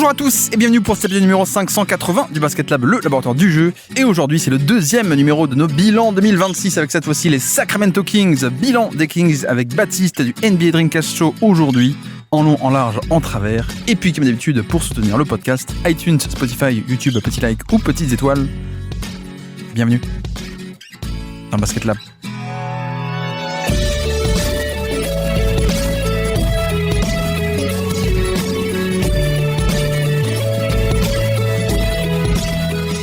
Bonjour à tous et bienvenue pour cet épisode numéro 580 du Basket Lab, le laboratoire du jeu. Et aujourd'hui, c'est le deuxième numéro de nos bilans 2026 avec cette fois-ci les Sacramento Kings. Bilan des Kings avec Baptiste du NBA Dreamcast Show aujourd'hui, en long, en large, en travers. Et puis, comme d'habitude, pour soutenir le podcast, iTunes, Spotify, YouTube, petit like ou petites étoiles. Bienvenue dans le Basket Lab.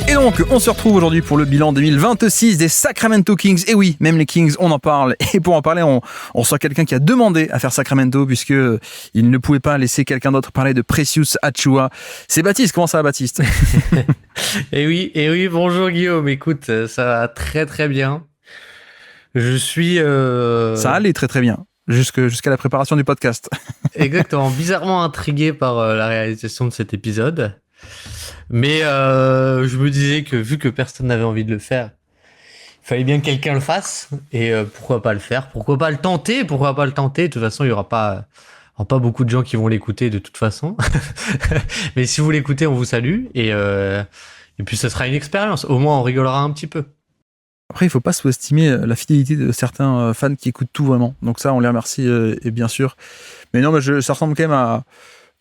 Et donc, on se retrouve aujourd'hui pour le bilan 2026 des Sacramento Kings. Et oui, même les Kings, on en parle. Et pour en parler, on reçoit quelqu'un qui a demandé à faire Sacramento puisque il ne pouvait pas laisser quelqu'un d'autre parler de Precious Achiuwa. C'est Baptiste. Comment ça va, Baptiste? Et oui, bonjour Guillaume. Écoute, ça va très très bien. Je suis... Ça allait très très bien. Jusqu'à la préparation du podcast. Exactement. Bizarrement intrigué par la réalisation de cet épisode. Mais je me disais que vu que personne n'avait envie de le faire, il fallait bien que quelqu'un le fasse. Et pourquoi pas le faire? Pourquoi pas le tenter? De toute façon, il y aura pas beaucoup de gens qui vont l'écouter de toute façon. Mais si vous l'écoutez, on vous salue. Et puis, ce sera une expérience. Au moins, on rigolera un petit peu. Après, il faut pas sous-estimer la fidélité de certains fans qui écoutent tout vraiment. Donc ça, on les remercie, et bien sûr. Mais non, ça ressemble quand même à...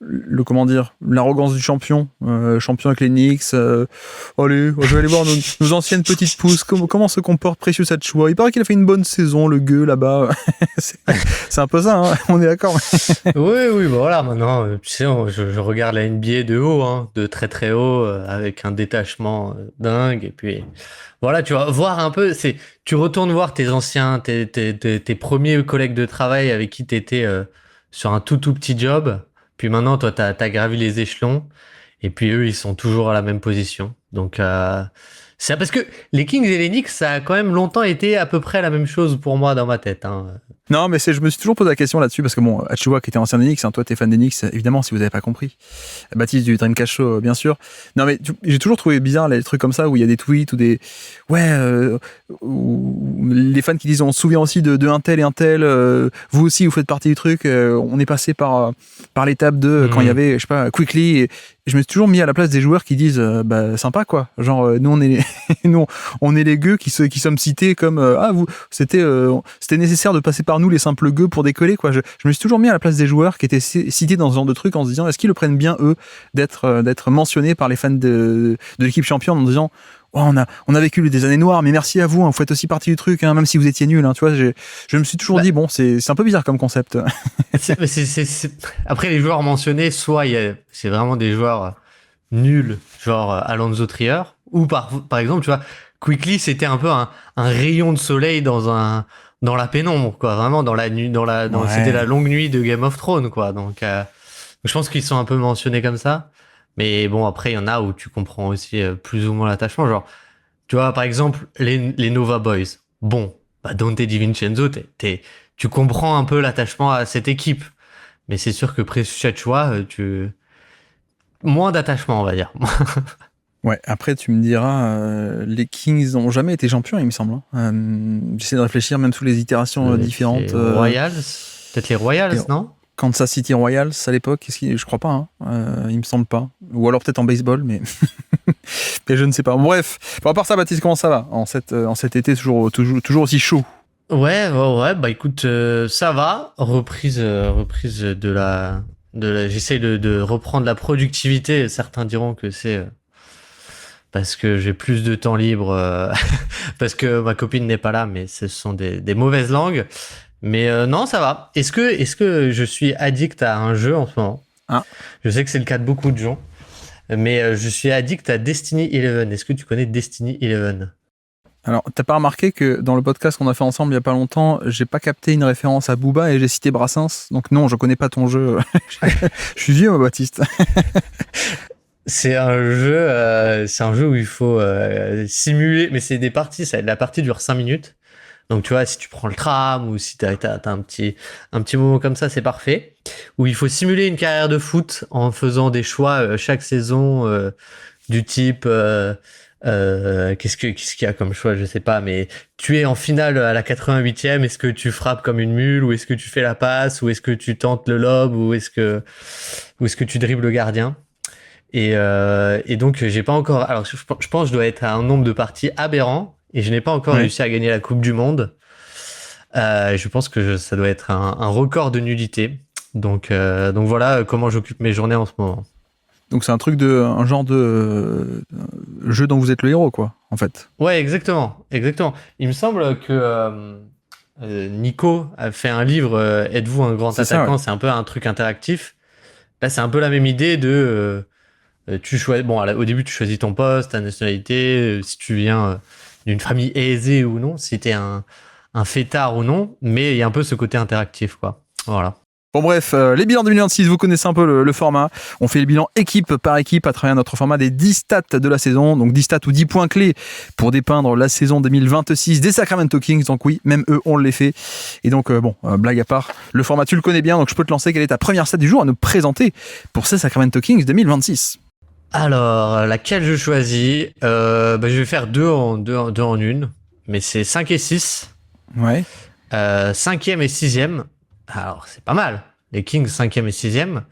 l'arrogance du champion avec les Knicks. Allez, je vais aller voir nos anciennes petites pousses, comment se comporte Precious Achiuwa. Il paraît qu'il a fait une bonne saison, le gueux là-bas. c'est un peu ça, hein, on est d'accord. Oui, bah voilà, maintenant, tu sais, je regarde la NBA de haut, hein, de très très haut, avec un détachement dingue, et puis voilà, tu vas voir un peu, tu retournes voir tes anciens, tes premiers collègues de travail avec qui t'étais sur un tout petit job. Puis maintenant, toi, t'as gravi les échelons, et puis eux, ils sont toujours à la même position. Donc, c'est parce que les Kings et les Knicks, ça a quand même longtemps été à peu près la même chose pour moi dans ma tête. Hein. Non, mais je me suis toujours posé la question là-dessus, parce que bon, Achiuwa qui était ancien des Knicks, hein, toi t'es fan des Knicks, évidemment, si vous n'avez pas compris. Baptiste du Dreamcast Show, bien sûr. Non, mais j'ai toujours trouvé bizarre les trucs comme ça, où il y a des tweets, ou des... où les fans qui disent, on se souvient aussi de un tel et un tel, vous aussi, vous faites partie du truc, on est passé par l'étape de, quand il y avait, je sais pas, Quickly, et je me suis toujours mis à la place des joueurs qui disent, sympa quoi, genre, nous on est les gueux qui sommes cités comme, c'était nécessaire de passer par nous les simples gueux pour décoller quoi. Je me suis toujours mis à la place des joueurs qui étaient cités dans ce genre de truc en se disant, est-ce qu'ils le prennent bien eux d'être mentionnés par les fans de l'équipe championne en disant, oh, on a vécu des années noires, mais merci à vous, hein, vous faites aussi partie du truc, hein, même si vous étiez nuls, hein, tu vois. Je me suis toujours dit, bon, c'est un peu bizarre comme concept. Après, les joueurs mentionnés, soit c'est vraiment des joueurs nuls, genre Alonzo Trier, ou par exemple, tu vois, Quickly, c'était un peu un rayon de soleil dans la pénombre, quoi. Vraiment dans la nuit, c'était la longue nuit de Game of Thrones, quoi. Donc, je pense qu'ils sont un peu mentionnés comme ça. Mais bon, après, il y en a où tu comprends aussi plus ou moins l'attachement. Genre, tu vois, par exemple, les Nova Boys. Bon, Donte DiVincenzo, tu comprends un peu l'attachement à cette équipe. Mais c'est sûr que Precious Achiuwa, moins d'attachement, on va dire. Ouais, après, tu me diras, les Kings n'ont jamais été champions, il me semble. J'essaie de réfléchir, même sous les itérations différentes. Les Royals, peut-être les Royals, non? Kansas City Royals à l'époque, je crois pas, hein. Il me semble pas. Ou alors peut-être en baseball, mais mais je ne sais pas. Bref, à part ça, Baptiste, comment ça va en cet été toujours aussi chaud? Ouais, écoute, ça va. Reprise j'essaie de reprendre la productivité. Certains diront que c'est parce que j'ai plus de temps libre, parce que ma copine n'est pas là, mais ce sont des mauvaises langues. Mais non, ça va. Est-ce que je suis addict à un jeu en ce moment? Je sais que c'est le cas de beaucoup de gens, mais je suis addict à Destiny 11. Est-ce que tu connais Destiny 11? Alors, t'as pas remarqué que dans le podcast qu'on a fait ensemble il y a pas longtemps, j'ai pas capté une référence à Booba et j'ai cité Brassens. Donc non, je connais pas ton jeu. Je suis vieux, moi, Baptiste. C'est un jeu où il faut simuler, mais c'est des parties, la partie dure 5 minutes. Donc tu vois, si tu prends le tram ou si t'as un petit moment comme ça, c'est parfait. Où il faut simuler une carrière de foot en faisant des choix chaque saison du type qu'est-ce qu'il y a comme choix, je sais pas, mais tu es en finale à la 88e, est-ce que tu frappes comme une mule ou est-ce que tu fais la passe ou est-ce que tu tentes le lob ou est-ce que tu dribbles le gardien? Et donc, j'ai pas encore. Alors, je pense que je dois être à un nombre de parties aberrant et je n'ai pas encore réussi à gagner la Coupe du Monde. Je pense que ça doit être un record de nullité. Donc voilà comment j'occupe mes journées en ce moment. Donc c'est un genre de jeu dont vous êtes le héros, quoi, en fait. Ouais, exactement. Il me semble que Nico a fait un livre, Êtes-vous un grand attaquant? C'est un peu un truc interactif. Là, c'est un peu la même idée de tu choisis. Bon, au début, tu choisis ton poste, ta nationalité, si tu viens d'une famille aisée ou non, si t'es un fêtard ou non, mais il y a un peu ce côté interactif, quoi. Voilà. Bon bref, les bilans 2026, vous connaissez un peu le format. On fait le bilan équipe par équipe à travers notre format des 10 stats de la saison. Donc 10 stats ou 10 points clés pour dépeindre la saison 2026 des Sacramento Kings. Donc oui, même eux, on les fait. Et donc blague à part, le format tu le connais bien, donc je peux te lancer. Quelle est ta première stat du jour à nous présenter pour ces Sacramento Kings 2026? Alors, laquelle je choisis? Je vais faire deux en une, mais c'est 5 et 6. Ouais. 5e et 6e. Alors, c'est pas mal. Les Kings, 5e et 6e.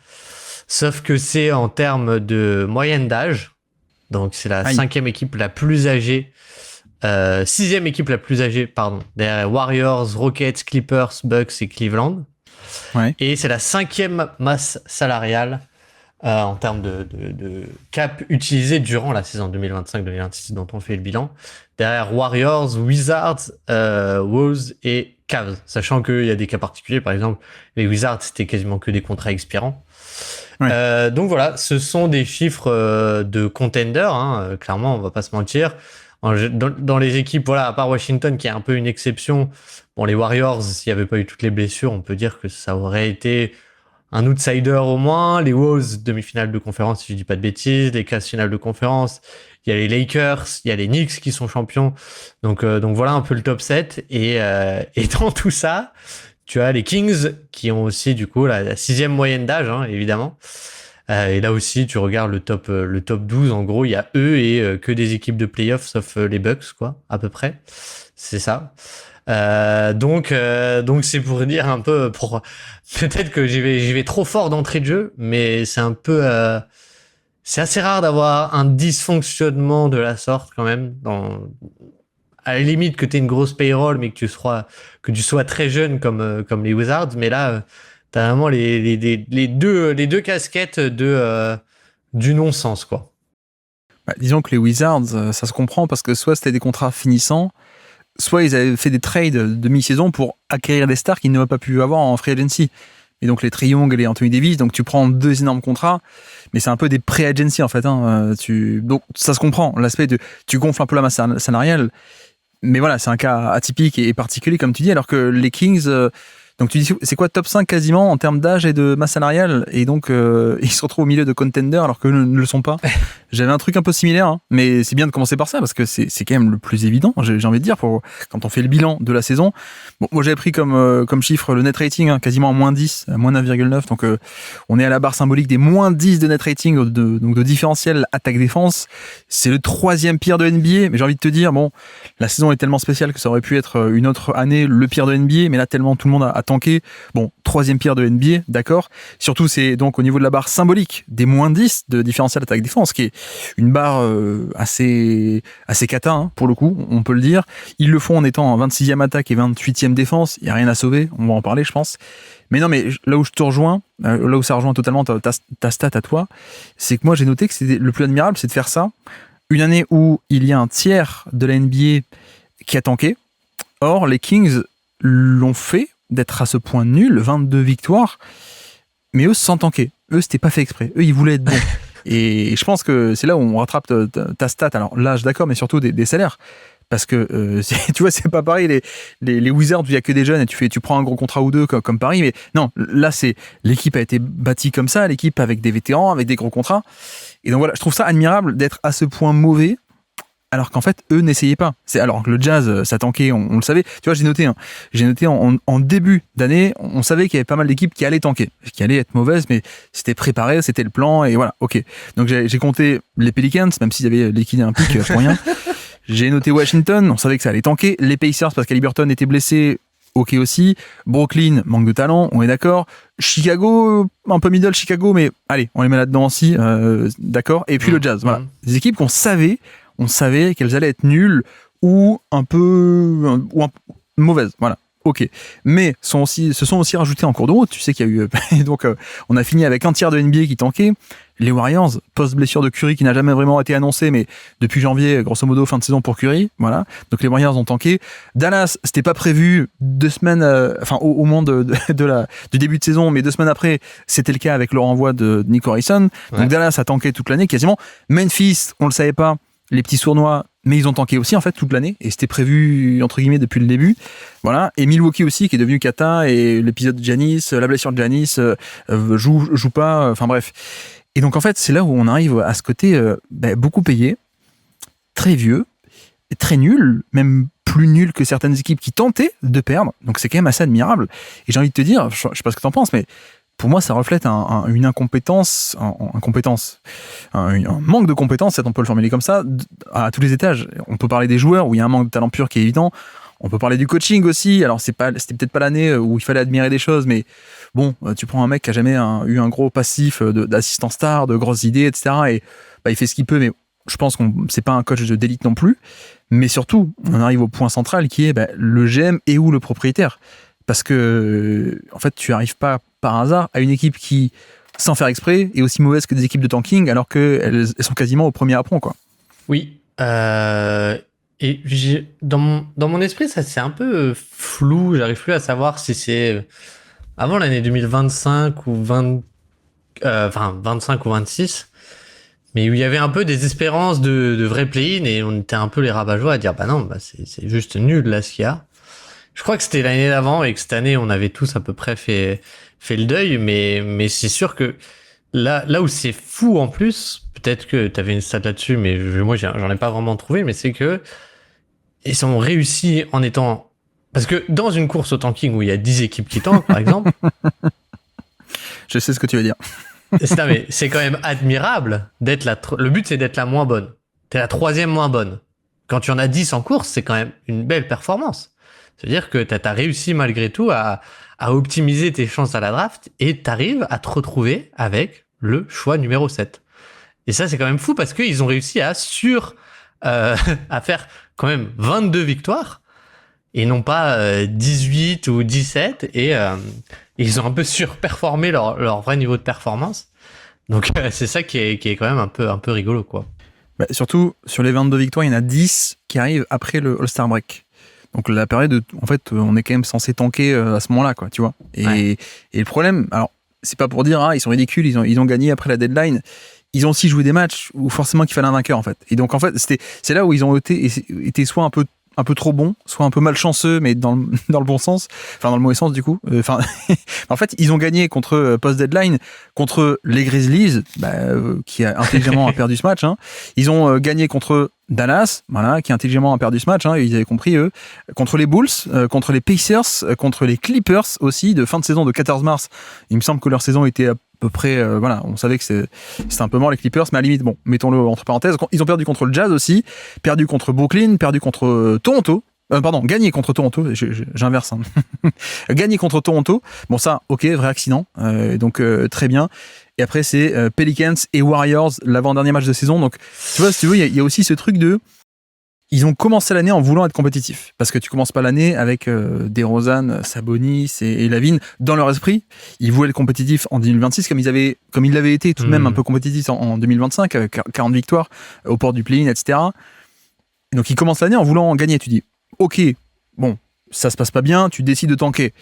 Sauf que c'est en termes de moyenne d'âge. Donc, c'est la 5e équipe la plus âgée. 6e équipe la plus âgée, pardon. Derrière Warriors, Rockets, Clippers, Bucks et Cleveland. Ouais. Et c'est la 5e masse salariale en termes de cap utilisé durant la saison 2025-2026 dont on fait le bilan. Derrière Warriors, Wizards, Wolves et Cavs. Sachant qu'il y a des cas particuliers, par exemple, les Wizards, c'était quasiment que des contrats expirants. Ouais. Donc voilà, ce sont des chiffres de contenders, hein, clairement, on va pas se mentir. Dans les équipes, voilà, à part Washington qui est un peu une exception, bon, les Warriors, s'il n'y avait pas eu toutes les blessures, on peut dire que ça aurait été un outsider au moins. Les Wolves, demi-finale de conférence, si je dis pas de bêtises. Les Cavs, finale de conférence. Il y a les Lakers, il y a les Knicks qui sont champions. Donc voilà un peu le top 7. Et dans tout ça, tu as les Kings qui ont aussi du coup la 6e moyenne d'âge, hein, évidemment. Et là aussi, tu regardes le top 12. En gros, il y a eux et que des équipes de playoffs, sauf les Bucks, quoi, à peu près. C'est ça. Donc c'est pour dire un peu, pour peut-être que j'y vais trop fort d'entrée de jeu, mais c'est un peu c'est assez rare d'avoir un dysfonctionnement de la sorte quand même, à la limite que t'aies une grosse payroll mais que tu sois très jeune comme les Wizards, mais là t'as vraiment les deux casquettes du non-sens, quoi. Bah, disons que les Wizards, ça se comprend parce que soit c'était des contrats finissants, soit ils avaient fait des trades de mi-saison pour acquérir des stars qu'ils n'auraient pas pu avoir en free agency. Et donc les Trae Young et les Anthony Davis, donc tu prends 2 énormes contrats, mais c'est un peu des pré-agency en fait. Hein. Donc ça se comprend, l'aspect de tu gonfles un peu la masse salariale, mais voilà, c'est un cas atypique et particulier comme tu dis, alors que les Kings... donc tu dis, c'est quoi, top 5 quasiment en termes d'âge et de masse salariale, et donc ils se retrouvent au milieu de contenders alors qu'eux ne le sont pas. J'avais un truc un peu similaire, hein, mais c'est bien de commencer par ça parce que c'est quand même le plus évident, j'ai envie de dire, quand on fait le bilan de la saison. Bon, moi j'avais pris comme chiffre le net rating, hein, quasiment à moins 10, à moins 9,9, donc on est à la barre symbolique des moins 10 de net rating, donc de différentiel attaque-défense. C'est le 3e pire de NBA, mais j'ai envie de te dire, bon, la saison est tellement spéciale que ça aurait pu être une autre année le pire de NBA, mais là tellement tout le monde a tanké. Bon, 3e pire de NBA, d'accord. Surtout, c'est donc au niveau de la barre symbolique des moins 10 de différentiel attaque-défense, qui est une barre assez cata, hein, pour le coup, on peut le dire. Ils le font en étant en 26e attaque et 28e défense. Il n'y a rien à sauver, on va en parler, je pense. Mais non, mais là où je te rejoins, là où ça rejoint totalement ta stat à toi, c'est que moi, j'ai noté que c'était le plus admirable, c'est de faire ça une année où il y a un tiers de la NBA qui a tanké. Or, les Kings l'ont fait, d'être à ce point nul, 22 victoires, mais eux sans tanker. Eux, c'était pas fait exprès. Eux, ils voulaient être bons. Et je pense que c'est là où on rattrape ta stat. Alors l'âge, d'accord, mais surtout des salaires. Parce que, tu vois, c'est pas pareil. Les Wizards, où il y a que des jeunes et tu prends un gros contrat ou deux comme Paris. Mais non, là, l'équipe a été bâtie comme ça, l'équipe avec des vétérans, avec des gros contrats. Et donc voilà, je trouve ça admirable d'être à ce point mauvais, alors qu'en fait, eux n'essayaient pas. Alors que le Jazz, ça tankait, on le savait. Tu vois, j'ai noté en début d'année, on savait qu'il y avait pas mal d'équipes qui allaient tanker, qui allaient être mauvaises, mais c'était préparé, c'était le plan, et voilà, ok. Donc j'ai compté les Pelicans, même s'il y avait l'équipe un pic pour rien. J'ai noté Washington, on savait que ça allait tanker. Les Pacers, parce qu'Haliburton était blessé, ok aussi. Brooklyn, manque de talent, on est d'accord. Chicago, un peu middle Chicago, mais allez, on les met là-dedans aussi, d'accord. Et puis le Jazz, voilà. Des équipes qu'on savait, on savait qu'elles allaient être nulles ou un peu mauvaises, voilà. Ok, mais se sont aussi rajoutés en cours de route. Tu sais qu'il y a eu donc on a fini avec un tiers de NBA qui tankait. Les Warriors, post-blessure de Curry qui n'a jamais vraiment été annoncé, mais depuis janvier, grosso modo, fin de saison pour Curry, voilà. Donc les Warriors ont tanké. Dallas, c'était pas prévu 2 semaines, au moment du début de saison, mais 2 semaines après, c'était le cas avec le renvoi de Nick Harrison. Donc ouais. Dallas a tanké toute l'année quasiment. Memphis, on le savait pas, les petits sournois, mais ils ont tanké aussi en fait toute l'année et c'était prévu entre guillemets depuis le début, voilà. Et Milwaukee aussi qui est devenu cata et l'épisode de Giannis, la blessure de Giannis joue pas, enfin bref. Et donc en fait c'est là où on arrive à ce côté beaucoup payé, très vieux, très nul, même plus nul que certaines équipes qui tentaient de perdre. Donc c'est quand même assez admirable. Et j'ai envie de te dire, je sais pas ce que t'en penses, mais pour moi, ça reflète une incompétence, un manque de compétence, on peut le formuler comme ça, à tous les étages. On peut parler des joueurs où il y a un manque de talent pur qui est évident. On peut parler du coaching aussi. Alors, c'était peut-être pas l'année où il fallait admirer des choses, mais bon, tu prends un mec qui a jamais eu un gros passif d'assistant star, de grosses idées, etc. Et il fait ce qu'il peut, mais je pense que c'est pas un coach d'élite non plus. Mais surtout, on arrive au point central qui est le GM et ou le propriétaire. Parce que, en fait, tu arrives pas par hasard à une équipe qui, sans faire exprès, est aussi mauvaise que des équipes de tanking, alors qu'elles sont quasiment au premier apron, quoi. Oui. Et dans mon esprit, ça c'est un peu flou. J'arrive plus à savoir si c'est avant l'année 2025 ou 25 ou 26. Mais où il y avait un peu des espérances de vrai play-in et on était un peu les rabat-joie à dire non, c'est juste nul là ce qu'il y a. Je crois que c'était l'année d'avant et que cette année on avait tous à peu près fait le deuil, mais c'est sûr que là où c'est fou en plus, peut-être que tu avais une stat là-dessus, mais moi j'en ai pas vraiment trouvé, mais c'est que ils ont réussi en étant, parce que dans une course au tanking où il y a 10 équipes qui tankent par exemple, je sais ce que tu veux dire. C'est quand même admirable d'être le but c'est d'être la moins bonne. T'es la 3e moins bonne. Quand tu en as 10 en course, c'est quand même une belle performance. C'est-à-dire que t'as réussi malgré tout à optimiser tes chances à la draft et t'arrives à te retrouver avec le choix numéro 7. Et ça, c'est quand même fou parce qu'ils ont réussi à faire quand même 22 victoires et non pas 18 ou 17 et ils ont un peu surperformé leur vrai niveau de performance. Donc c'est ça qui est quand même un peu rigolo, quoi. Surtout, sur les 22 victoires, il y en a 10 qui arrivent après le All-Star Break. Donc la période, en fait, on est quand même censé tanker à ce moment-là, quoi, tu vois. Et le problème, alors, c'est pas pour dire, ils sont ridicules, ils ont gagné après la deadline. Ils ont aussi joué des matchs où forcément qu'il fallait un vainqueur, en fait. Et donc, en fait, c'est là où ils ont été soit un peu trop bons, soit un peu malchanceux, mais dans le bon sens, enfin dans le mauvais sens du coup. En fait, ils ont gagné contre post-deadline, contre les Grizzlies, qui intelligemment a perdu ce match. Hein. Ils ont gagné contre Dallas, voilà, qui intelligemment a perdu ce match. Hein, ils avaient compris eux. Contre les Bulls, contre les Pacers, contre les Clippers aussi de fin de saison de 14 mars. Il me semble que leur saison était à peu près, on savait que c'était un peu mort les Clippers, mais à la limite, bon, mettons-le entre parenthèses. Ils ont perdu contre le Jazz aussi, perdu contre Brooklyn, perdu contre Toronto. Gagné contre Toronto, j'inverse. Hein. Gagné contre Toronto. Bon, ça, ok, vrai accident. Donc, très bien. Et après, c'est Pelicans et Warriors, l'avant-dernier match de saison. Donc, tu vois, si tu veux, il y a aussi ce truc de... Ils ont commencé l'année en voulant être compétitifs. Parce que tu commences pas l'année avec DeRozan, Sabonis et Lavine dans leur esprit. Ils voulaient être compétitifs en 2026 comme ils l'avaient été tout de même un peu compétitifs en 2025, avec 40 victoires au port du play-in, etc. Et donc, ils commencent l'année en voulant gagner. Tu dis, ok, bon, ça se passe pas bien, tu décides de tanker.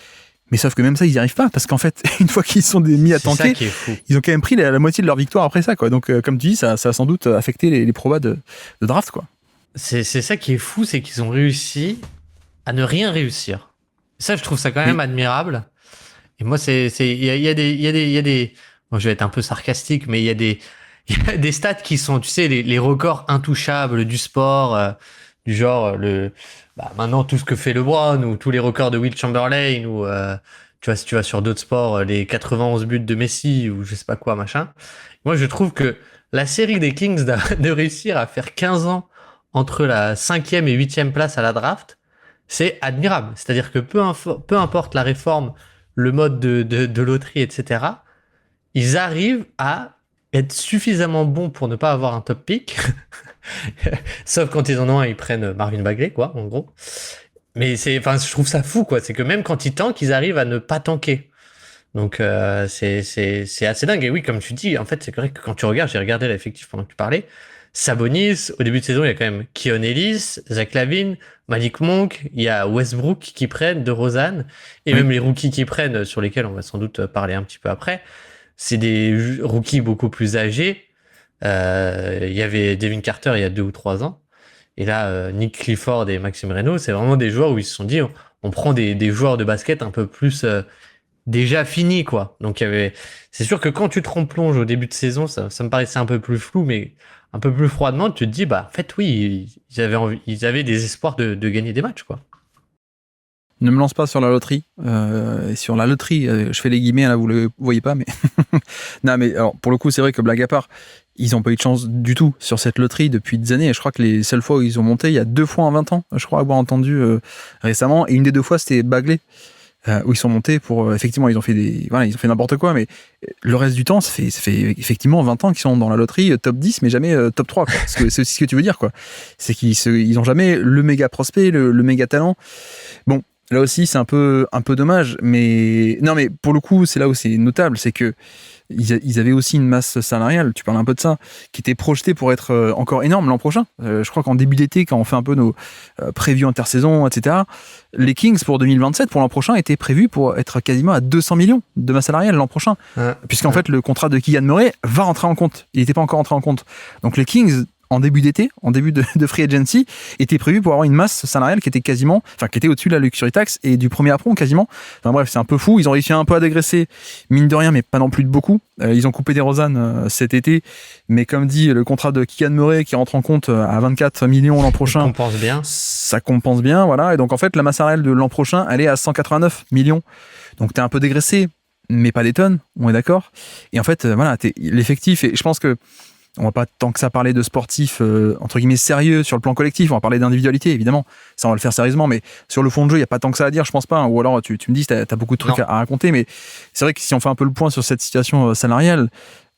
Mais sauf que même ça, ils n'y arrivent pas, parce qu'en fait, une fois qu'ils sont mis à tanker, ils ont quand même pris la moitié de leur victoire après ça, quoi. Donc, comme tu dis, ça a sans doute affecté les probas de draft, quoi. C'est ça qui est fou, c'est qu'ils ont réussi à ne rien réussir. Ça, je trouve ça quand même admirable. Et moi, il y a des, bon, je vais être un peu sarcastique, mais il y a des stats qui sont, tu sais, les records intouchables du sport, du genre maintenant tout ce que fait LeBron ou tous les records de Will Chamberlain ou tu vois, si tu vas sur d'autres sports, les 91 buts de Messi ou je sais pas quoi, machin. Moi, je trouve que la série des Kings de réussir à faire 15 ans entre la 5e et 8e place à la draft, c'est admirable. C'est-à-dire que peu importe la réforme, le mode de loterie, etc., ils arrivent à être suffisamment bons pour ne pas avoir un top pick. Sauf quand ils en ont un, ils prennent Marvin Bagley, quoi, en gros. Mais je trouve ça fou, quoi. C'est que même quand ils tankent, ils arrivent à ne pas tanker. Donc, c'est assez dingue. Et oui, comme tu dis, en fait, c'est vrai que quand tu regardes, j'ai regardé l'effectif pendant que tu parlais. Sabonis, au début de saison, il y a quand même Keon Ellis, Zach LaVine, Malik Monk, il y a Westbrook qui prennent, DeRozan, et même les rookies qui prennent, sur lesquels on va sans doute parler un petit peu après. C'est des rookies beaucoup plus âgés. Il y avait Devin Carter il y a 2 ou 3 ans. Et là, Nick Clifford et Maxime Reynaud, c'est vraiment des joueurs où ils se sont dit, on prend des joueurs de basket un peu plus déjà finis, quoi. Donc, c'est sûr que quand tu te replonges au début de saison, ça me paraissait un peu plus flou, mais un peu plus froidement, tu te dis, bah, en fait, oui, ils avaient des espoirs de gagner des matchs, quoi. Ne me lance pas sur la loterie. Sur la loterie, je fais les guillemets, là vous le voyez pas, mais non, mais alors pour le coup, c'est vrai que blague à part, ils n'ont pas eu de chance du tout sur cette loterie depuis des années. Et je crois que les seules fois où ils ont monté, il y a 2 fois en 20 ans, je crois avoir entendu récemment. Et une des 2 fois, c'était Bagley, où ils sont montés pour effectivement, ils ont fait n'importe quoi, mais le reste du temps, ça fait effectivement 20 ans qu'ils sont dans la loterie top 10, mais jamais top 3, quoi. Parce que c'est aussi ce que tu veux dire, quoi. C'est qu'ils ont jamais le méga prospect, le méga talent. Bon. Là aussi, c'est un peu dommage, mais non, mais pour le coup, c'est là où c'est notable, c'est que ils avaient aussi une masse salariale, tu parles un peu de ça, qui était projetée pour être encore énorme l'an prochain. Je crois qu'en début d'été, quand on fait un peu nos previews intersaison, etc., les Kings pour 2027, pour l'an prochain, étaient prévus pour être quasiment à 200 millions de masse salariale l'an prochain. Puisqu'en fait, le contrat de Keegan Murray va rentrer en compte. Il n'était pas encore rentré en compte. Donc les Kings, en début d'été, en début de free agency, était prévu pour avoir une masse salariale qui était qui était au-dessus de la luxury tax et du premier apron quasiment. Enfin bref, c'est un peu fou. Ils ont réussi un peu à dégraisser, mine de rien, mais pas non plus de beaucoup. Ils ont coupé DeRozan cet été, mais comme dit, le contrat de Keegan Murray qui rentre en compte à 24 millions l'an prochain. Ça compense bien. Ça compense bien, voilà. Et donc en fait, la masse salariale de l'an prochain, elle est à 189 millions. Donc t'es un peu dégraissé, mais pas des tonnes, on est d'accord. Et en fait, voilà, l'effectif, et je pense que on va pas tant que ça parler de sportifs entre guillemets sérieux sur le plan collectif, on va parler d'individualité évidemment, ça on va le faire sérieusement, mais sur le fond de jeu il y a pas tant que ça à dire, je pense pas, hein. Ou alors tu me dis t'as beaucoup de trucs à raconter, mais c'est vrai que si on fait un peu le point sur cette situation salariale,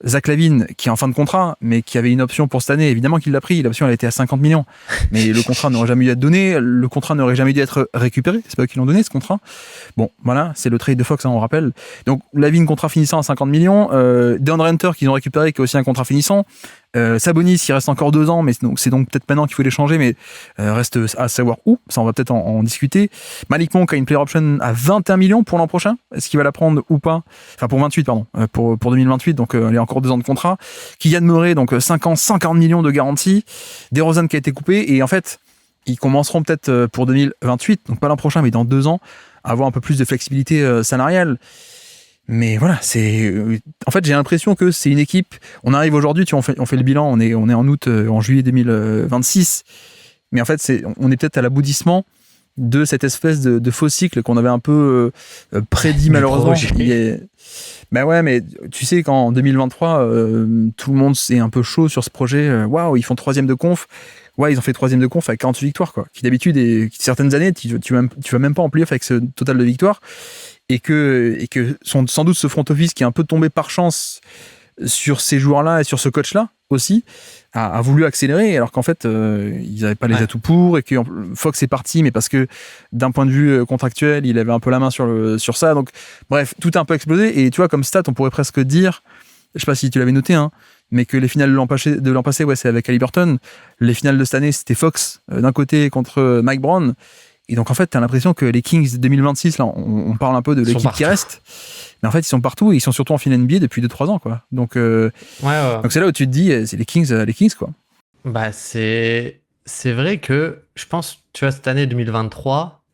Zach LaVine qui est en fin de contrat mais qui avait une option pour cette année, évidemment qu'il l'a pris, l'option elle était à 50 millions, mais le contrat n'aurait jamais dû être donné, le contrat n'aurait jamais dû être récupéré, c'est pas eux qui l'ont donné ce contrat. Bon voilà, c'est le trade de Fox, hein, on rappelle. Donc LaVine contrat finissant à 50 millions, DeAndre Hunter qu'ils ont récupéré qui est aussi un contrat finissant, Sabonis il reste encore 2 ans, mais c'est donc peut-être maintenant qu'il faut les changer, mais reste à savoir où, ça on va peut-être en discuter. Malik Monk a une player option à 21 millions pour l'an prochain, est-ce qu'il va la prendre ou pas, enfin pour 28 pardon, pour 2028, donc il y a encore 2 ans de contrat. Keegan Murray, donc 5 ans 50 millions de garantie, DeRozan qui a été coupé, et en fait ils commenceront peut-être pour 2028, donc pas l'an prochain mais dans 2 ans, à avoir un peu plus de flexibilité salariale. Mais voilà, en fait j'ai l'impression que c'est une équipe. On arrive aujourd'hui, on fait le bilan, on est en août, en juillet 2026. Mais en fait on est peut-être à l'aboutissement de cette espèce de faux cycle qu'on avait un peu prédit malheureusement. Ben ouais, mais tu sais qu'en 2023, tout le monde est un peu chaud sur ce projet. Waouh, ils font 3e de conf. Ouais, ils ont fait 3e de conf avec 48 victoires, quoi. Qui d'habitude, certaines années, tu vas même pas en playoff avec ce total de victoires. Et que sans doute ce front office qui est un peu tombé par chance sur ces joueurs-là et sur ce coach-là aussi, a voulu accélérer, alors qu'en fait, ils n'avaient pas les atouts pour, et que Fox est parti, mais parce que d'un point de vue contractuel, il avait un peu la main sur ça. Donc, bref, tout a un peu explosé. Et tu vois, comme stat, on pourrait presque dire, je sais pas si tu l'avais noté, hein, mais que les finales de l'an passé, ouais, c'est avec Haliburton. Les finales de cette année, c'était Fox d'un côté contre Mike Brown. Et donc, en fait, t'as l'impression que les Kings 2026, là, on parle un peu de l'équipe qui reste. Mais en fait, ils sont partout et ils sont surtout en finale NBA depuis 2-3 ans, quoi. Donc, donc c'est là où tu te dis, c'est les Kings, quoi. Bah, c'est vrai que je pense, tu vois, cette année 2023,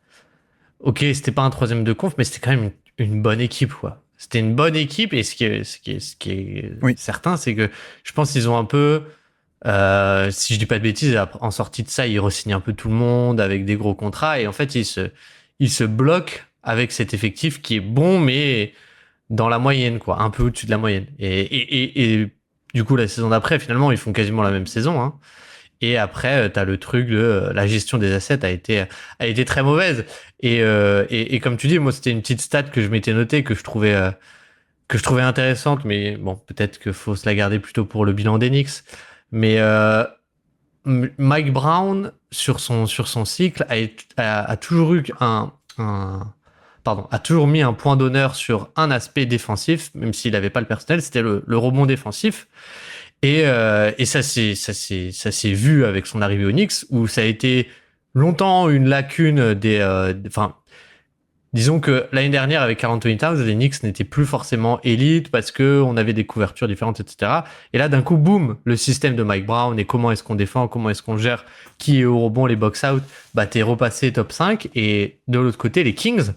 ok, c'était pas un 3e de conf, mais c'était quand même une bonne équipe, quoi. C'était une bonne équipe, et ce qui est certain, c'est que je pense qu'ils ont un peu, si je dis pas de bêtises, en sortie de ça, ils re-signent un peu tout le monde avec des gros contrats, et en fait, ils se bloquent avec cet effectif qui est bon, mais dans la moyenne, quoi, un peu au-dessus de la moyenne. Et du coup, la saison d'après, finalement, ils font quasiment la même saison, hein. Et après, tu as le truc de la gestion des assets a été très mauvaise. Et comme tu dis, moi, c'était une petite stat que je m'étais notée, que je trouvais intéressante, mais bon, peut-être qu'il faut se la garder plutôt pour le bilan d'Enix. Mais Mike Brown, sur son cycle, a toujours eu a toujours mis un point d'honneur sur un aspect défensif, même s'il n'avait pas le personnel, c'était le rebond défensif. Et ça s'est vu avec son arrivée au Knicks, où ça a été longtemps une lacune disons que l'année dernière, avec Karl Anthony Towns, les Knicks n'étaient plus forcément élites parce que on avait des couvertures différentes, etc. Et là, d'un coup, boum, le système de Mike Brown et comment est-ce qu'on défend, comment est-ce qu'on gère, qui est au rebond, les box-out, t'es repassé top 5. Et de l'autre côté, les Kings,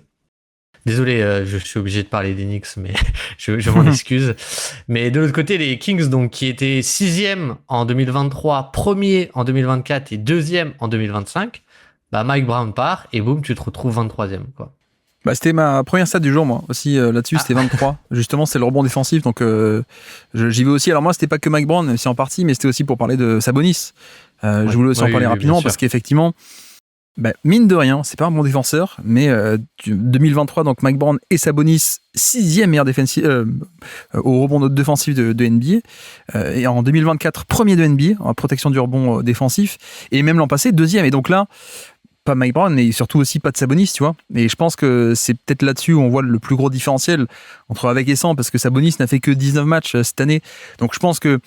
désolé, je suis obligé de parler des Knicks, mais je m'en excuse. Mais de l'autre côté, les Kings, donc, qui étaient 6e en 2023, premier en 2024 et 2e en 2025, Mike Brown part et boum, tu te retrouves 23e, quoi. C'était ma première stat du jour, moi aussi. Là-dessus, c'était 23. Justement, c'est le rebond défensif, donc j'y vais aussi. Alors moi, c'était pas que Mike Brown, même si en partie, mais c'était aussi pour parler de Sabonis. Je voulais aussi en parler rapidement parce qu'effectivement, mine de rien, c'est pas un bon défenseur, mais 2023, donc Mike Brown et Sabonis, 6e meilleur défensif au rebond défensif de NBA. Et en 2024, premier de NBA en protection du rebond défensif. Et même l'an passé, 2e. Et donc là, pas Mike Brown, mais surtout aussi pas de Sabonis, tu vois. Et je pense que c'est peut-être là-dessus où on voit le plus gros différentiel entre avec et sans, parce que Sabonis n'a fait que 19 matchs cette année. Donc je pense que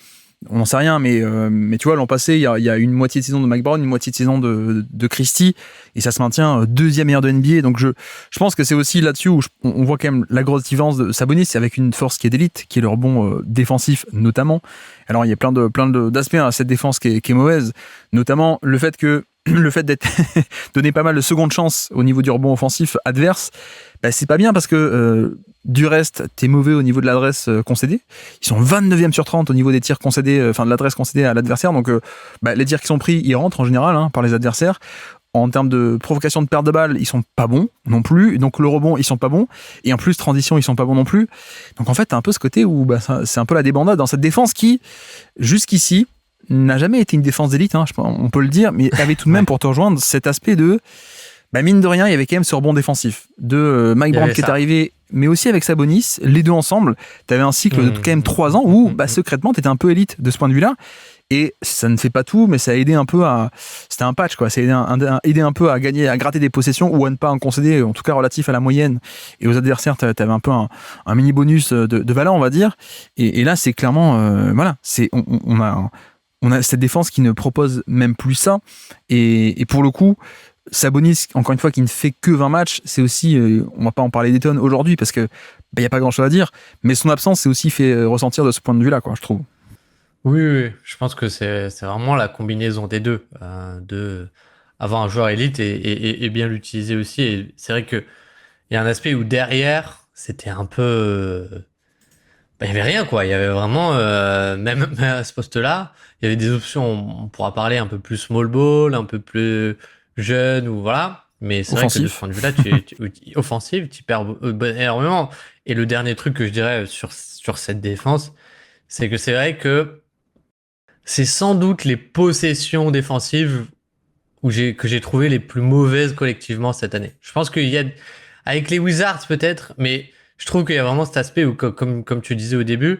on n'en sait rien, mais tu vois, l'an passé, il y a une moitié de saison de Mike Brown, une moitié de saison de Christie, et ça se maintient 2e meilleur de NBA. Donc je pense que c'est aussi là-dessus où on voit quand même la grosse différence de Sabonis, c'est avec une force qui est d'élite, qui est le rebond défensif notamment. Alors il y a plein d'aspects à cette défense qui est mauvaise, notamment le fait d'être donné pas mal de secondes chances au niveau du rebond offensif adverse, c'est pas bien parce que du reste, t'es mauvais au niveau de l'adresse concédée. Ils sont 29e sur 30 au niveau des tirs concédés, de l'adresse concédée à l'adversaire. Donc les tirs qui sont pris, ils rentrent en général par les adversaires. En termes de provocation de perte de balle, ils sont pas bons non plus. Donc le rebond, ils sont pas bons. Et en plus, transition, ils sont pas bons non plus. Donc en fait, t'as un peu ce côté où c'est un peu la débandade dans cette défense qui, jusqu'ici, n'a jamais été une défense d'élite, on peut le dire, mais avait tout de même pour te rejoindre cet aspect de mine de rien, il y avait quand même ce rebond défensif de Mike Brown qui est arrivé, mais aussi avec Sabonis, les deux ensemble. Tu avais un cycle de quand même 3 ans où secrètement tu étais un peu élite de ce point de vue-là. Et ça ne fait pas tout, mais ça a aidé un peu c'était un patch, quoi. Ça a aidé un peu à gagner, à gratter des possessions ou à ne pas en concéder, en tout cas relatif à la moyenne. Et aux adversaires, tu avais un peu un mini bonus de valeur, on va dire. Et là, c'est clairement, on a cette défense qui ne propose même plus ça. Et pour le coup, Sabonis, encore une fois, qui ne fait que 20 matchs, c'est aussi, on va pas en parler des tonnes aujourd'hui parce que y a pas grand chose à dire, mais son absence s'est aussi fait ressentir de ce point de vue-là, quoi, je trouve. Oui, je pense que c'est vraiment la combinaison des deux, de avoir un joueur élite et bien l'utiliser aussi. Et c'est vrai que il y a un aspect où derrière, c'était un peu, il y avait rien, quoi. Il y avait vraiment, même à ce poste-là, il y avait des options. On pourra parler un peu plus small ball, un peu plus jeune ou voilà. Mais c'est offensif. Vrai que de ce point de vue-là, offensive, tu perds énormément. Et le dernier truc que je dirais sur cette défense, c'est que c'est vrai que c'est sans doute les possessions défensives que j'ai trouvé les plus mauvaises collectivement cette année. Je pense qu'il y a, avec les Wizards peut-être, mais je trouve qu'il y a vraiment cet aspect où, comme tu disais au début,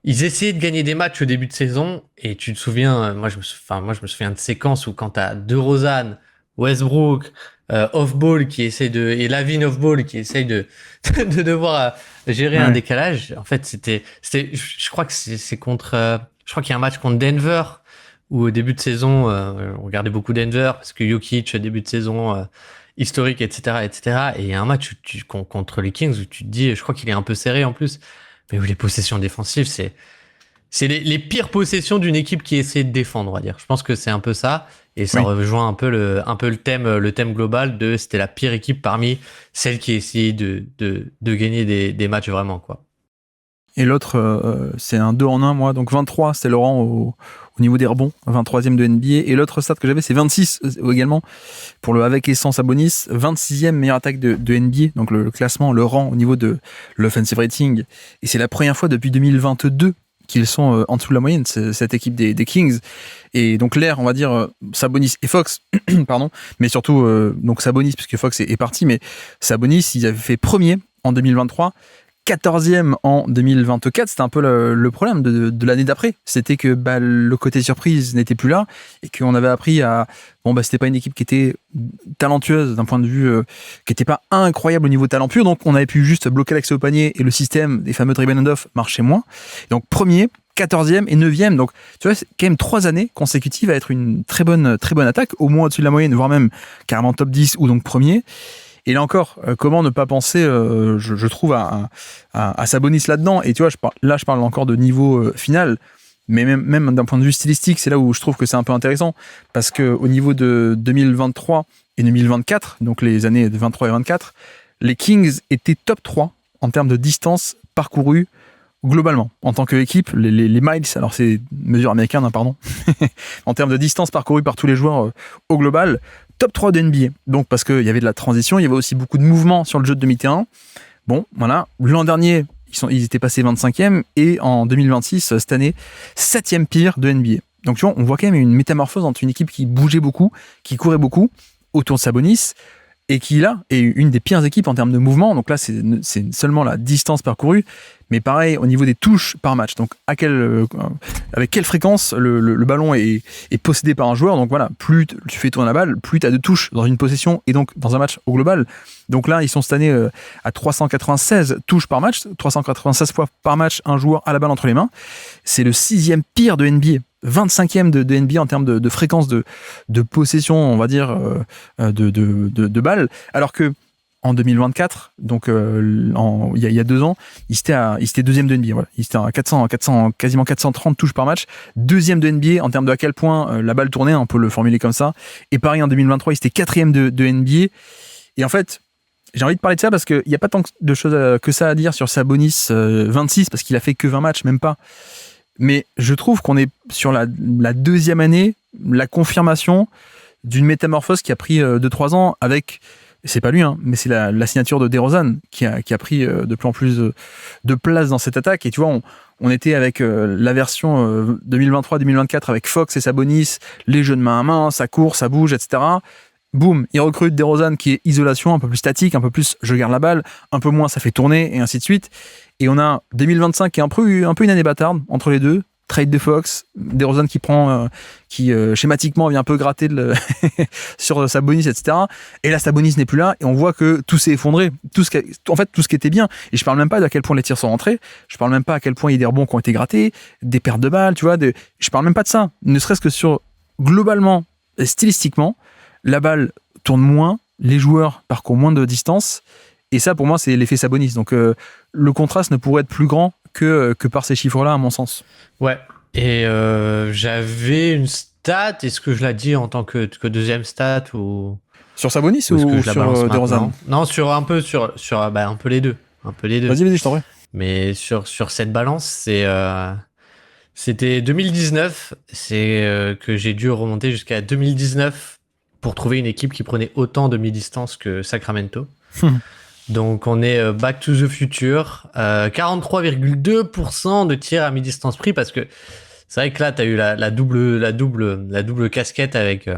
ils essayaient de gagner des matchs au début de saison, et tu te souviens, moi je me souviens de séquences où quand t'as DeRozan, Westbrook, off-ball et Lavine off-ball qui essaye de devoir gérer un décalage. En fait, je crois que c'est contre, je crois qu'il y a un match contre Denver où au début de saison, on regardait beaucoup Denver parce que Jokic, début de saison, historique, etc., etc. Et il y a un match contre les Kings où tu te dis, je crois qu'il est un peu serré en plus, mais où les possessions défensives, c'est les pires possessions d'une équipe qui essaie de défendre, on va dire. Je pense que c'est un peu ça. Et ça rejoint un peu le thème global de c'était la pire équipe parmi celles qui essayaient de gagner des matchs vraiment, quoi. Et l'autre, c'est un 2 en 1, moi. Donc 23, c'est Laurent au niveau des rebonds, 23e de NBA. Et l'autre stat que j'avais, c'est 26 également pour le avec et sans Sabonis. 26e meilleure attaque de NBA. Donc le classement, le rang au niveau de l'offensive rating. Et c'est la première fois depuis 2022 qu'ils sont en dessous de la moyenne, cette équipe des Kings. Et donc l'air, on va dire, Sabonis et Fox, pardon, mais surtout donc Sabonis, puisque Fox est parti, mais Sabonis, ils avaient fait premier en 2023, 14e en 2024. C'était un peu le problème de l'année d'après. C'était que le côté surprise n'était plus là et qu'on avait appris à... c'était pas une équipe qui était talentueuse d'un point de vue... qui était pas incroyable au niveau talent pur. Donc, on avait pu juste bloquer l'accès au panier et le système des fameux dribble and off marchait moins. Et donc, premier, 14e et 9e. Donc, tu vois, c'est quand même 3 années consécutives à être une très bonne attaque, au moins au-dessus de la moyenne, voire même carrément top 10 ou donc premier. Et là encore, comment ne pas penser, je trouve, à Sabonis là-dedans. Et tu vois, je parle encore de niveau final, mais même d'un point de vue stylistique, c'est là où je trouve que c'est un peu intéressant. Parce qu'au niveau de 2023 et 2024, donc les années de 23 et 24, les Kings étaient top 3 en termes de distance parcourue globalement. En tant qu'équipe, les miles, alors c'est mesure américaine, hein, pardon, en termes de distance parcourue par tous les joueurs au global, top 3 de NBA. Donc, parce qu'il y avait de la transition, il y avait aussi beaucoup de mouvements sur le jeu de demi-terrain. Bon, voilà. L'an dernier, ils étaient passés 25e et en 2026, cette année, 7e pire de NBA. Donc, tu vois, on voit quand même une métamorphose entre une équipe qui bougeait beaucoup, qui courait beaucoup autour de Sabonis et qui, là, est une des pires équipes en termes de mouvement. Donc là, c'est seulement la distance parcourue. Mais pareil, au niveau des touches par match, donc avec quelle fréquence le ballon est possédé par un joueur. Donc voilà, plus tu fais tourner la balle, plus tu as de touches dans une possession et donc dans un match au global. Donc là, ils sont cette année à 396 touches par match, 396 fois par match un joueur à la balle entre les mains. C'est le 6e pire de NBA. 25e de NBA en termes de fréquence de possession, on va dire, de balles. Alors que en 2024, donc il y a 2 ans, il était deuxième de NBA. Voilà. Il était à quasiment 430 touches par match. Deuxième de NBA en termes de à quel point la balle tournait, on peut le formuler comme ça. Et pareil, en 2023, il était quatrième de NBA. Et en fait, j'ai envie de parler de ça parce qu'il n'y a pas tant de choses que ça à dire sur Sabonis 26, parce qu'il a fait que 20 matchs, même pas. Mais je trouve qu'on est sur la deuxième année, la confirmation d'une métamorphose qui a pris 2-3 ans avec... C'est pas lui, hein, mais c'est la signature de DeRozan qui a pris de plus en plus de place dans cette attaque. Et tu vois, on était avec la version 2023-2024 avec Fox et Sabonis, les jeux de main à main, ça court, ça bouge, etc. Boum, il recrute DeRozan qui est isolation, un peu plus statique, un peu plus je garde la balle, un peu moins ça fait tourner, et ainsi de suite. Et on a 2025 qui est un peu une année bâtarde entre les deux. Trade de Fox, DeRozan qui schématiquement vient un peu gratter sur Sabonis, etc. Et là, Sabonis n'est plus là et on voit que tout s'est effondré. Tout ce qui était bien. Et je parle même pas d'à quel point les tirs sont rentrés. Je parle même pas à quel point il y a des rebonds qui ont été grattés, des pertes de balles, tu vois. Je parle même pas de ça. Ne serait-ce que sur, globalement, stylistiquement, la balle tourne moins, les joueurs parcourent moins de distance. Et ça, pour moi, c'est l'effet Sabonis. Donc, le contraste ne pourrait être plus grand que par ces chiffres-là, à mon sens. Ouais. Et j'avais une stat. Est-ce que je la dis en tant que deuxième stat ou sur Sabonis ou sur DeRozan? Non, sur un peu les deux. Un peu les deux. Vas-y, je t'en prie. Mais sur cette balance, c'était 2019. C'est que j'ai dû remonter jusqu'à 2019 pour trouver une équipe qui prenait autant de mi-distance que Sacramento. Donc, on est back to the future. 43,2% de tirs à mi-distance pris parce que c'est vrai que là, tu as eu la double casquette avec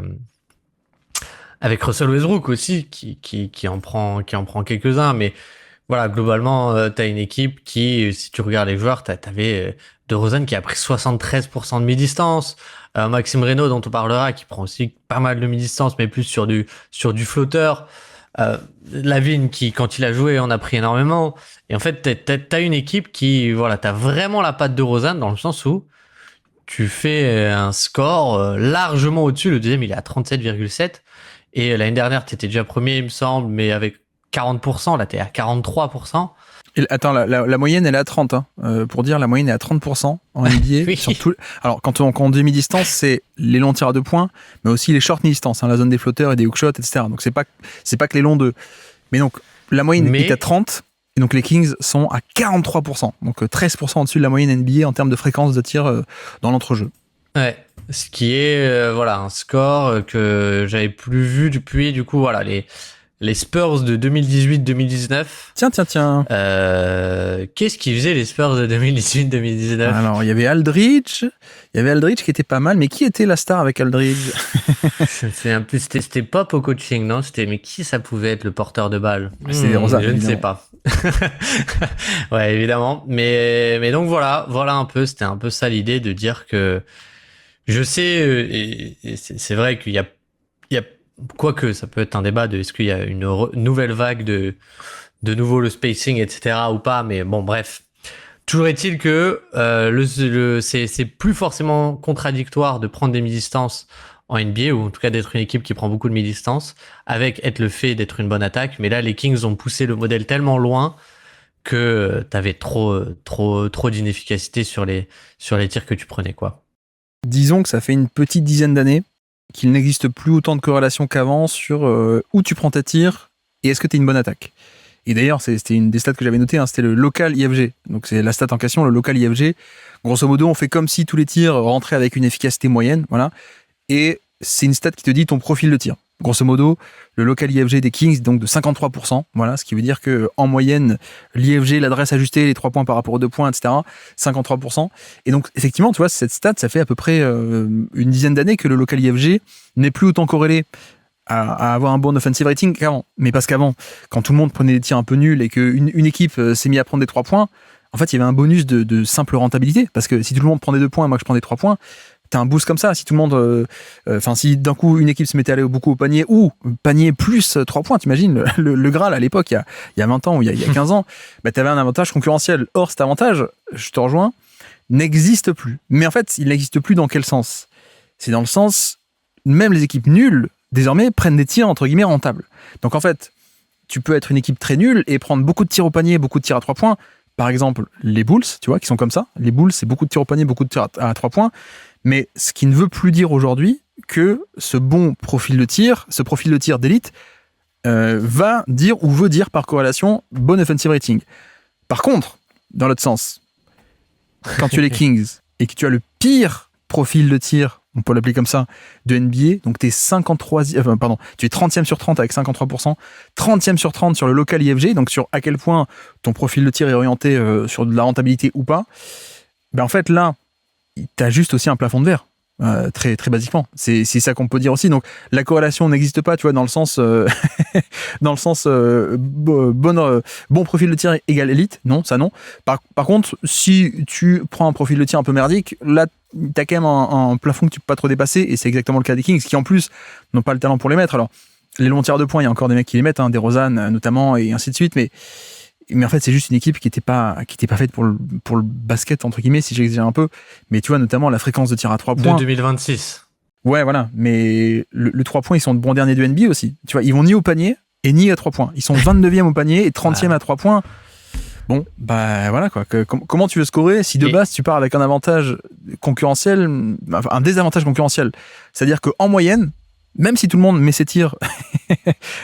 Russell Westbrook aussi qui en prend quelques-uns. Mais voilà, globalement, tu as une équipe qui, si tu regardes les joueurs, t'avais DeRozan qui a pris 73% de mi-distance. Maxime Reynaud, dont on parlera, qui prend aussi pas mal de mi-distance, mais plus sur du flotteur. Lavine qui, quand il a joué, en a pris énormément. Et en fait, t'as une équipe qui, voilà, t'as vraiment la patte de DeRozan dans le sens où tu fais un score largement au-dessus. Le deuxième, il est à 37,7. Et l'année dernière, t'étais déjà premier, il me semble, mais avec 40%. Là, t'es à 43%. Et, attends, la moyenne, elle est à 30. Hein. Pour dire, la moyenne est à 30% en NBA. Oui. Alors, quand on dit mi-distance, c'est les longs tirs à 2 points, mais aussi les short mi-distance, hein, la zone des flotteurs et des hook shots, etc. Donc, c'est pas que les longs 2. Mais donc, la moyenne est à 30, et donc les Kings sont à 43%. Donc, 13% au-dessus de la moyenne NBA en termes de fréquence de tir dans l'entrejeu. Ouais. Ce qui est, un score que j'avais plus vu depuis, du coup, voilà, Les Spurs de 2018-2019. Tiens. Qu'est-ce qu'ils faisaient les Spurs de 2018-2019? Alors, il y avait Aldridge qui était pas mal, mais qui était la star avec Aldridge? Je me souviens plus, c'était Pop au coaching, non? Mais qui ça pouvait être le porteur de balle? C'était Rosa, je ne sais pas. Ouais, évidemment. Mais donc voilà un peu, c'était un peu ça l'idée de dire que je sais, et c'est vrai qu'il y a, quoique ça peut être un débat de est-ce qu'il y a une nouvelle vague de nouveau le spacing, etc. ou pas, mais bon, bref. Toujours est-il que c'est plus forcément contradictoire de prendre des mi-distances en NBA, ou en tout cas d'être une équipe qui prend beaucoup de mi-distance, avec être le fait d'être une bonne attaque. Mais là, les Kings ont poussé le modèle tellement loin que t'avais trop d'inefficacité sur les tirs que tu prenais, quoi. Disons que ça fait une petite dizaine d'années qu'il n'existe plus autant de corrélation qu'avant sur où tu prends tes tirs et est-ce que tu es une bonne attaque. Et d'ailleurs, c'était une des stats que j'avais notées, c'était le local IFG. Donc c'est la stat en question, le local IFG. Grosso modo, on fait comme si tous les tirs rentraient avec une efficacité moyenne, voilà. Et c'est une stat qui te dit ton profil de tir. Grosso modo, le local IFG des Kings, donc de 53%, voilà, ce qui veut dire que en moyenne, l'IFG, l'adresse ajustée, les 3 points par rapport aux 2 points, etc., 53%. Et donc, effectivement, tu vois, cette stat, ça fait à peu près une dizaine d'années que le local IFG n'est plus autant corrélé à avoir un bon offensive rating qu'avant. Mais parce qu'avant, quand tout le monde prenait des tirs un peu nuls et qu'une équipe s'est mise à prendre des 3 points, en fait, il y avait un bonus de simple rentabilité. Parce que si tout le monde prend des 2 points et moi que je prends des 3 points, t'as un boost comme ça. Si tout le monde, si d'un coup une équipe se mettait à aller beaucoup au panier, ou panier plus 3 points, t'imagines, le Graal à l'époque, il y a 20 ans ou il y a 15 ans, bah, t'avais un avantage concurrentiel. Or, cet avantage, je te rejoins, n'existe plus. Mais en fait, il n'existe plus dans quel sens? C'est dans le sens, même les équipes nulles, désormais, prennent des tirs entre guillemets rentables. Donc en fait, tu peux être une équipe très nulle et prendre beaucoup de tirs au panier, beaucoup de tirs à 3 points. Par exemple, les Bulls, tu vois, qui sont comme ça. Les Bulls, c'est beaucoup de tirs au panier, beaucoup de tirs à 3 points. Mais ce qui ne veut plus dire aujourd'hui que ce profil de tir d'élite, va dire ou veut dire par corrélation bon offensive rating. Par contre, dans l'autre sens, quand tu es les Kings et que tu as le pire profil de tir, on peut l'appeler comme ça, de NBA, donc tu es 30e sur 30 avec 53%, 30e sur 30 sur le local IFG, donc sur à quel point ton profil de tir est orienté sur de la rentabilité ou pas, ben en fait là, tu as juste aussi un plafond de verre. Très, très basiquement. C'est ça qu'on peut dire aussi. Donc, la corrélation n'existe pas, tu vois, dans le sens, bon profil de tir égale élite. Non, ça non. Par contre, si tu prends un profil de tir un peu merdique, là, t'as quand même un plafond que tu peux pas trop dépasser, et c'est exactement le cas des Kings, qui en plus n'ont pas le talent pour les mettre. Alors, les longs tirs de points, il y a encore des mecs qui les mettent, des Rosanne notamment, et ainsi de suite, mais en fait, c'est juste une équipe qui était pas faite pour le basket, entre guillemets, si j'exagère un peu. Mais tu vois, notamment la fréquence de tir à 3 points. De 2026. Ouais, voilà. Mais le 3 points, ils sont de bons derniers de NBA aussi. Tu vois, ils vont ni au panier et ni à 3 points. Ils sont 29e au panier et 30e à 3 points. Bon, bah voilà quoi. Comment tu veux scorer si de base tu pars avec un avantage concurrentiel, enfin, un désavantage concurrentiel? C'est-à-dire qu'en moyenne, même si tout le monde met ses tirs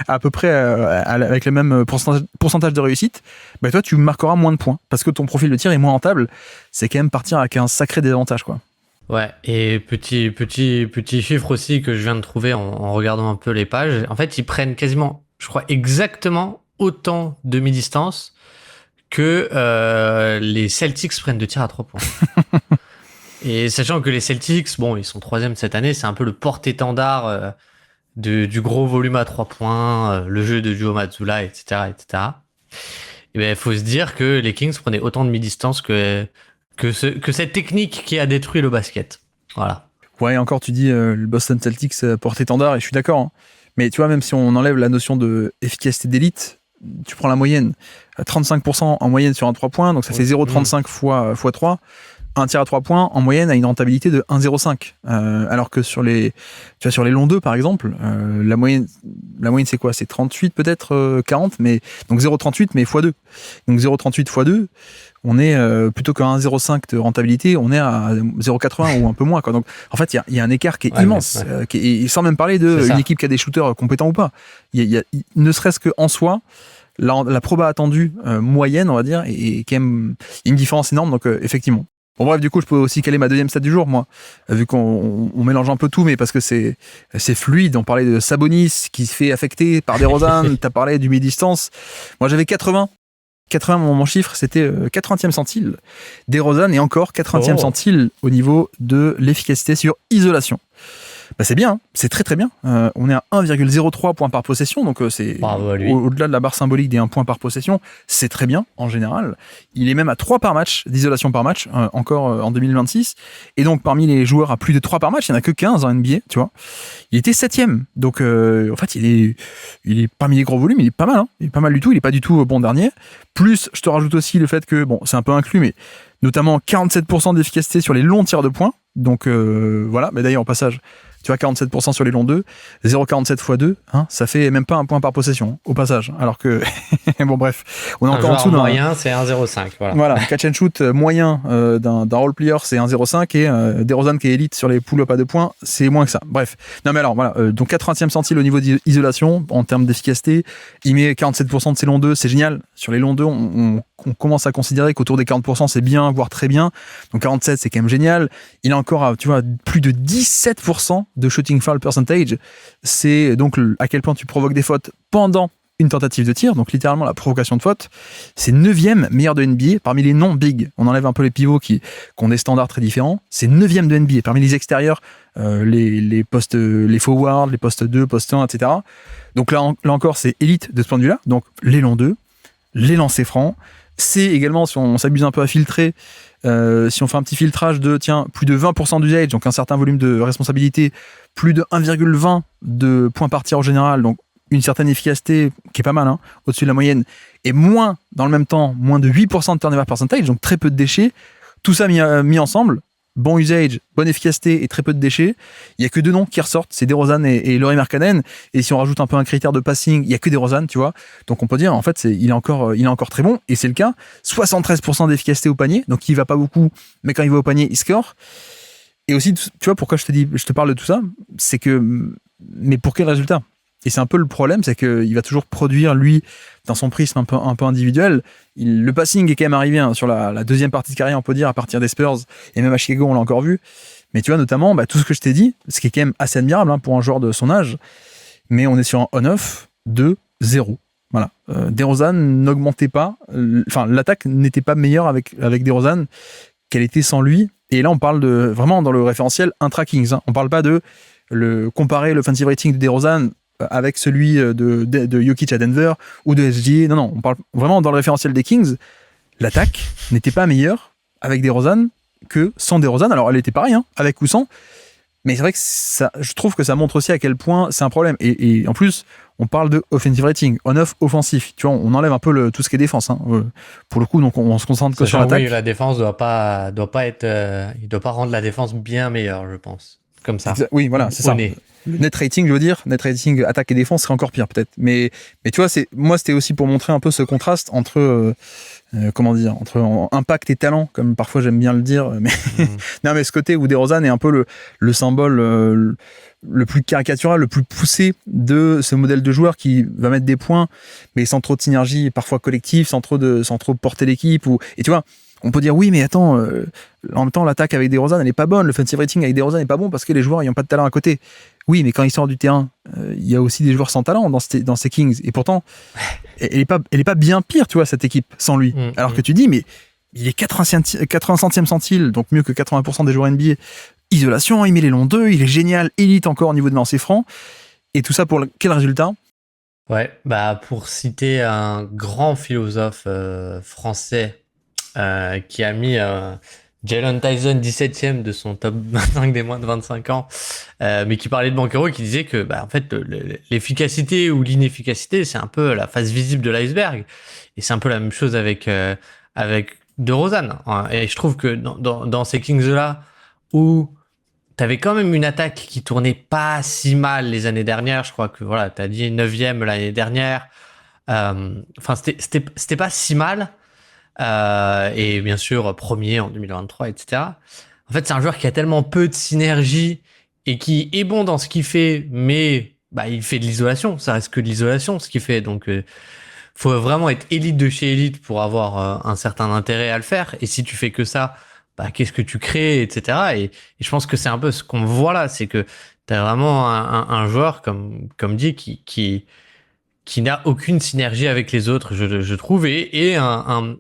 à peu près avec le même pourcentage de réussite, bah toi tu marqueras moins de points parce que ton profil de tir est moins rentable. C'est quand même partir avec un sacré désavantage, quoi. Ouais, et petit chiffre aussi que je viens de trouver en regardant un peu les pages. En fait, ils prennent quasiment, je crois, exactement autant de mi-distance que les Celtics prennent de tirs à 3 points. Et sachant que les Celtics, bon, ils sont 3e cette année, c'est un peu le porte-étendard du gros volume à 3 points, le jeu de Joe Mazzulla, etc., etc. Et ben, il faut se dire que les Kings prenaient autant de mi-distance que cette technique qui a détruit le basket. Voilà. Ouais, encore tu dis le Boston Celtics porte-étendard, et je suis d'accord. Hein. Mais tu vois, même si on enlève la notion de efficacité d'élite, tu prends la moyenne, 35% en moyenne sur un 3 points, donc ça fait 0,35 fois 3. Un tir à 3 points, en moyenne, a une rentabilité de 1,05. Alors que sur les longs 2, par exemple, la moyenne c'est quoi? C'est 38 peut-être, 40, mais donc 0,38, mais x2. Donc 0,38 x2, on est, plutôt qu'à 1,05 de rentabilité, on est à 0,80 ou un peu moins, quoi. Donc, en fait, il y a un écart qui est immense, et sans même parler d'une équipe qui a des shooters compétents ou pas. Ne serait-ce qu'en soi, la proba attendue moyenne, on va dire, et quand même une différence énorme, donc effectivement. Bon bref, du coup, je peux aussi caler ma deuxième stat du jour, moi, vu qu'on mélange un peu tout, mais parce que c'est fluide. On parlait de Sabonis qui se fait affecter par DeRozan, t'as parlé du mi-distance. Moi, j'avais 80. 80, mon chiffre, c'était 80e centile. DeRozan et encore 80e centile au niveau de l'efficacité sur isolation. Bah c'est bien, hein. C'est très très bien. On est à 1,03 points par possession, donc c'est au-delà de la barre symbolique des 1 point par possession, c'est très bien en général. Il est même à 3 par match, d'isolation par match, encore en 2026. Et donc parmi les joueurs à plus de 3 par match, il n'y en a que 15 en NBA, tu vois. Il était 7e, donc en fait il est parmi les gros volumes, il est pas mal, hein. Il est pas mal du tout, il est pas du tout bon dernier. Plus, je te rajoute aussi le fait que, bon, c'est un peu inclus, mais notamment 47% d'efficacité sur les longs tirs de points. Donc voilà, mais d'ailleurs au passage, tu vois, 47% sur les longs 2, 0,47 x 2, hein, ça fait même pas 1 point par possession, au passage. Alors que, bon bref, on est encore en dessous d'un... moyen, c'est 1,05. Voilà, catch and shoot moyen d'un role player, c'est 1,05 et DeRozan qui est élite sur les pull-up à 2 points, c'est moins que ça. Bref, non mais alors, voilà, donc 80e centile au niveau d'isolation, en termes d'efficacité, il met 47% de ses longs 2, c'est génial. Sur les longs 2, on commence à considérer qu'autour des 40%, c'est bien, voire très bien. Donc 47, c'est quand même génial. Il a encore, tu vois, plus de 17% de shooting foul percentage. C'est donc à quel point tu provoques des fautes pendant une tentative de tir, donc littéralement la provocation de faute. C'est 9e meilleur de NBA parmi les non-big. On enlève un peu les pivots qui ont des standards très différents. C'est 9e de NBA parmi les extérieurs, les postes, les forwards, les postes 2, postes 1, etc. Donc là encore, c'est élite de ce point de vue-là. Donc les longs 2, les lancers francs. C'est également, si on s'abuse un peu à filtrer, si on fait un petit filtrage de, plus de 20% d'usage, donc un certain volume de responsabilité, plus de 1,20 de points par tir en général, donc une certaine efficacité qui est pas mal, hein, au-dessus de la moyenne, et moins, dans le même temps, moins de 8% de turnover percentage, donc très peu de déchets. Tout ça mis ensemble, bon usage, bonne efficacité et très peu de déchets. Il n'y a que 2 noms qui ressortent, c'est DeRozan et Lauri Markkanen. Et si on rajoute un peu un critère de passing, il n'y a que DeRozan, tu vois. Donc on peut dire, en fait, il est encore très bon. Et c'est le cas. 73% d'efficacité au panier. Donc il ne va pas beaucoup, mais quand il va au panier, il score. Et aussi, tu vois, pourquoi je te parle de tout ça, c'est que, mais pour quel résultat? Et c'est un peu le problème, c'est qu'il va toujours produire, lui, dans son prisme un peu individuel. Le passing est quand même arrivé, hein, sur la deuxième partie de carrière, on peut dire, à partir des Spurs, et même à Chicago, on l'a encore vu. Mais tu vois, notamment, tout ce que je t'ai dit, ce qui est quand même assez admirable, hein, pour un joueur de son âge, mais on est sur un on-off de 0. Voilà. DeRozan n'augmentait pas, l'attaque n'était pas meilleure avec DeRozan qu'elle était sans lui. Et là, on parle vraiment dans le référentiel intra-Kings. Hein. On parle pas de comparer le offensive rating de DeRozan avec celui de Jokic à Denver ou de SGA. Non, on parle vraiment dans le référentiel des Kings. L'attaque n'était pas meilleure avec DeRozan que sans DeRozan. Alors, elle était pareille, hein, avec ou sans. Mais c'est vrai que je trouve que ça montre aussi à quel point c'est un problème. Et en plus, on parle de offensive rating, on-off offensif. Tu vois, on enlève un peu tout ce qui est défense. Hein. Pour le coup, donc on se concentre que sur l'attaque. Oui, la défense doit pas être, il doit pas rendre la défense bien meilleure, je pense. Comme ça. Oui, voilà, c'est ça. Le net rating, je veux dire, net rating attaque et défense serait encore pire peut-être. Mais tu vois, moi c'était aussi pour montrer un peu ce contraste entre entre impact et talent, comme parfois j'aime bien le dire. Mais non, mais ce côté où DeRozan est un peu le symbole le plus caricatural, le plus poussé de ce modèle de joueur qui va mettre des points, mais sans trop de synergie, parfois collective, sans trop porter l'équipe. Et tu vois, on peut dire oui, mais attends, en même temps, l'attaque avec DeRozan, elle n'est pas bonne. Le offensive rating avec DeRozan n'est pas bon parce que les joueurs n'ont pas de talent à côté. Oui, mais quand il sort du terrain, il y a aussi des joueurs sans talent dans ces Kings. Et pourtant, elle est pas bien pire, tu vois, cette équipe, sans lui. Alors que tu dis, mais il est 80 centièmes centile, donc mieux que 80% des joueurs NBA. Isolation, il met les longs 2, il est génial, élite encore au niveau de lancer franc. Et tout ça pour quel résultat? Ouais, pour citer un grand philosophe français qui a mis Jalen Tyson 17e de son top 25 des moins de 25 ans, mais qui parlait de Banchero et qui disait que en fait l'efficacité ou l'inefficacité, c'est un peu la face visible de l'iceberg. Et c'est un peu la même chose avec DeRozan. Et je trouve que dans ces Kings-là, où t'avais quand même une attaque qui tournait pas si mal les années dernières, je crois que voilà, t'as dit 9e l'année dernière, c'était pas si mal, et bien sûr premier en 2023, etc. En fait, c'est un joueur qui a tellement peu de synergie et qui est bon dans ce qu'il fait, mais il fait de l'isolation, ça reste que de l'isolation ce qu'il fait, donc faut vraiment être élite de chez élite pour avoir un certain intérêt à le faire, et si tu fais que ça, qu'est-ce que tu crées, etc. Et je pense que c'est un peu ce qu'on voit là, c'est que t'as vraiment un joueur comme dit qui n'a aucune synergie avec les autres, je trouve, et un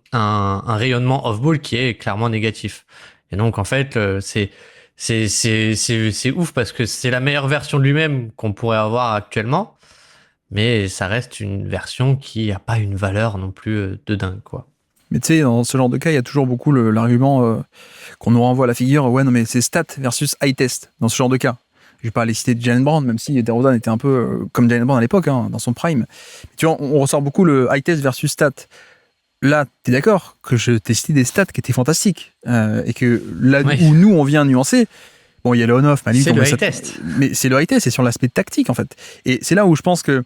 rayonnement off-ball qui est clairement négatif. Et donc, en fait, c'est ouf parce que c'est la meilleure version de lui-même qu'on pourrait avoir actuellement, mais ça reste une version qui a pas une valeur non plus de dingue, quoi. Mais tu sais, dans ce genre de cas, il y a toujours beaucoup l'argument qu'on nous renvoie à la figure. Ouais, non, mais c'est stat versus eye test dans ce genre de cas. Je vais pas aller citer Jalen Brown, même si DeRozan était un peu comme Jalen Brown à l'époque, hein, dans son prime. Mais tu vois, on ressort beaucoup le eye test versus stat. Là, t'es d'accord que je t'ai cité des stats qui étaient fantastiques et que là où nous on vient nuancer, bon, il y a le on-off, c'est le eye test. Mais c'est le eye test, c'est sur l'aspect tactique en fait. Et c'est là où je pense que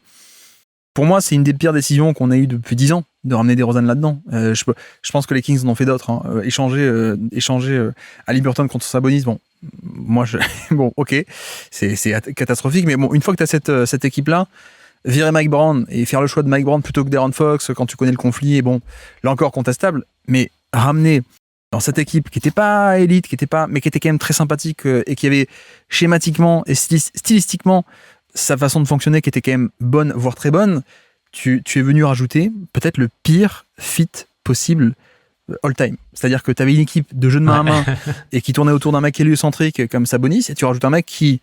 pour moi, c'est une des pires décisions qu'on a eues depuis 10 ans de ramener DeRozan là-dedans. Je pense que les Kings en ont fait d'autres. Hein. Échanger Haliburton contre Sabonis, bon, moi, bon, ok, c'est catastrophique. Mais bon, une fois que tu as cette équipe-là, virer Mike Brown et faire le choix de Mike Brown plutôt que De'Aaron Fox quand tu connais le conflit, et bon, là encore contestable, mais ramener dans cette équipe qui n'était pas élite, mais qui était quand même très sympathique et qui avait schématiquement et stylistiquement sa façon de fonctionner qui était quand même bonne, voire très bonne, tu es venu rajouter peut-être le pire fit possible all-time. C'est-à-dire que tu avais une équipe de jeu de main à main et qui tournait autour d'un mec héliocentrique comme Sabonis, et tu rajoutes un mec qui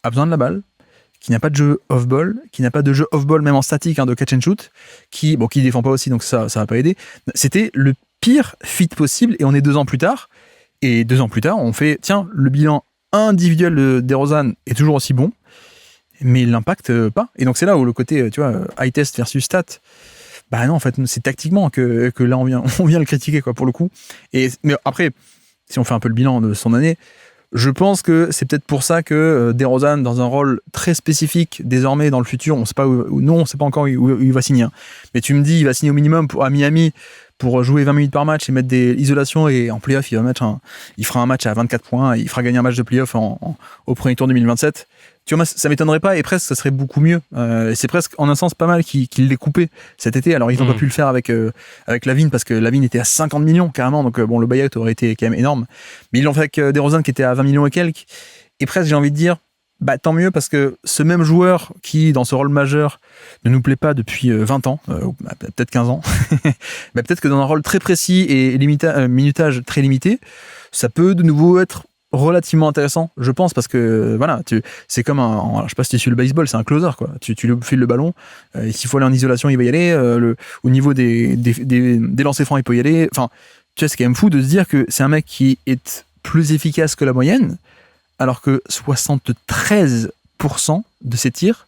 a besoin de la balle, qui n'a pas de jeu off-ball, qui n'a pas de jeu off-ball même en statique, hein, de catch and shoot, qui défend pas aussi, donc ça va pas aider. C'était le pire fit possible, et on est 2 ans plus tard, et 2 ans plus tard, on fait, tiens, le bilan individuel de DeRozan est toujours aussi bon, mais l'impact pas. Et donc c'est là où le côté, tu vois, eye test versus stat, bah non, en fait, c'est tactiquement que là on vient le critiquer, quoi, pour le coup. Mais après, si on fait un peu le bilan de son année, je pense que c'est peut-être pour ça que DeRozan, dans un rôle très spécifique, désormais dans le futur, on sait pas on sait pas encore où il va signer. Hein. Mais tu me dis, il va signer au minimum à Miami pour jouer 20 minutes par match et mettre des isolations, et en playoff, il fera un match à 24 points, et il fera gagner un match de playoff au premier tour 2027. Tu vois, ça m'étonnerait pas, et presque ça serait beaucoup mieux. Et c'est presque en un sens pas mal qu'il l'ait coupé cet été. Alors ils n'ont pas pu le faire avec Lavine, parce que Lavine était à 50 millions carrément, donc bon, le buyout aurait été quand même énorme. Mais ils l'ont fait avec DeRozan qui était à 20 millions et quelques. Et presque j'ai envie de dire, bah tant mieux, parce que ce même joueur qui dans ce rôle majeur ne nous plaît pas depuis 20 ans, peut-être 15 ans, bah, peut-être que dans un rôle très précis et minutage très limité, ça peut de nouveau être relativement intéressant, je pense, parce que voilà, c'est comme je sais pas si tu suis le baseball, c'est un closer, quoi. Tu lui files le ballon, s'il faut aller en isolation, il va y aller, au niveau des lancers francs, il peut y aller. Enfin, tu vois, c'est quand même fou de se dire que c'est un mec qui est plus efficace que la moyenne, alors que 73% de ses tirs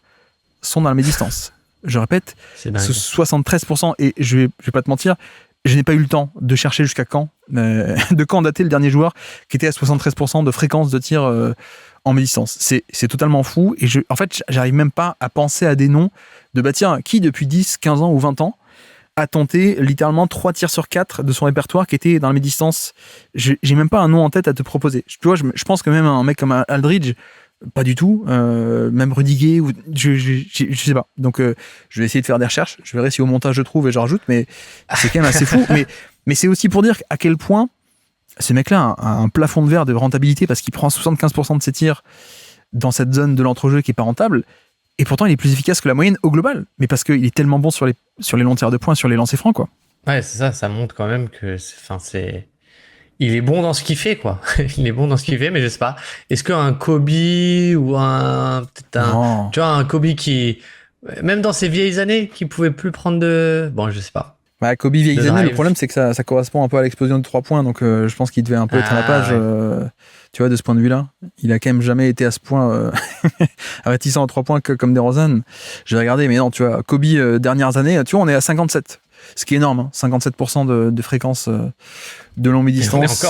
sont dans la mi-distance. Je répète, 73%, et je vais pas te mentir, je n'ai pas eu le temps de chercher jusqu'à de quand dater le dernier joueur qui était à 73% de fréquence de tir en mi-distance. C'est totalement fou, et en fait, j'arrive même pas à penser à des noms de tiens, qui depuis 10, 15 ans ou 20 ans a tenté littéralement 3 tirs sur 4 de son répertoire qui était dans la mi-distance. J'ai même pas un nom en tête à te proposer. Tu vois, je pense que même un mec comme Aldridge, pas du tout, même Rudiger, je sais pas. Donc je vais essayer de faire des recherches, je verrai si au montage je trouve et je rajoute, mais c'est quand même assez fou. Mais c'est aussi pour dire à quel point ce mec-là a un plafond de verre de rentabilité, parce qu'il prend 75% de ses tirs dans cette zone de l'entrejeu qui est pas rentable, et pourtant il est plus efficace que la moyenne au global, mais parce qu'il est tellement bon sur les longs tirs de poing, sur les lancers francs, quoi. Ouais, c'est ça montre quand même que il est bon dans ce qu'il fait, quoi. Il est bon dans ce qu'il fait, mais je sais pas. Est-ce qu'un Kobe ou tu vois, un Kobe qui, même dans ses vieilles années, qui pouvait plus prendre bon, je sais pas. Bah, Kobe vieilles années, le problème c'est que ça correspond un peu à l'explosion de 3 points, donc je pense qu'il devait un peu être à la page, tu vois, de ce point de vue-là. Il a quand même jamais été à ce point réticent en 3 points comme DeRozan. Je vais regarder, mais non, tu vois, Kobe dernières années, tu vois, on est à 57. Ce qui est énorme, hein, 57% de fréquence de longue distance.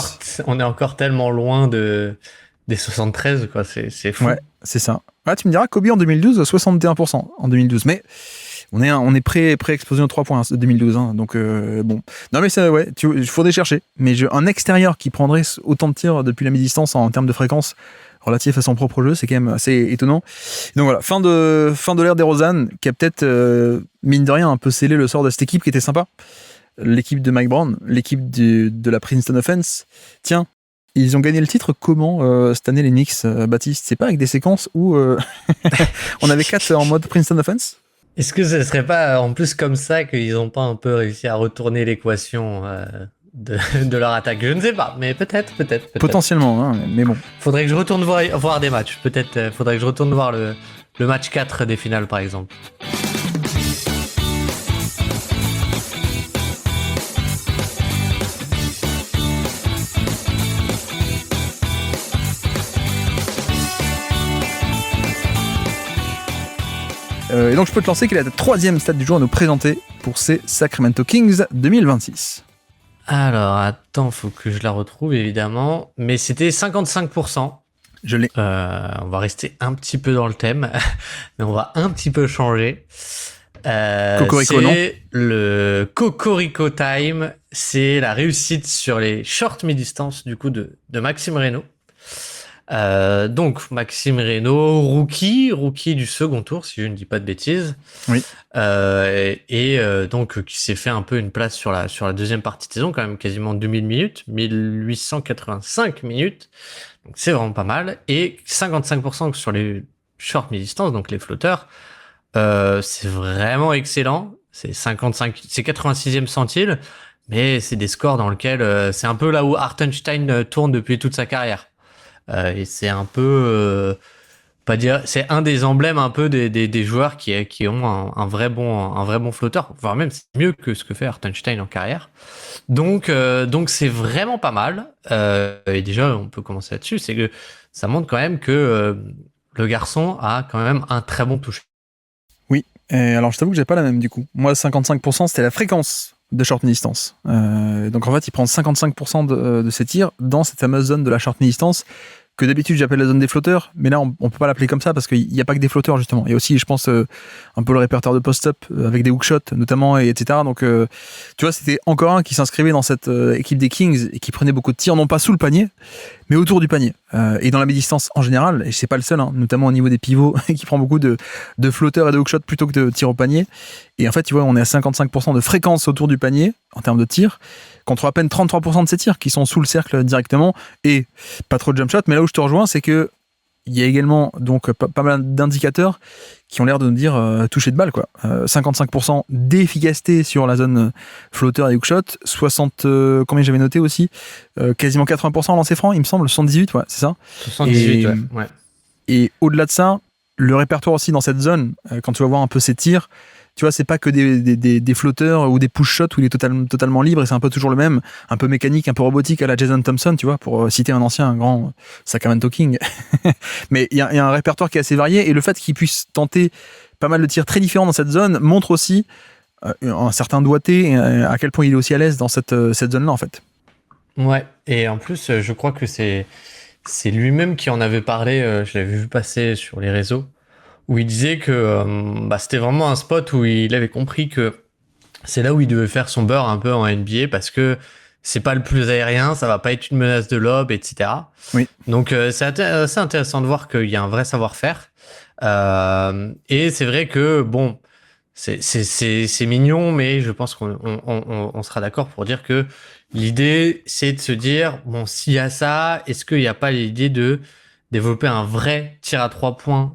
On est encore tellement loin des 73, quoi. C'est fou. Ouais, c'est ça. Ah, tu me diras, Kobe en 2012, 61% en 2012. Mais on est pré-explosion de 3 points, 2012. Hein, donc, bon. Non, mais ça, ouais, il faudrait chercher. Mais un extérieur qui prendrait autant de tirs depuis la mi-distance en termes de fréquence relatif à son propre jeu, c'est quand même assez étonnant. Donc voilà, fin de l'ère DeRozan, qui a peut-être, mine de rien, un peu scellé le sort de cette équipe qui était sympa. L'équipe de Mike Brown, l'équipe de la Princeton Offense. Tiens, Ils ont gagné le titre comment cette année, les Knicks, Baptiste? C'est pas avec des séquences où on avait 4 en mode Princeton Offense? Est-ce que ce serait pas en plus comme ça qu'ils n'ont pas un peu réussi à retourner l'équation de leur attaque? Je ne sais pas, mais peut-être. Potentiellement, hein, mais bon. Faudrait que je retourne voir des matchs. Peut-être faudrait que je retourne voir le match 4 des finales, par exemple. Et donc je peux te lancer quelle est la troisième stat du jour à nous présenter pour ces Sacramento Kings 2026. Alors, attends, faut que je la retrouve, évidemment. Mais c'était 55%. Je l'ai. On va rester un petit peu dans le thème, mais on va un petit peu changer. Cocorico, non? C'est le Cocorico Time. C'est la réussite sur les short mi-distance, du coup, de Maxime Reynaud. Donc Maxime Reynaud, rookie du second tour, si je ne dis pas de bêtises. Oui. Donc qui s'est fait un peu une place sur la deuxième partie de saison, quand même quasiment 2000 minutes, 1885 minutes. Donc c'est vraiment pas mal. Et 55% sur les short mi-distance, donc les flotteurs. C'est vraiment excellent. C'est 86e centile, mais c'est des scores dans lesquels c'est un peu là où Hartenstein tourne depuis toute sa carrière. Et c'est un peu pas dire, c'est un des emblèmes un peu des joueurs qui ont un vrai bon flotteur, voire même c'est mieux que ce que fait Hartenstein en carrière. Donc c'est vraiment pas mal. Et déjà on peut commencer là-dessus, c'est que ça montre quand même que le garçon a quand même un très bon toucher. Oui. Et alors je t'avoue que j'ai pas la même du coup. Moi 55% c'était la fréquence de short mi-distance. Donc en fait il prend 55% de ses tirs dans cette fameuse zone de la short mi-distance que d'habitude j'appelle la zone des flotteurs, mais là on peut pas l'appeler comme ça parce qu'il n'y a pas que des flotteurs justement. Il y a aussi, je pense, un peu le répertoire de post-up avec des hook-shots notamment, etc. Donc tu vois, c'était encore un qui s'inscrivait dans cette équipe des Kings et qui prenait beaucoup de tirs, non pas sous le panier, mais autour du panier. Et dans la mi-distance en général, et c'est pas le seul, hein, notamment au niveau des pivots, qui prend beaucoup de flotteurs et de hook-shots plutôt que de tirs au panier. Et en fait, tu vois, on est à 55% de fréquence autour du panier en termes de tirs, contre à peine 33% de ces tirs qui sont sous le cercle directement, et pas trop de jump shot. Mais là où je te rejoins, c'est que il y a également donc pas mal d'indicateurs qui ont l'air de nous dire toucher de balle, quoi. 55% d'efficacité sur la zone flotteur et hookshot, 60 combien j'avais noté aussi, quasiment 80% en lancer franc, il me semble, 78, ouais, c'est ça. 78, ouais. Et au-delà de ça, le répertoire aussi dans cette zone, quand tu vas voir un peu ses tirs, tu vois, c'est pas que des flotteurs ou des push shots où il est totalement libre et c'est un peu toujours le même, un peu mécanique, un peu robotique à la Jason Thompson, tu vois, pour citer un grand Sacramento King. Mais il y a un répertoire qui est assez varié et le fait qu'il puisse tenter pas mal de tirs très différents dans cette zone montre aussi un certain doigté et à quel point il est aussi à l'aise dans cette zone-là, en fait. Ouais, et en plus, je crois que c'est lui-même qui en avait parlé, je l'avais vu passer sur les réseaux, où il disait que c'était vraiment un spot où il avait compris que c'est là où il devait faire son beurre un peu en NBA parce que c'est pas le plus aérien, ça va pas être une menace de lob, etc. Oui. Donc c'est assez intéressant de voir qu'il y a un vrai savoir-faire. Et c'est vrai que bon, c'est mignon, mais je pense qu'on sera d'accord pour dire que l'idée c'est de se dire bon, s'il y a ça, est-ce qu'il n'y a pas l'idée de développer un vrai tir à 3 points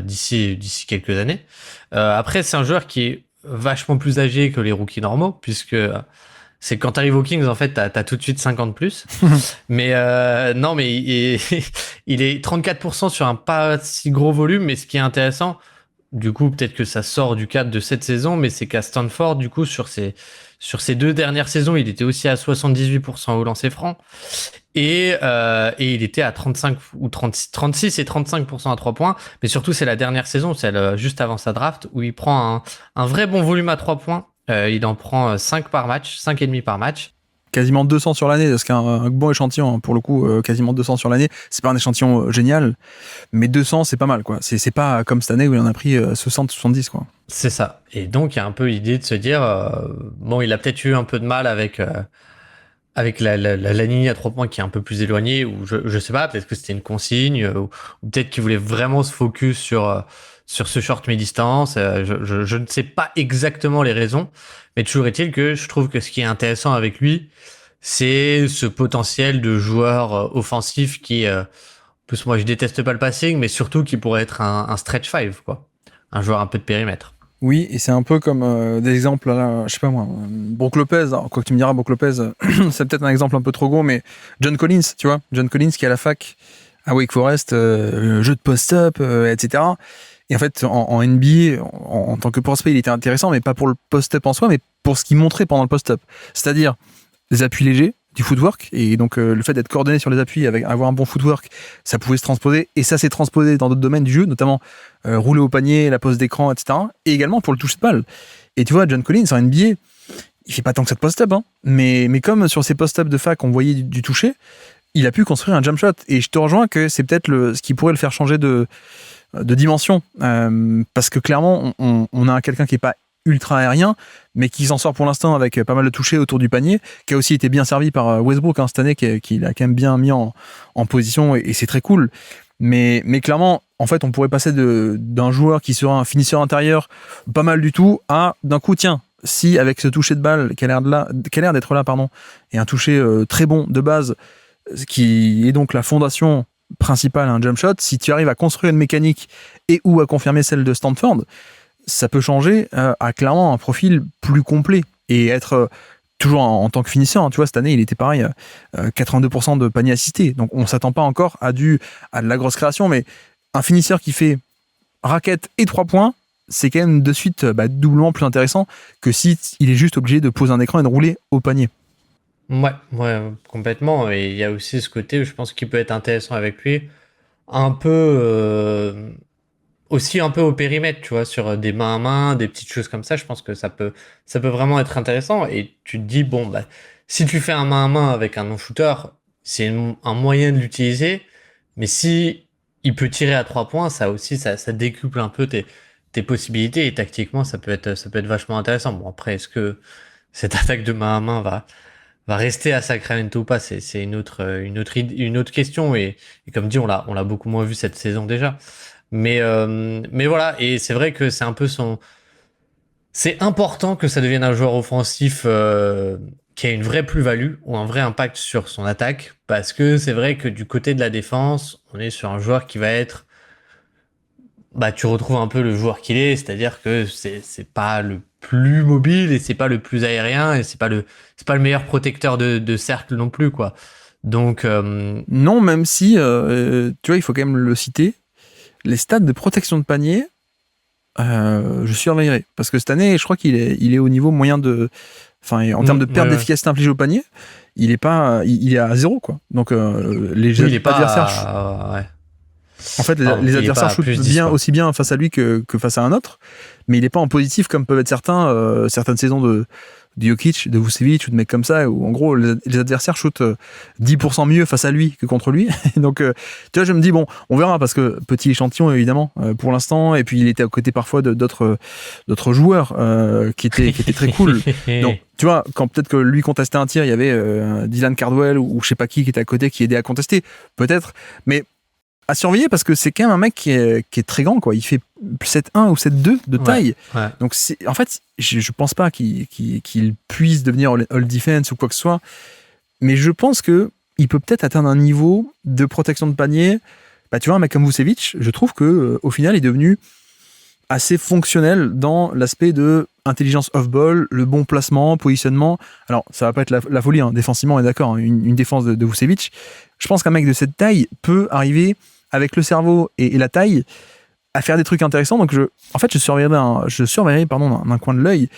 d'ici quelques années. Après, c'est un joueur qui est vachement plus âgé que les rookies normaux, puisque c'est quand t'arrives aux Kings, en fait, t'as tout de suite 50 plus. Mais non, mais il est 34% sur un pas si gros volume, mais ce qui est intéressant, du coup, peut-être que ça sort du cadre de cette saison, mais c'est qu'à Stanford, du coup, sur ces 2 dernières saisons, il était aussi à 78% au lancer franc. Et il était à 35 ou 36 et 35% à 3 points. Mais surtout, c'est la dernière saison, celle juste avant sa draft, où il prend un vrai bon volume à 3 points. Il en prend 5 par match, 5,5 par match. Quasiment 200 sur l'année, ce qui est un bon échantillon, hein, pour le coup, quasiment 200 sur l'année. C'est pas un échantillon génial, mais 200, c'est pas mal, quoi. C'est pas comme cette année où il en a pris 60, 70, quoi. C'est ça. Et donc, il y a un peu l'idée de se dire, bon, il a peut-être eu un peu de mal avec la ligne à 3 points qui est un peu plus éloignée, ou je sais pas, peut-être que c'était une consigne, ou peut-être qu'il voulait vraiment se focus sur ce short mi-distance. Je ne sais pas exactement les raisons, mais toujours est-il que je trouve que ce qui est intéressant avec lui, c'est ce potentiel de joueur offensif qui, en plus moi je déteste pas le passing, mais surtout qui pourrait être un stretch five, quoi. Un joueur un peu de périmètre. Oui, et c'est un peu comme des exemples, là, je sais pas moi, Brook Lopez, alors, quoi que tu me diras, Brook Lopez, c'est peut-être un exemple un peu trop gros, mais John Collins, tu vois, John Collins qui est à la fac à Wake Forest, jeu de post-up, etc. Et en fait, en NBA, en tant que prospect, il était intéressant, mais pas pour le post-up en soi, mais pour ce qu'il montrait pendant le post-up. C'est-à-dire des appuis légers, du footwork, et donc le fait d'être coordonné sur les appuis, avec avoir un bon footwork, ça pouvait se transposer, et ça s'est transposé dans d'autres domaines du jeu, notamment rouler au panier, la pose d'écran, etc. Et également pour le toucher de balle. Et tu vois, John Collins, en NBA, il fait pas tant que ça de post-up, hein, mais comme sur ses post-up de fac, on voyait du toucher, il a pu construire un jump shot. Et je te rejoins que c'est peut-être ce qui pourrait le faire changer de dimension. Parce que clairement, on a quelqu'un qui est pas ultra aérien, mais qui s'en sort pour l'instant avec pas mal de touchés autour du panier, qui a aussi été bien servi par Westbrook cette année, qui l'a quand même bien mis en position, et c'est très cool. Mais clairement, en fait, on pourrait passer d'un joueur qui sera un finisseur intérieur pas mal du tout à, d'un coup, tiens, si avec ce toucher de balle qui a l'air d'être là, pardon, et un toucher très bon de base, qui est donc la fondation principale à un jump shot, si tu arrives à construire une mécanique et ou à confirmer celle de Stanford, ça peut changer à clairement un profil plus complet et être toujours en tant que finisseur. Hein, tu vois, cette année, il était pareil, 82% de panier assisté. Donc, on s'attend pas encore à de la grosse création, mais un finisseur qui fait raquette et 3 points, c'est quand même de suite doublement plus intéressant que si il est juste obligé de poser un écran et de rouler au panier. Ouais, complètement. Et il y a aussi ce côté, je pense, qui peut être intéressant avec lui, un peu aussi un peu au périmètre, tu vois, sur des mains à main, des petites choses comme ça. Je pense que ça peut vraiment être intéressant. Et tu te dis, bon, bah, si tu fais un main à main avec un non-shooter, c'est un moyen de l'utiliser. Mais si il peut tirer à 3 points, ça aussi, ça décuple un peu tes possibilités. Et tactiquement, ça peut être vachement intéressant. Bon, après, est-ce que cette attaque de main à main va rester à Sacramento ou pas, c'est une autre question, et comme dit, on l'a beaucoup moins vu cette saison déjà. Mais voilà, et c'est vrai que c'est important que ça devienne un joueur offensif qui a une vraie plus-value ou un vrai impact sur son attaque, parce que c'est vrai que du côté de la défense, on est sur un joueur qui va être, bah, tu retrouves un peu le joueur qu'il est, c'est-à-dire que c'est pas le plus mobile et c'est pas le plus aérien et c'est pas le meilleur protecteur de cercle non plus, quoi. Donc Non, même si, tu vois, il faut quand même le citer, les stats de protection de panier, je surveillerai. Parce que cette année, je crois il est au niveau moyen de. Enfin, en termes de perte d'efficacité infligée au panier, il est à 0, quoi. Donc, les oui, il est adversaires. ouais. En fait, Pardon, les il est adversaires pas shootent plus 10, bien, quoi. aussi bien face à lui que face à un autre, mais il n'est pas en positif comme peuvent être certaines saisons de Jokic, de Vucevic ou de mecs comme ça, où en gros les adversaires shootent 10% mieux face à lui que contre lui. Donc, tu vois, je me dis, bon, on verra, parce que petit échantillon évidemment pour l'instant, et puis il était à côté parfois d'autres joueurs qui étaient très cool. Donc, tu vois, quand peut-être que lui contestait un tir, il y avait Dylan Cardwell ou je sais pas qui était à côté qui aidait à contester, peut-être, mais à surveiller, parce que c'est quand même un mec qui est très grand, quoi. Il fait 7'1 ou 7'2 de taille. Ouais. Donc, en fait, je pense pas qu'il puisse devenir All Defense ou quoi que ce soit. Mais je pense que il peut peut-être atteindre un niveau de protection de panier. Bah, tu vois, un mec comme Vucevic, je trouve que au final, il est devenu assez fonctionnel dans l'aspect de intelligence off-ball, le bon placement, positionnement. Alors, ça va pas être la folie, hein. Défensivement, on est d'accord, hein. Une défense de Vucevic. Je pense qu'un mec de cette taille peut arriver, avec le cerveau et la taille, à faire des trucs intéressants. Donc, je surveillerai d'un coin de l'œil.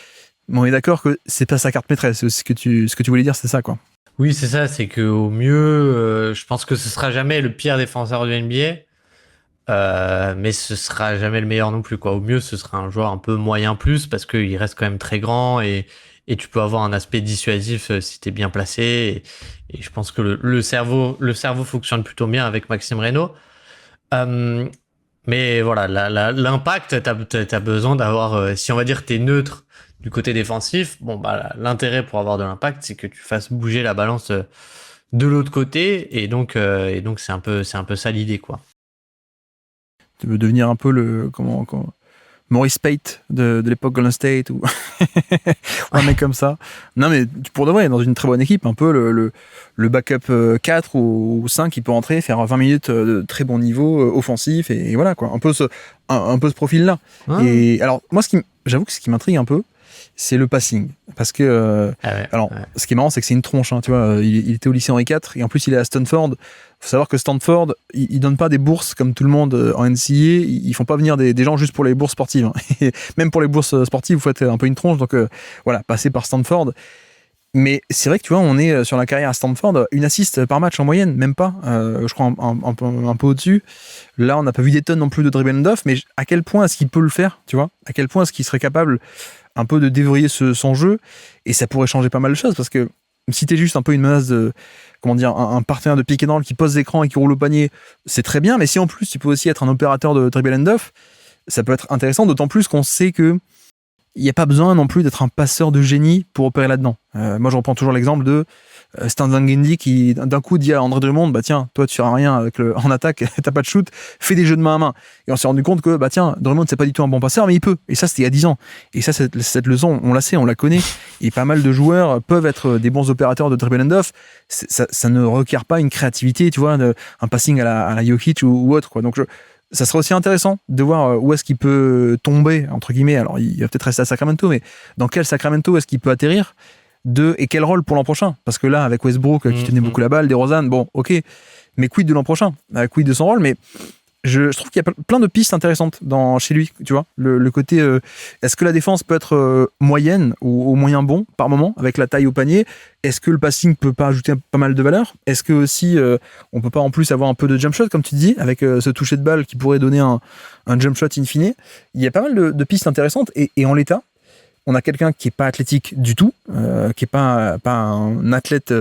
Mais on est d'accord que c'est pas sa carte maîtresse. Ce que tu voulais dire, c'est ça, quoi. Oui, c'est ça, c'est que au mieux, je pense que ce sera jamais le pire défenseur du NBA, mais ce sera jamais le meilleur non plus, quoi. Au mieux, ce sera un joueur un peu moyen plus, parce qu'il reste quand même très grand, et tu peux avoir un aspect dissuasif si t'es bien placé. Et je pense que le cerveau fonctionne plutôt bien avec Maxime Reynaud. Mais voilà, l'impact, t'as besoin d'avoir, si on va dire t'es neutre du côté défensif, bon bah l'intérêt pour avoir de l'impact, c'est que tu fasses bouger la balance de l'autre côté, et donc c'est un peu ça l'idée, quoi. Tu veux devenir un peu Maurice Pate de l'époque Golden State ou un mec comme ça. Non, mais pour de vrai, dans une très bonne équipe, un peu le backup 4 ou 5 qui peut rentrer, faire 20 minutes de très bon niveau offensif et voilà quoi. Un peu ce profil-là. Ah. Et alors, moi, j'avoue que ce qui m'intrigue un peu, c'est le passing. Parce que, ce qui est marrant, c'est que c'est une tronche. Hein, tu vois, il était au lycée Henri IV et en plus, il est à Stanford. Il faut savoir que Stanford, ils donnent pas des bourses comme tout le monde en NCAA. Ils font pas venir des gens juste pour les bourses sportives. Hein. Et même pour les bourses sportives, vous faites un peu une tronche. Donc, voilà, passer par Stanford. Mais c'est vrai que tu vois, on est sur la carrière à Stanford, une assist par match en moyenne, même pas. Je crois un peu au-dessus. Là, on n'a pas vu des tonnes non plus de dribble and off, mais à quel point est-ce qu'il peut le faire, tu vois? À quel point est-ce qu'il serait capable un peu de déverrouiller son jeu? Et ça pourrait changer pas mal de choses, parce que si t'es juste un peu une menace de, comment dire, un partenaire de pick and roll qui pose l'écran et qui roule au panier, c'est très bien. Mais si en plus tu peux aussi être un opérateur de dribble and off, ça peut être intéressant, d'autant plus qu'on sait que il n'y a pas besoin non plus d'être un passeur de génie pour opérer là-dedans. Moi, je reprends toujours l'exemple de Stan Van Gundy qui, d'un coup, dit à André Drummond, bah tiens, toi, tu seras rien en attaque, t'as pas de shoot, fais des jeux de main à main. Et on s'est rendu compte que, bah tiens, Drummond, c'est pas du tout un bon passeur, mais il peut. Et ça, c'était il y a 10 ans. Et ça, cette leçon, on la sait, on la connaît. Et pas mal de joueurs peuvent être des bons opérateurs de dribble and off. Ça ne requiert pas une créativité, tu vois, un passing à la Jokic ou autre, quoi. Donc, ça serait aussi intéressant de voir où est-ce qu'il peut tomber, entre guillemets. Alors, il va peut-être rester à Sacramento, mais dans quel Sacramento est-ce qu'il peut atterrir et quel rôle pour l'an prochain? Parce que là, avec Westbrook qui tenait beaucoup la balle, DeRozan, bon, ok, mais quid de l'an prochain? Quid de son rôle? Mais je trouve qu'il y a plein de pistes intéressantes chez lui, tu vois. Le côté, est-ce que la défense peut être moyenne ou moyen bon par moment, avec la taille au panier? Est-ce que le passing peut pas ajouter pas mal de valeur? Est-ce que aussi, on peut pas en plus avoir un peu de jump shot, comme tu dis, avec ce toucher de balle qui pourrait donner un jump shot in fine? Il y a pas mal de pistes intéressantes, et en l'état, on a quelqu'un qui est pas athlétique du tout, qui est pas un athlète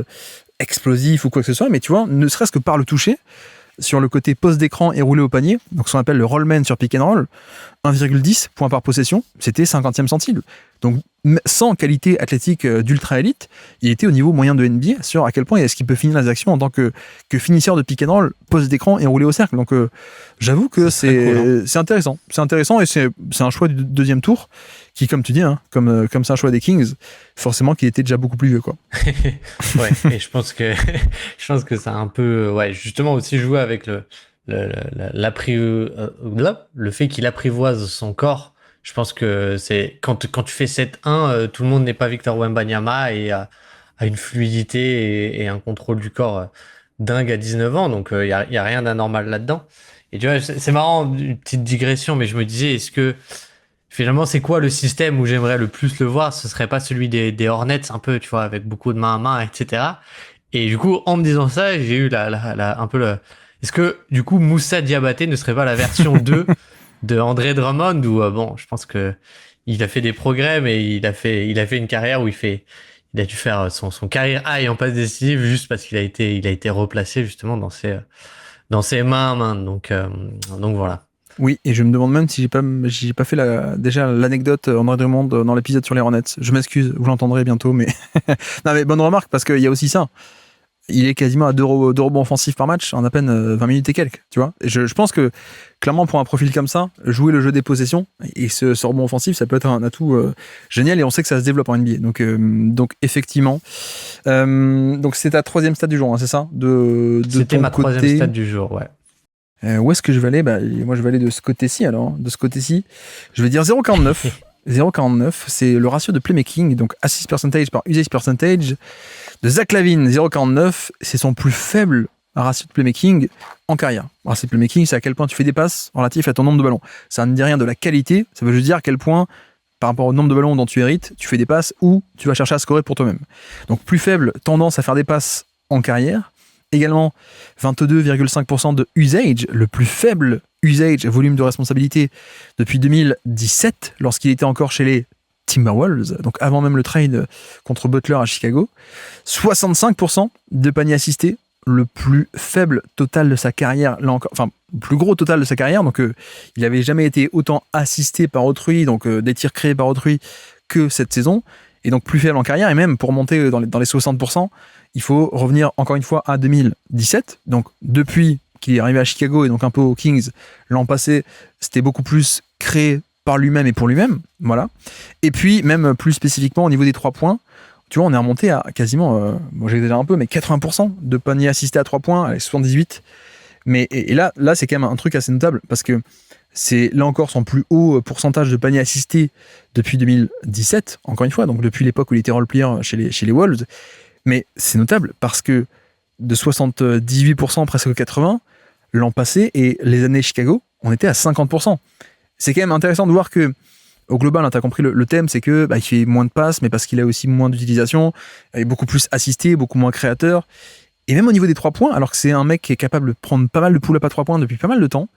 explosif ou quoi que ce soit, mais tu vois, ne serait-ce que par le toucher, sur le côté poste d'écran et roulé au panier, donc ce qu'on appelle le rollman sur pick and roll, 1,10 points par possession, c'était 50e centile. Donc sans qualité athlétique d'ultra élite, il était au niveau moyen de NBA sur à quel point est-ce qu'il peut finir les actions en tant que finisseur de pick and roll, poste d'écran et roulé au cercle. Donc j'avoue que c'est intéressant. C'est intéressant, et c'est un choix du deuxième tour qui, comme tu dis, hein, comme c'est un choix des Kings, forcément qu'il était déjà beaucoup plus vieux, quoi. Ouais, et je pense que ça a un peu, ouais, justement aussi joué avec le fait qu'il apprivoise son corps. Je pense que c'est quand tu fais 7-1, tout le monde n'est pas Victor Wembanyama et a une fluidité et un contrôle du corps dingue à 19 ans. Donc il y a rien d'anormal là-dedans. Et tu vois, c'est marrant, une petite digression, mais je me disais, est-ce que finalement, c'est quoi le système où j'aimerais le plus le voir? Ce serait pas celui des Hornets, un peu, tu vois, avec beaucoup de main à main, etc. Et du coup, en me disant ça, j'ai eu un peu le... Est-ce que, du coup, Moussa Diabaté ne serait pas la version 2 de André Drummond, où, bon, je pense que il a fait des progrès, mais il a fait une carrière où il a dû faire son carrière high en passe décisive juste parce qu'il a été replacé, justement, dans ses mains à main. Donc voilà. Oui, et je me demande même si j'ai pas fait déjà l'anecdote André Drummond dans l'épisode sur les Hornets. Je m'excuse, vous l'entendrez bientôt, mais non, mais bonne remarque, parce qu'il y a aussi ça. Il est quasiment à 2 rebonds offensifs par match en à peine 20 minutes et quelques, tu vois. Et je pense que clairement, pour un profil comme ça, jouer le jeu des possessions et ce rebond offensif, ça peut être un atout génial, et on sait que ça se développe en NBA. Donc effectivement, donc c'est ta troisième stat du jour, hein, c'est ça? C'était ma troisième stat du jour, ouais. Où est-ce que je vais aller? Moi, je vais aller de ce côté-ci, alors. De ce côté-ci, je vais dire 0,49. 0,49, c'est le ratio de playmaking, donc assist percentage par usage percentage de Zach LaVine. 0,49, c'est son plus faible ratio de playmaking en carrière. Ratio de playmaking, c'est à quel point tu fais des passes relatif à ton nombre de ballons. Ça ne dit rien de la qualité, ça veut juste dire à quel point, par rapport au nombre de ballons dont tu hérites, tu fais des passes ou tu vas chercher à scorer pour toi-même. Donc plus faible tendance à faire des passes en carrière. Également 22,5% de usage, le plus faible usage, volume de responsabilité depuis 2017, lorsqu'il était encore chez les Timberwolves, donc avant même le trade contre Butler à Chicago. 65% de paniers assistés, le plus faible total de sa carrière, là encore, enfin, le plus gros total de sa carrière, donc il n'avait jamais été autant assisté par autrui, donc des tirs créés par autrui, que cette saison, et donc plus faible en carrière, et même pour monter dans les 60%, il faut revenir encore une fois à 2017. Donc depuis qu'il est arrivé à Chicago et donc un peu aux Kings, l'an passé, c'était beaucoup plus créé par lui-même et pour lui-même, voilà. Et puis, même plus spécifiquement au niveau des 3 points, tu vois, on est remonté à quasiment, j'exagère un peu, mais 80% de paniers assistés à 3 points, avec 78. Mais, et là, c'est quand même un truc assez notable, parce que c'est là encore son plus haut pourcentage de paniers assistés depuis 2017, encore une fois, donc depuis l'époque où il était role-player chez les Wolves. Mais c'est notable parce que de 78%, presque 80%, l'an passé, et les années Chicago, on était à 50%. C'est quand même intéressant de voir que, au global, tu as compris le thème, c'est que il fait moins de passes, mais parce qu'il a aussi moins d'utilisation, il est beaucoup plus assisté, beaucoup moins créateur. Et même au niveau des 3 points, alors que c'est un mec qui est capable de prendre pas mal de pull-up à 3 points depuis pas mal de temps,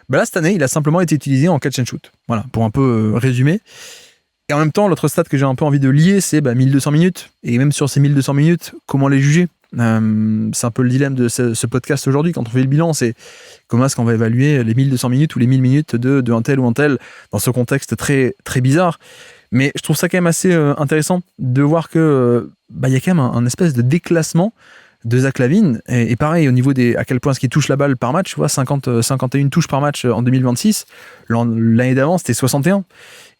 là, cette année, il a simplement été utilisé en catch and shoot. Voilà, pour un peu résumer. Et en même temps, l'autre stat que j'ai un peu envie de lier, c'est 1200 minutes. Et même sur ces 1200 minutes, comment les juger ? C'est un peu le dilemme de ce podcast aujourd'hui. Quand on fait le bilan, c'est comment est-ce qu'on va évaluer les 1200 minutes ou les 1000 minutes de un tel ou un tel dans ce contexte très, très bizarre. Mais je trouve ça quand même assez intéressant de voir que y a quand même un espèce de déclassement de Zach LaVine. Et pareil, au niveau à quel point est-ce qu'il touche la balle par match, tu vois, 51 touches par match en 2026. L'année d'avant, c'était 61.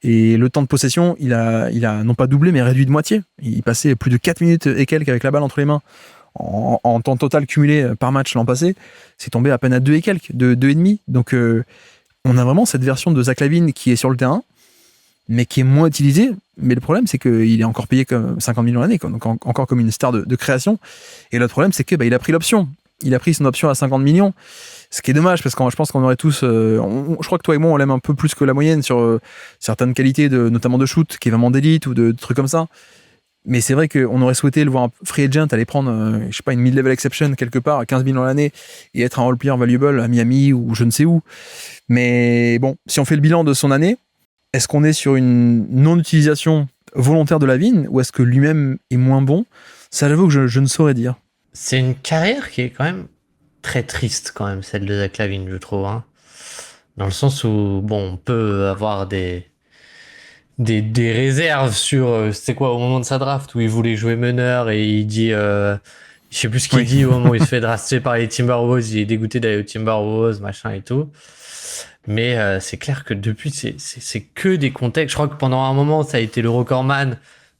Et le temps de possession, il a non pas doublé, mais réduit de moitié. Il passait plus de 4 minutes et quelques avec la balle entre les mains. En temps total cumulé par match l'an passé, c'est tombé à peine à 2 et quelques, 2,5. Donc, on a vraiment cette version de Zach LaVine qui est sur le terrain, mais qui est moins utilisée. Mais le problème, c'est qu'il est encore payé comme 50 millions l'année, donc encore comme une star de création. Et l'autre problème, c'est que il a pris l'option. Il a pris son option à 50 millions. Ce qui est dommage, parce que je pense qu'on aurait tous... je crois que toi et moi, on l'aime un peu plus que la moyenne sur certaines qualités, notamment de shoot, qui est vraiment d'élite ou de trucs comme ça. Mais c'est vrai qu'on aurait souhaité le voir un free agent, aller prendre, une mid-level exception quelque part à 15 millions l'année et être un role-player valuable à Miami ou je ne sais où. Mais bon, si on fait le bilan de son année, est-ce qu'on est sur une non-utilisation volontaire de LaVine ou est-ce que lui-même est moins bon ? Ça, j'avoue que je ne saurais dire. C'est une carrière qui est quand même très triste, quand même, celle de Zach LaVine, je trouve. Hein. Dans le sens où, on peut avoir des réserves sur, c'était quoi, au moment de sa draft, où il voulait jouer meneur et il dit, je sais plus ce qu'il dit au moment où il se fait drafter par les Timberwolves, il est dégoûté d'aller aux Timberwolves, machin et tout. Mais c'est clair que depuis, c'est que des contextes. Je crois que pendant un moment, ça a été le recordman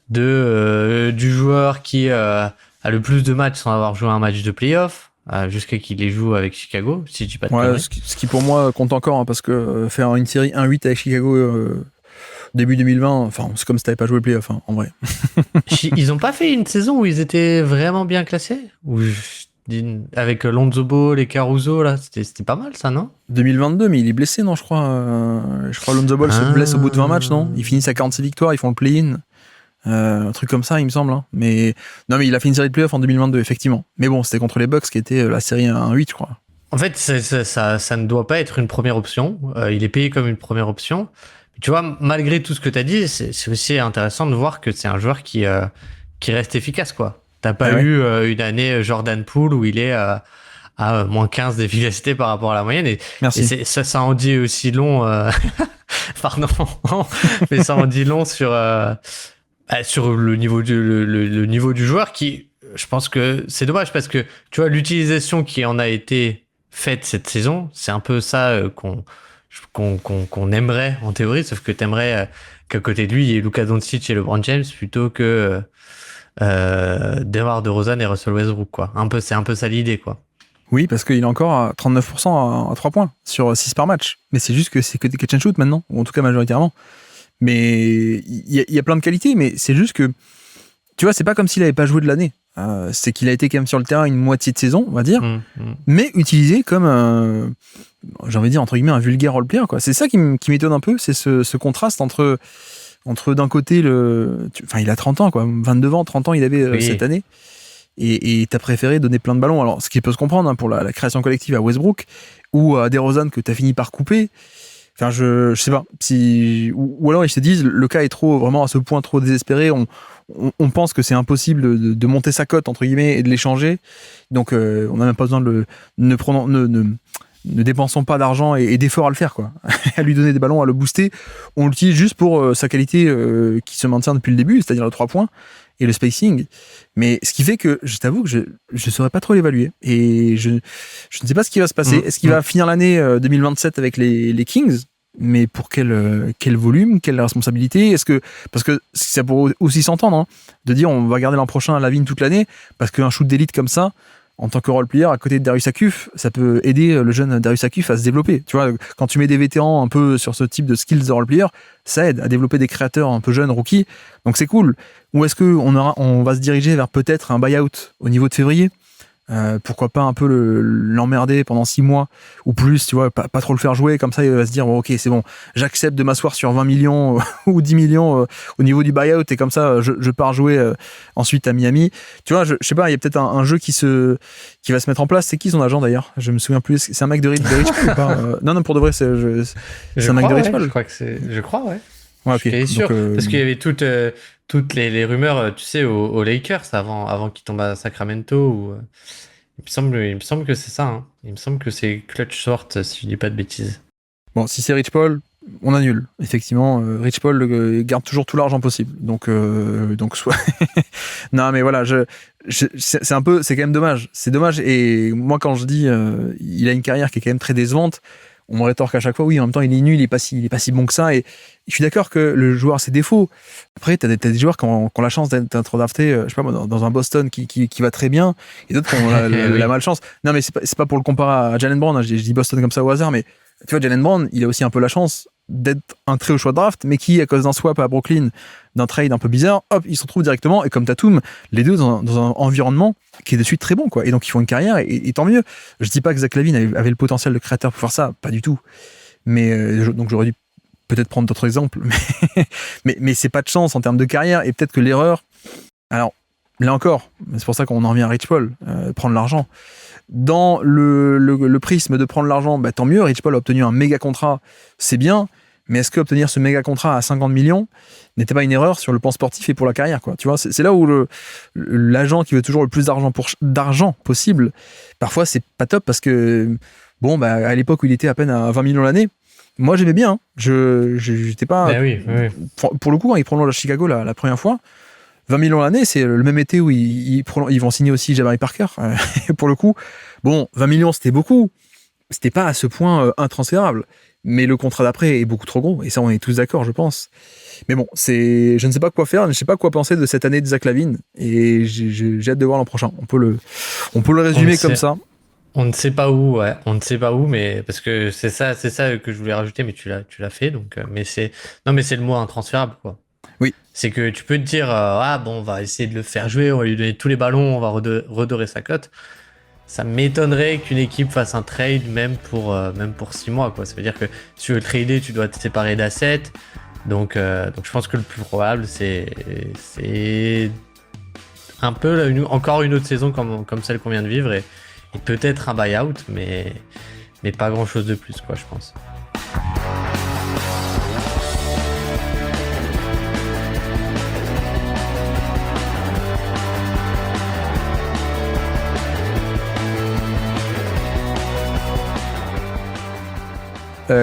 du joueur qui a le plus de matchs sans avoir joué un match de playoff, jusqu'à qu'il les joue avec Chicago, si tu dis pas de conneries. Ce qui pour moi compte encore, hein, parce que faire une série 1-8 avec Chicago début 2020, c'est comme si t'avais pas joué le playoff, en vrai. Ils ont pas fait une saison où ils étaient vraiment bien classés, avec Lonzo Ball et Caruso, là, c'était pas mal ça, non ? 2022, mais il est blessé, non, je crois. Lonzo Ball se blesse au bout de 20 matchs, non ? Ils finissent à 46 victoires, ils font le play-in. Un truc comme ça, il me semble. Hein. Mais il a fait une série de playoffs en 2022, effectivement. Mais bon, c'était contre les Bucks qui était la série 1-8, je crois. En fait, ça ne doit pas être une première option. Il est payé comme une première option. Tu vois, malgré tout ce que tu as dit, c'est aussi intéressant de voir que c'est un joueur qui reste efficace, quoi. T'as pas eu une année Jordan Poole où il est à moins 15 d'efficacité par rapport à la moyenne. Merci. Et ça en dit aussi long. Pardon. Mais ça en dit long sur le niveau le niveau du joueur qui, je pense que c'est dommage parce que, tu vois, l'utilisation qui en a été faite cette saison, c'est un peu ça qu'on aimerait en théorie, sauf que t'aimerais qu'à côté de lui il y ait Luka Doncic et LeBron James plutôt que DeMar DeRozan et Russell Westbrook, quoi. C'est un peu ça l'idée, quoi. Oui, parce qu'il est encore à 39% à 3 points sur 6 par match. Mais c'est juste que c'est que des catch and shoot maintenant, ou en tout cas majoritairement. Mais il y a plein de qualités, mais c'est juste que, tu vois, c'est pas comme s'il avait pas joué de l'année. C'est qu'il a été quand même sur le terrain une moitié de saison, on va dire, mais utilisé comme j'ai envie de dire, entre guillemets, un vulgaire role-player, quoi. C'est ça qui m'étonne un peu, c'est ce contraste entre d'un côté, il a 30 ans, quoi, 22 ans, 30 ans, il avait cette année, et t'as préféré donner plein de ballons. Alors, ce qui peut se comprendre, hein, pour la création collective à Westbrook, ou à DeRozan que t'as fini par couper. Enfin, je sais pas, ou alors ils se disent, le cas est vraiment à ce point trop désespéré, on pense que c'est impossible de monter sa cote, entre guillemets, et de l'échanger, donc on n'a même pas besoin de ne dépensons pas d'argent et d'efforts à le faire, quoi. À lui donner des ballons, à le booster. On l'utilise juste pour sa qualité qui se maintient depuis le début, c'est-à-dire le 3 points et le spacing. Mais ce qui fait que, je t'avoue que je ne saurais pas trop l'évaluer. Et je ne sais pas ce qui va se passer. Est-ce qu'il va finir l'année 2027 avec les Kings, mais pour quel volume, quelle responsabilité? Parce que ça pourrait aussi s'entendre, hein, de dire on va garder l'an prochain Lavine toute l'année, parce qu'un shoot d'élite comme ça, en tant que role-player, à côté de Darius Akuf, ça peut aider le jeune Darius Akuf à se développer. Tu vois, quand tu mets des vétérans un peu sur ce type de skills de role-player, ça aide à développer des créateurs un peu jeunes, rookies. Donc c'est cool. Ou est-ce qu'on va se diriger vers peut-être un buyout au niveau de février? Pourquoi pas un peu l'emmerder pendant 6 mois ou plus, tu vois, pas trop le faire jouer, comme ça il va se dire bon, ok, c'est bon, j'accepte de m'asseoir sur 20 millions ou 10 millions au niveau du buyout, et comme ça je pars jouer ensuite à Miami. Tu vois, je sais pas, il y a peut-être un jeu qui va se mettre en place. C'est qui son agent d'ailleurs? Je me souviens plus. C'est un mec de Rich Paul ou pas? Non, pour de vrai, c'est un mec de Rich Paul. Je crois que c'est. Je crois, ouais. Ouais, ok. Je suis sûr. Donc, Parce qu'il y avait toutes les rumeurs, tu sais, aux Lakers avant qu'ils tombent à Sacramento. Il me semble que c'est ça. Hein. Il me semble que c'est Clutch Sort, si je dis pas de bêtises. Bon, si c'est Rich Paul, on annule. Effectivement, Rich Paul garde toujours tout l'argent possible. Donc soit. Non, mais voilà, c'est quand même dommage. C'est dommage. Et moi, quand je dis, il a une carrière qui est quand même très décevante, on me rétorque à chaque fois, oui, en même temps, il est nul, il est pas si bon que ça. Et je suis d'accord que le joueur a ses défauts. Après, t'as des joueurs qui ont la chance d'être draftés, je sais pas moi, dans un Boston qui va très bien, et d'autres qui ont la malchance. Non, mais c'est pas pour le comparer à Jalen Brown, hein, je dis Boston comme ça au hasard, mais tu vois, Jalen Brown, il a aussi un peu la chance d'être un très haut choix de draft, mais qui, à cause d'un swap à Brooklyn, d'un trade un peu bizarre, hop, il se retrouve directement, et comme Tatum, les deux dans un environnement qui est de suite très bon, quoi. Et donc, ils font une carrière, et tant mieux. Je dis pas que Zach LaVine avait le potentiel de créateur pour faire ça, pas du tout. Mais, donc j'aurais dû peut-être prendre d'autres exemples, mais c'est pas de chance en termes de carrière, et peut-être que l'erreur, alors, là encore, c'est pour ça qu'on en revient à Rich Paul, prendre l'argent. Dans le prisme de prendre l'argent, bah, tant mieux, Rich Paul a obtenu un méga contrat, c'est bien, mais est-ce que obtenir ce méga contrat à 50 millions n'était pas une erreur sur le plan sportif et pour la carrière, quoi? Tu vois, c'est là où l'agent qui veut toujours le plus d'argent possible, parfois c'est pas top, parce que bon, bah, à l'époque où il était à peine à 20 millions l'année, moi j'aimais bien, hein. J'étais pas. Oui. Pour le coup, hein, il prolonge à Chicago la première fois. 20 millions l'année, c'est le même été où ils vont signer aussi Jabari Parker. Pour le coup, bon, 20 millions, c'était beaucoup. C'était pas à ce point intransférable. Mais le contrat d'après est beaucoup trop gros. Et ça, on est tous d'accord, je pense. Mais bon, je ne sais pas quoi faire, je ne sais pas quoi penser de cette année de Zach LaVine. Et j'ai hâte de voir l'an prochain. On peut le résumer comme ça. On ne sait pas où, ouais. On ne sait pas où, mais parce que c'est ça que je voulais rajouter, mais tu l'as fait, donc. Mais c'est le mot intransférable, quoi. Oui. C'est que tu peux te dire, on va essayer de le faire jouer, on va lui donner tous les ballons, on va redorer sa cote. Ça m'étonnerait qu'une équipe fasse un trade même pour 6 mois, quoi. Ça veut dire que si tu veux le trader, tu dois te séparer d'assets. Donc je pense que le plus probable, c'est un peu encore une autre saison comme celle qu'on vient de vivre, et peut-être un buyout, mais pas grand chose de plus, quoi, je pense.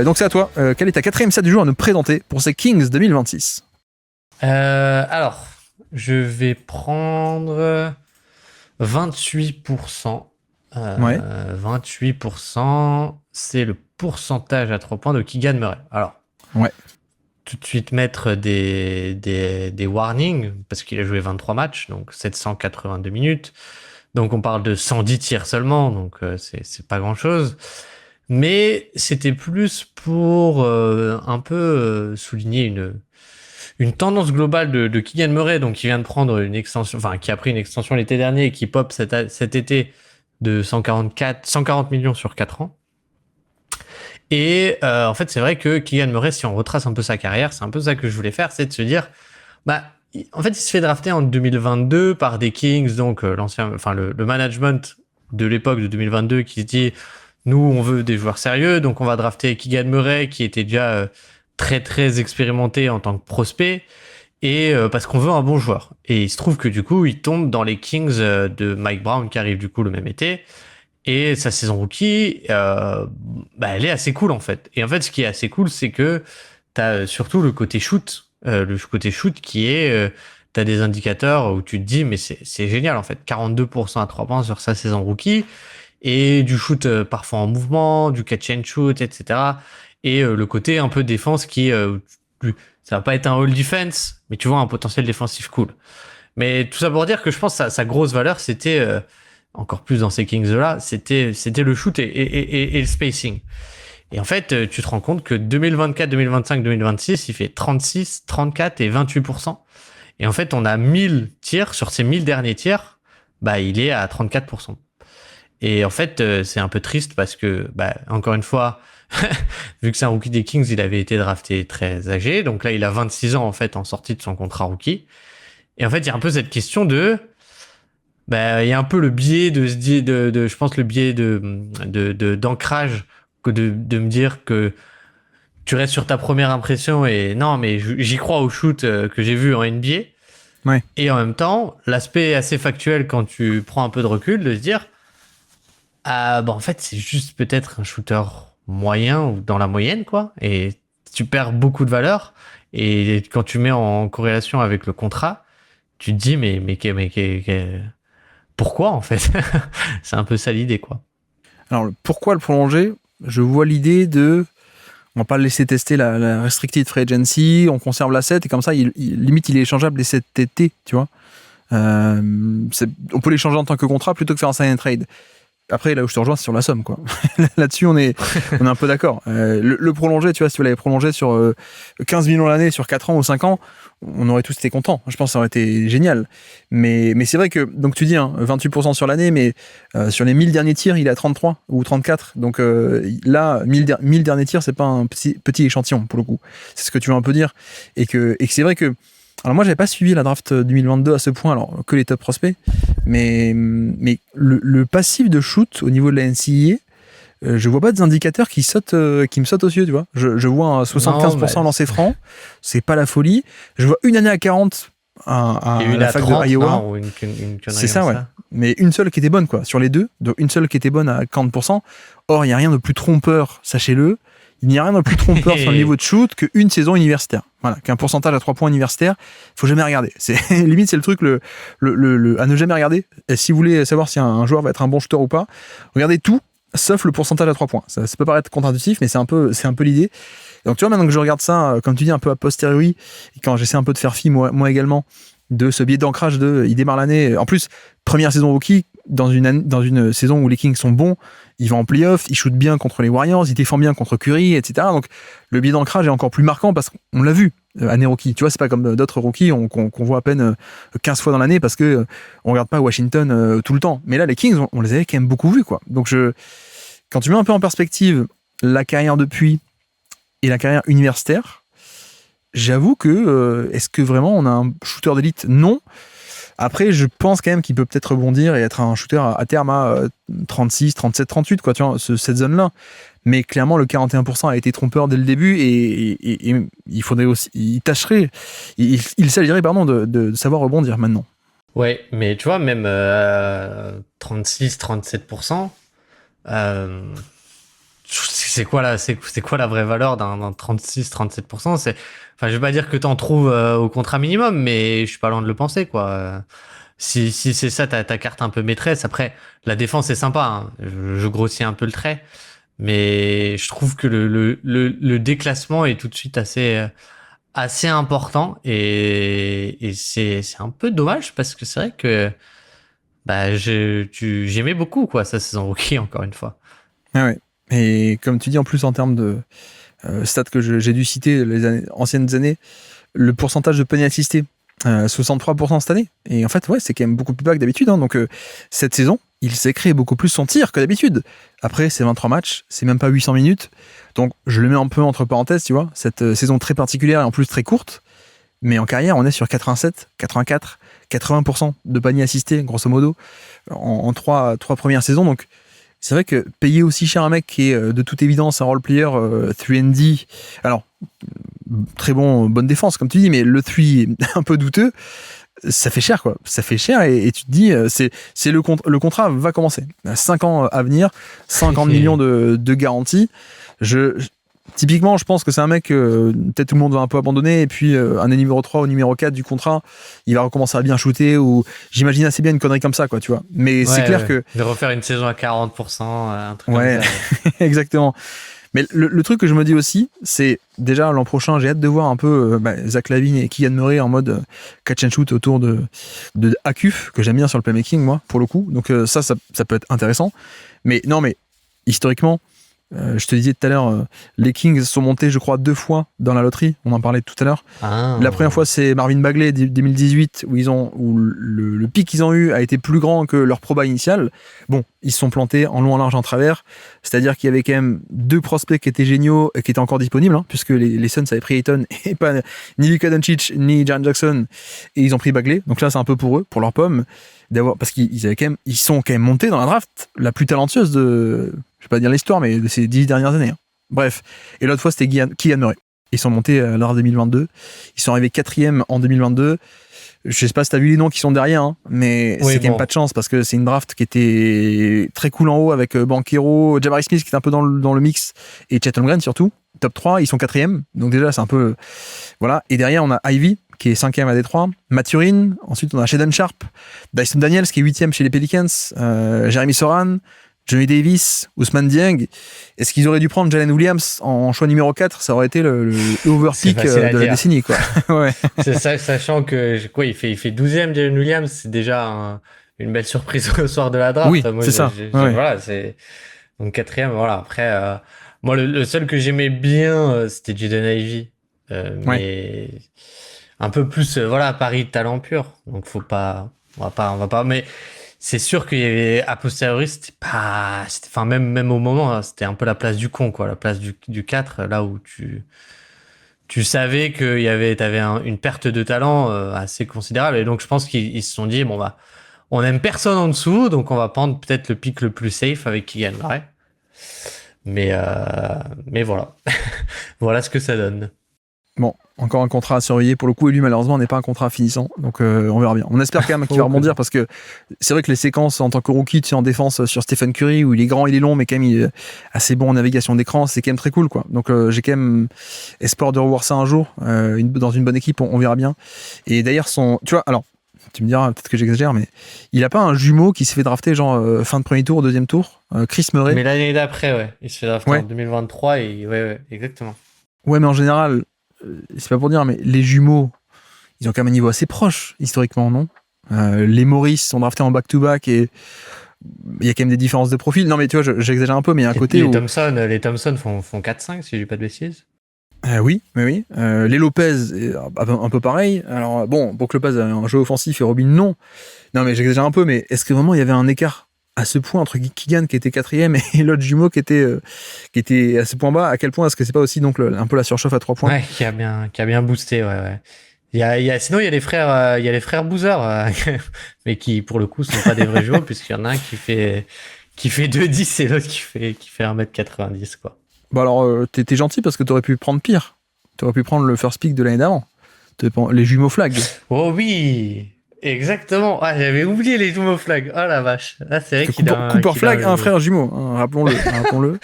Donc c'est à toi. Quel est ta 4e stat du jour à nous présenter pour ces Kings 2026? Alors, je vais prendre 28%. Ouais. 28%, c'est le pourcentage à 3 points de Keegan Murray. Alors, ouais. Tout de suite mettre des warnings, parce qu'il a joué 23 matchs, donc 782 minutes. Donc on parle de 110 tirs seulement, donc c'est pas grand-chose. Mais c'était plus pour un peu souligner une tendance globale de Keegan Murray, donc qui vient de prendre une extension, enfin qui a pris une extension l'été dernier et qui pop cet été de 140 millions sur 4 ans. Et en fait, c'est vrai que Keegan Murray, si on retrace un peu sa carrière, c'est un peu ça que je voulais faire, c'est de se dire, en fait, il se fait drafter en 2022 par des Kings, donc le management de l'époque de 2022 qui se dit, nous, on veut des joueurs sérieux, donc on va drafter Keegan Murray, qui était déjà très très expérimenté en tant que prospect, et parce qu'on veut un bon joueur. Et il se trouve que du coup, il tombe dans les Kings de Mike Brown, qui arrive du coup le même été. Et sa saison rookie, elle est assez cool en fait. Et en fait, ce qui est assez cool, c'est que t'as surtout le côté shoot. Le côté shoot qui est... t'as des indicateurs où tu te dis, mais c'est génial en fait. 42% à 3 points sur sa saison rookie. Et du shoot parfois en mouvement, du catch and shoot, etc. et le côté un peu défense qui, ça va pas être un all defense, mais tu vois, un potentiel défensif cool. Mais tout ça pour dire que je pense que sa grosse valeur, c'était, encore plus dans ces Kings-là, c'était le shoot et le spacing. Et en fait, tu te rends compte que 2024, 2025, 2026, il fait 36, 34 et 28%. Et en fait, on a 1000 tirs. Sur ces 1000 derniers tirs, bah, il est à 34%. Et en fait, c'est un peu triste parce que, bah, encore une fois, vu que c'est un rookie des Kings, il avait été drafté très âgé. Donc là, il a 26 ans, en fait, en sortie de son contrat rookie. Et en fait, il y a un peu cette question de, bah, il y a un peu le biais de se dire, je pense, le biais d'ancrage, que de me dire que tu restes sur ta première impression et non, mais j'y crois au shoot que j'ai vu en NBA. Ouais. Et en même temps, l'aspect assez factuel quand tu prends un peu de recul, de se dire, ah, bon, en fait, c'est juste peut-être un shooter moyen ou dans la moyenne, quoi. Et tu perds beaucoup de valeur. Et quand tu mets en corrélation avec le contrat, tu te dis, mais pourquoi, en fait? C'est un peu ça l'idée, quoi. Alors, pourquoi le prolonger? Je vois l'idée de... On va pas le laisser tester la restricted free agency, on conserve l'asset et comme ça, limite, il est échangeable dès cet été, tu vois. On peut l'échanger en tant que contrat plutôt que faire un sign and trade. Après, là où je te rejoins, c'est sur la somme, quoi. Là-dessus, on est un peu d'accord. Le prolonger, tu vois, si tu l'avais prolongé sur 15 millions l'année, sur 4 ans ou 5 ans, on aurait tous été contents. Je pense que ça aurait été génial. Mais c'est vrai que, donc tu dis, hein, 28% sur l'année, mais sur les 1000 derniers tirs, il est à 33 ou 34. Donc là, 1000 derniers tirs, c'est pas un petit échantillon, pour le coup. C'est ce que tu veux un peu dire. Et que c'est vrai que, alors moi, j'avais pas suivi la draft 2022 à ce point, alors que les top prospects, mais le passif de shoot au niveau de la NCAA, je vois pas des indicateurs qui me sautent aux yeux, tu vois. Je vois un 75% lancé franc, c'est pas la folie. Je vois une année à 40 à la fac 30, de Iowa. Non, ou une c'est ça, ouais. Mais une seule qui était bonne, quoi. Sur les deux, donc une seule qui était bonne à 40%. Or, il n'y a rien de plus trompeur, sachez-le. Il n'y a rien de plus trompeur sur le niveau de shoot qu'une saison universitaire. Voilà, qu'un pourcentage à 3 points universitaire, faut jamais regarder. Limite, c'est le truc à ne jamais regarder. Et si vous voulez savoir si un joueur va être un bon shooter ou pas, regardez tout, sauf le pourcentage à 3 points. Ça peut paraître contre-intuitif, mais c'est un peu l'idée. Donc tu vois, maintenant que je regarde ça, comme tu dis, un peu a posteriori, et quand j'essaie un peu de faire fi, moi également, de ce biais d'ancrage il démarre l'année. En plus, première saison rookie, dans une saison où les Kings sont bons, il va en playoff, il shoot bien contre les Warriors, il défend bien contre Curry, etc. Donc le biais d'ancrage est encore plus marquant parce qu'on l'a vu, année rookie. Tu vois, c'est pas comme d'autres rookies qu'on voit à peine 15 fois dans l'année parce que on regarde pas Washington tout le temps. Mais là, les Kings, on les avait quand même beaucoup vus, quoi. Donc quand tu mets un peu en perspective la carrière depuis et la carrière universitaire, j'avoue que est-ce que vraiment on a un shooter d'élite? Non. Après, je pense quand même qu'il peut peut-être rebondir et être un shooter à terme à 36, 37, 38, quoi, tu vois, cette zone-là. Mais clairement, le 41% a été trompeur dès le début et il faudrait aussi, il s'agirait, de savoir rebondir maintenant. Ouais, mais tu vois, même 36, 37%, c'est quoi la vraie valeur d'un 36, 37%? Enfin, je vais pas dire que t'en trouves au contrat minimum, mais je suis pas loin de le penser, quoi. Si c'est ça ta carte un peu maîtresse, après, la défense est sympa, hein. Je grossis un peu le trait, mais je trouve que le déclassement est tout de suite assez important et c'est un peu dommage parce que c'est vrai que bah j'aimais beaucoup, quoi, sa saison rookie, encore une fois. Ah ouais. Et comme tu dis, en plus, en termes de stats que j'ai dû citer, les anciennes années, le pourcentage de paniers assistés, 63% cette année. Et en fait, ouais, c'est quand même beaucoup plus bas que d'habitude. Hein. Donc, cette saison, il s'est créé beaucoup plus son tir que d'habitude. Après, c'est 23 matchs, c'est même pas 800 minutes. Donc, je le mets un peu entre parenthèses, tu vois. Cette saison très particulière et en plus très courte. Mais en carrière, on est sur 87, 84, 80% de paniers assistés, grosso modo, en trois premières saisons. Donc, c'est vrai que payer aussi cher un mec qui est de toute évidence un role-player 3&D, alors très bonne défense comme tu dis, mais le 3 est un peu douteux, ça fait cher, quoi. Ça fait cher et tu te dis, c'est le contrat va commencer. 5 ans à venir, 50 millions de garantie. Typiquement, je pense que c'est un mec que peut-être tout le monde va un peu abandonner et puis un des numéro 3 ou numéro 4 du contrat, il va recommencer à bien shooter ou j'imagine assez bien une connerie comme ça, quoi, tu vois. Mais c'est clair que... De refaire une saison à 40%, un truc comme ça. Exactement. Mais le truc que je me dis aussi, c'est déjà l'an prochain, j'ai hâte de voir un peu Zach LaVine et Keegan Murray en mode catch and shoot autour de Akuf, que j'aime bien sur le playmaking, moi, pour le coup. Donc ça peut être intéressant. Mais non, mais historiquement, je te disais tout à l'heure, les Kings sont montés, je crois, 2 fois dans la loterie. On en parlait tout à l'heure. La première fois, c'est Marvin Bagley 2018, où le pic qu'ils ont eu a été plus grand que leur proba initial. Bon, ils se sont plantés en long, en large, en travers. C'est-à-dire qu'il y avait quand même 2 prospects qui étaient géniaux et qui étaient encore disponibles, puisque les Suns avaient pris Ayton et pas ni Luka Doncic ni Jaren Jackson, et ils ont pris Bagley. Donc là, c'est un peu pour eux, pour leur pomme, parce qu'ils sont quand même montés dans la draft la plus talentueuse je vais pas dire l'histoire, mais de ces 10 dernières années. Bref. Et l'autre fois, c'était Keegan Murray. Ils sont montés à l'heure 2022. Ils sont arrivés 4e en 2022. Je sais pas si t'as vu les noms qui sont derrière, mais c'est quand même pas de chance parce que c'est une draft qui était très cool en haut avec Banchero, Jabari Smith qui est un peu dans le mix et Chet Holmgren surtout. Top 3, ils sont 4e. Donc déjà, c'est un peu... Voilà. Et derrière, on a Ivy qui est 5e à Détroit, Mathurin. Ensuite, on a Shaedon Sharp, Dyson Daniels qui est 8e chez les Pelicans, Jeremy Soran, Johnny Davis, Ousmane Dieng. Est-ce qu'ils auraient dû prendre Jalen Williams en choix numéro 4? Ça aurait été le overpick de la décennie, quoi. Ouais. C'est ça, sachant que il fait 12e Jalen Williams, c'est déjà une belle surprise au soir de la draft. Oui, moi, c'est ça. Ouais. Voilà, c'est donc 4e. Voilà. Après, moi, le seul que j'aimais bien, c'était Jaden Ivey, mais un peu plus, Paris talent pur. Donc on va pas. Mais c'est sûr qu'il y avait, a posteriori, même au moment, c'était un peu la place du con, quoi, la place du 4, là où tu savais que t'avais une perte de talent assez considérable. Et donc, je pense qu'ils se sont dit, on aime personne en dessous, donc on va prendre peut-être le pick le plus safe avec Keegan Murray. Mais voilà. Voilà ce que ça donne. Bon, encore un contrat à surveiller pour le coup, et lui malheureusement n'est pas un contrat finissant, donc on verra bien. On espère quand même qu'il va rebondir parce que c'est vrai que les séquences en tant que rookie, tu sais, en défense sur Stephen Curry où il est grand, il est long, mais quand même il est assez bon en navigation d'écran, c'est quand même très cool, quoi. Donc j'ai quand même espoir de revoir ça un jour dans une bonne équipe, on verra bien. Et d'ailleurs tu vois, alors tu me diras peut-être que j'exagère, mais il a pas un jumeau qui s'est fait drafter genre fin de premier tour, deuxième tour, Chris Murray. Mais l'année d'après, ouais, il se fait drafter en 2023 et ouais, exactement. Ouais, mais en général, c'est pas pour dire, mais les jumeaux, ils ont quand même un niveau assez proche, historiquement, non? Les Maurice sont draftés en back-to-back et il y a quand même des différences de profil. Non, mais tu vois, j'exagère un peu, mais il y a un côté où... Les Thompson font 4-5, si je dis pas de bêtises. Oui. Les Lopez, un peu pareil. Alors, bon, Brook Lopez a un jeu offensif et Robin, non. Non, mais j'exagère un peu, mais est-ce que vraiment il y avait un écart à ce point entre Keegan qui était 4e et l'autre jumeau qui était à ce point bas? À quel point est-ce que c'est pas aussi donc un peu la surchauffe à 3 points? Ouais, qui a bien boosté, ouais. Sinon il y a les frères Boozer, mais qui pour le coup sont pas des vrais joueurs puisqu'il y en a un qui fait 2,10 et l'autre qui fait 1m90, quoi. Bah alors t'es gentil parce que t'aurais pu prendre pire. T'aurais pu prendre le first pick de l'année d'avant. Les jumeaux flag. Oh oui. Exactement. Ah, j'avais oublié les jumeaux flag. Oh la vache. Ah, c'est vrai qu'il a Cooper Flag, un frère jumeau, hein, rappelons-le.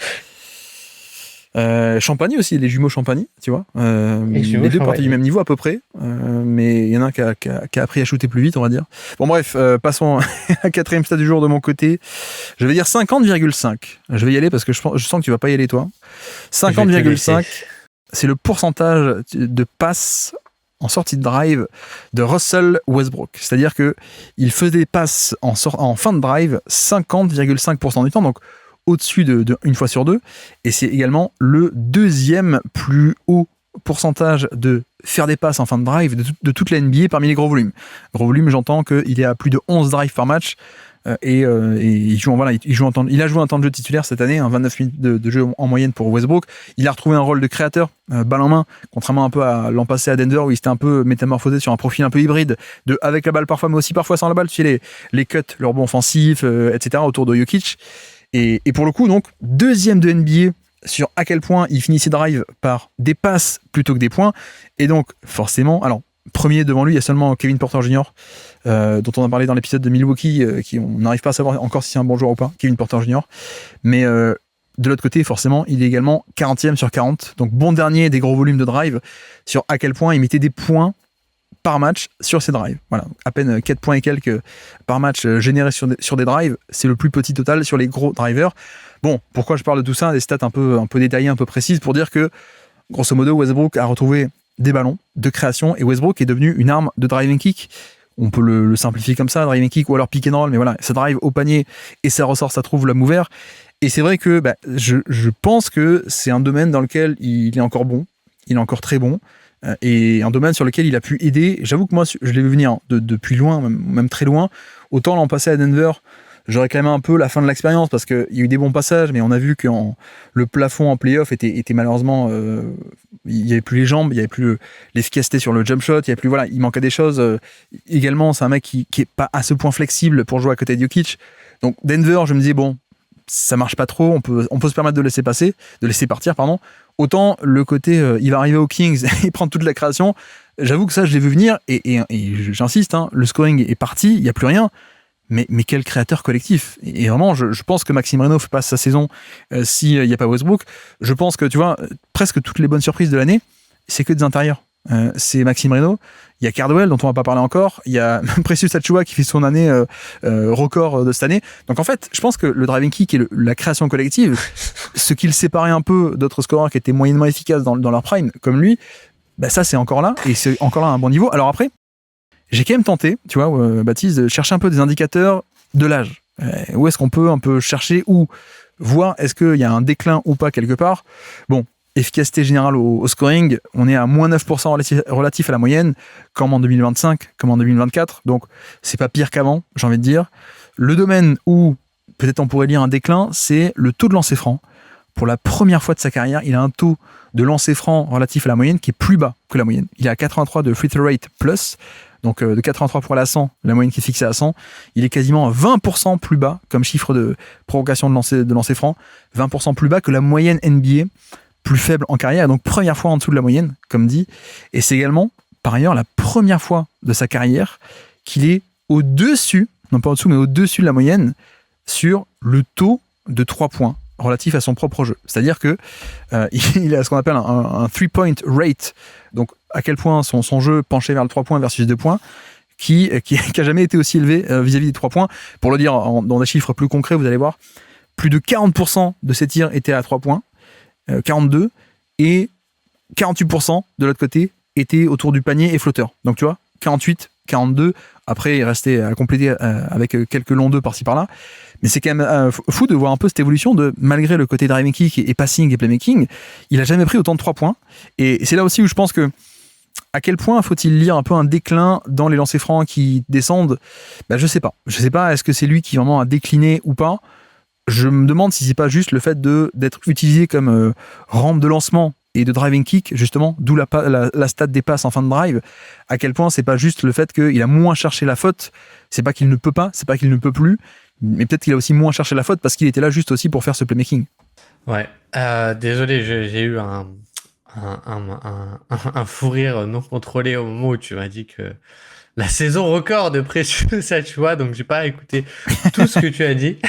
Champagny aussi, les jumeaux Champagny, tu vois. Les deux partaient du même niveau à peu près, mais il y en a un qui a appris à shooter plus vite, on va dire. Bon bref, passons à 4e stade du jour de mon côté. Je vais dire 50,5. Je vais y aller parce que je sens que tu vas pas y aller toi. 50,5, c'est le pourcentage de passes en sortie de drive de Russell Westbrook. C'est-à-dire que il faisait des passes en fin de drive 50,5% du temps, donc au-dessus de une fois sur deux, et c'est également le 2e plus haut pourcentage de faire des passes en fin de drive de toute la NBA parmi les gros volumes. Gros volume, j'entends qu'il est à plus de 11 drives par match, et il a joué un temps de jeu titulaire cette année, 29 minutes de jeu en moyenne pour Westbrook. Il a retrouvé un rôle de créateur, balle en main, contrairement un peu à l'an passé à Denver où il s'était un peu métamorphosé sur un profil un peu hybride, avec la balle parfois, mais aussi parfois sans la balle, tu sais, les cuts, le rebond offensif, etc. autour de Jokic. Et pour le coup, donc, 2e de NBA sur à quel point il finit ses drives par des passes plutôt que des points. Et donc, forcément, alors, premier devant lui, il y a seulement Kevin Porter Jr., dont on a parlé dans l'épisode de Milwaukee, on n'arrive pas à savoir encore si c'est un bon joueur ou pas, Kevin Porter Jr. Mais de l'autre côté, forcément, il est également 40e sur 40. Donc, bon dernier des gros volumes de drive sur à quel point il mettait des points par match sur ses drives. Voilà, à peine 4 points et quelques par match générés sur des drives. C'est le plus petit total sur les gros drivers. Bon, pourquoi je parle de tout ça? Des stats un peu détaillées, un peu précises, pour dire que, grosso modo, Westbrook a retrouvé des ballons de création et Westbrook est devenu une arme de driving kick. On peut le simplifier comme ça, driving kick ou alors pick and roll, mais voilà, ça drive au panier et ça ressort, ça trouve l'homme ouvert. Et c'est vrai que je pense que c'est un domaine dans lequel il est encore bon, il est encore très bon, et un domaine sur lequel il a pu aider. J'avoue que moi, je l'ai vu venir depuis loin, même très loin. Autant l'an passé à Denver, je réclamais un peu la fin de l'expérience parce qu'il y a eu des bons passages, mais on a vu que le plafond en playoff était malheureusement... il n'y avait plus les jambes, il n'y avait plus l'efficacité sur le jump shot, il manquait des choses. Également, c'est un mec qui n'est pas à ce point flexible pour jouer à côté de Jokic. Donc Denver, je me disais, bon, ça marche pas trop, on peut se permettre de laisser partir. Autant le côté, il va arriver aux Kings et prendre toute la création, j'avoue que ça, je l'ai vu venir, et j'insiste, le scoring est parti, il n'y a plus rien. Mais quel créateur collectif. Et vraiment, je pense que Maxime Reno fait pas sa saison s'il n'y a pas Westbrook. Je pense que, tu vois, presque toutes les bonnes surprises de l'année, c'est que des intérieurs. C'est Maxime Reno, il y a Cardwell, dont on va pas parler encore, il y a Precious Achiuwa qui fait son année record de cette année. Donc en fait, je pense que le driving kick et la création collective, ce qui le séparait un peu d'autres scoreurs qui étaient moyennement efficaces dans leur prime, comme lui, ça c'est encore là, et c'est encore là à un bon niveau. Alors après, j'ai quand même tenté, tu vois, Baptiste, de chercher un peu des indicateurs de l'âge. Où est-ce qu'on peut un peu chercher ou voir est-ce qu'il y a un déclin ou pas quelque part. Bon, efficacité générale au scoring, on est à moins 9% relatif à la moyenne, comme en 2025, comme en 2024. Donc, c'est pas pire qu'avant, j'ai envie de dire. Le domaine où peut-être on pourrait lire un déclin, c'est le taux de lancer franc. Pour la première fois de sa carrière, il a un taux de lancer franc relatif à la moyenne qui est plus bas que la moyenne. Il est à 83 de free throw rate plus, donc de 83 pour la 100, la moyenne qui est fixée à 100. Il est quasiment 20% plus bas comme chiffre de provocation de lancer franc, 20% plus bas que la moyenne NBA, plus faible en carrière, donc première fois en dessous de la moyenne, comme dit. Et c'est également, par ailleurs, la première fois de sa carrière qu'il est au-dessus, non pas au-dessous, mais au-dessus de la moyenne sur le taux de 3 points relatif à son propre jeu. C'est-à-dire que il a ce qu'on appelle un 3-point rate, donc à quel point son jeu penché vers le 3 points versus 2 points, qui a jamais été aussi élevé vis-à-vis des 3 points. Pour le dire dans des chiffres plus concrets, vous allez voir, plus de 40% de ses tirs étaient à 3 points, 42, et 48% de l'autre côté étaient autour du panier et flotteur. Donc tu vois, 48, 42, après il restait à compléter avec quelques longs 2 par-ci par-là. Mais c'est quand même fou de voir un peu cette évolution de, malgré le côté driving kick et passing et playmaking, il a jamais pris autant de 3 points. Et c'est là aussi où je pense que à quel point faut-il lire un peu un déclin dans les lancers francs qui descendent? Je sais pas. Je sais pas, est-ce que c'est lui qui vraiment a décliné ou pas? Je me demande si c'est pas juste le fait d'être utilisé comme rampe de lancement et de driving kick, justement, d'où la stat des passes en fin de drive, à quel point c'est pas juste le fait qu'il a moins cherché la faute, c'est pas qu'il ne peut pas, c'est pas qu'il ne peut plus, mais peut-être qu'il a aussi moins cherché la faute parce qu'il était là juste aussi pour faire ce playmaking. Ouais, désolé, j'ai eu un fou rire non contrôlé au moment où tu m'as dit que la saison record de Precious Achiuwa, donc j'ai pas écouté tout ce que tu as dit,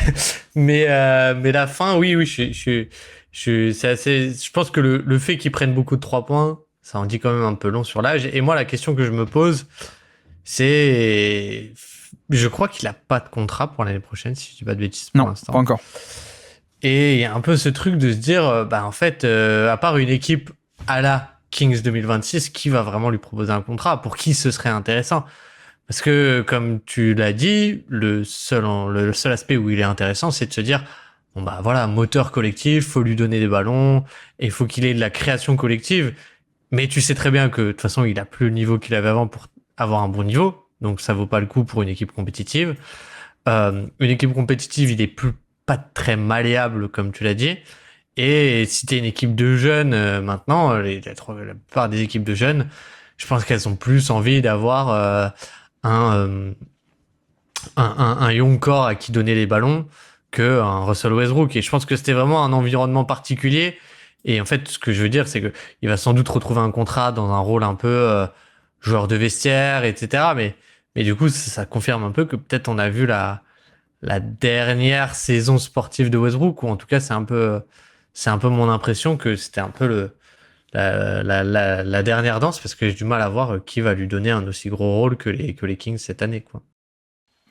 mais la fin, oui, c'est assez. Je pense que le fait qu'ils prennent beaucoup de 3 points, ça en dit quand même un peu long sur l'âge. Et moi, la question que je me pose, c'est, je crois qu'il a pas de contrat pour l'année prochaine, si je dis pas de bêtises pour l'instant. Non, pas encore. Et il y a un peu ce truc de se dire, en fait, à part une équipe à la Kings 2026, qui va vraiment lui proposer un contrat? Pour qui ce serait intéressant? Parce que, comme tu l'as dit, le seul aspect où il est intéressant, c'est de se dire, bon voilà, moteur collectif, faut lui donner des ballons, et il faut qu'il ait de la création collective. Mais tu sais très bien que, de toute façon, il a plus le niveau qu'il avait avant pour avoir un bon niveau. Donc, ça vaut pas le coup pour une équipe compétitive. Une équipe compétitive, il est pas très malléable, comme tu l'as dit. Et si t'es une équipe de jeunes, maintenant, la plupart des équipes de jeunes, je pense qu'elles ont plus envie d'avoir un young core à qui donner les ballons que un Russell Westbrook. Et je pense que c'était vraiment un environnement particulier. Et en fait, ce que je veux dire, c'est que il va sans doute retrouver un contrat dans un rôle un peu joueur de vestiaire, etc. Mais du coup, ça confirme un peu que peut-être on a vu la dernière saison sportive de Westbrook, ou en tout cas, c'est un peu mon impression que c'était un peu la dernière danse, parce que j'ai du mal à voir qui va lui donner un aussi gros rôle que les Kings cette année, quoi.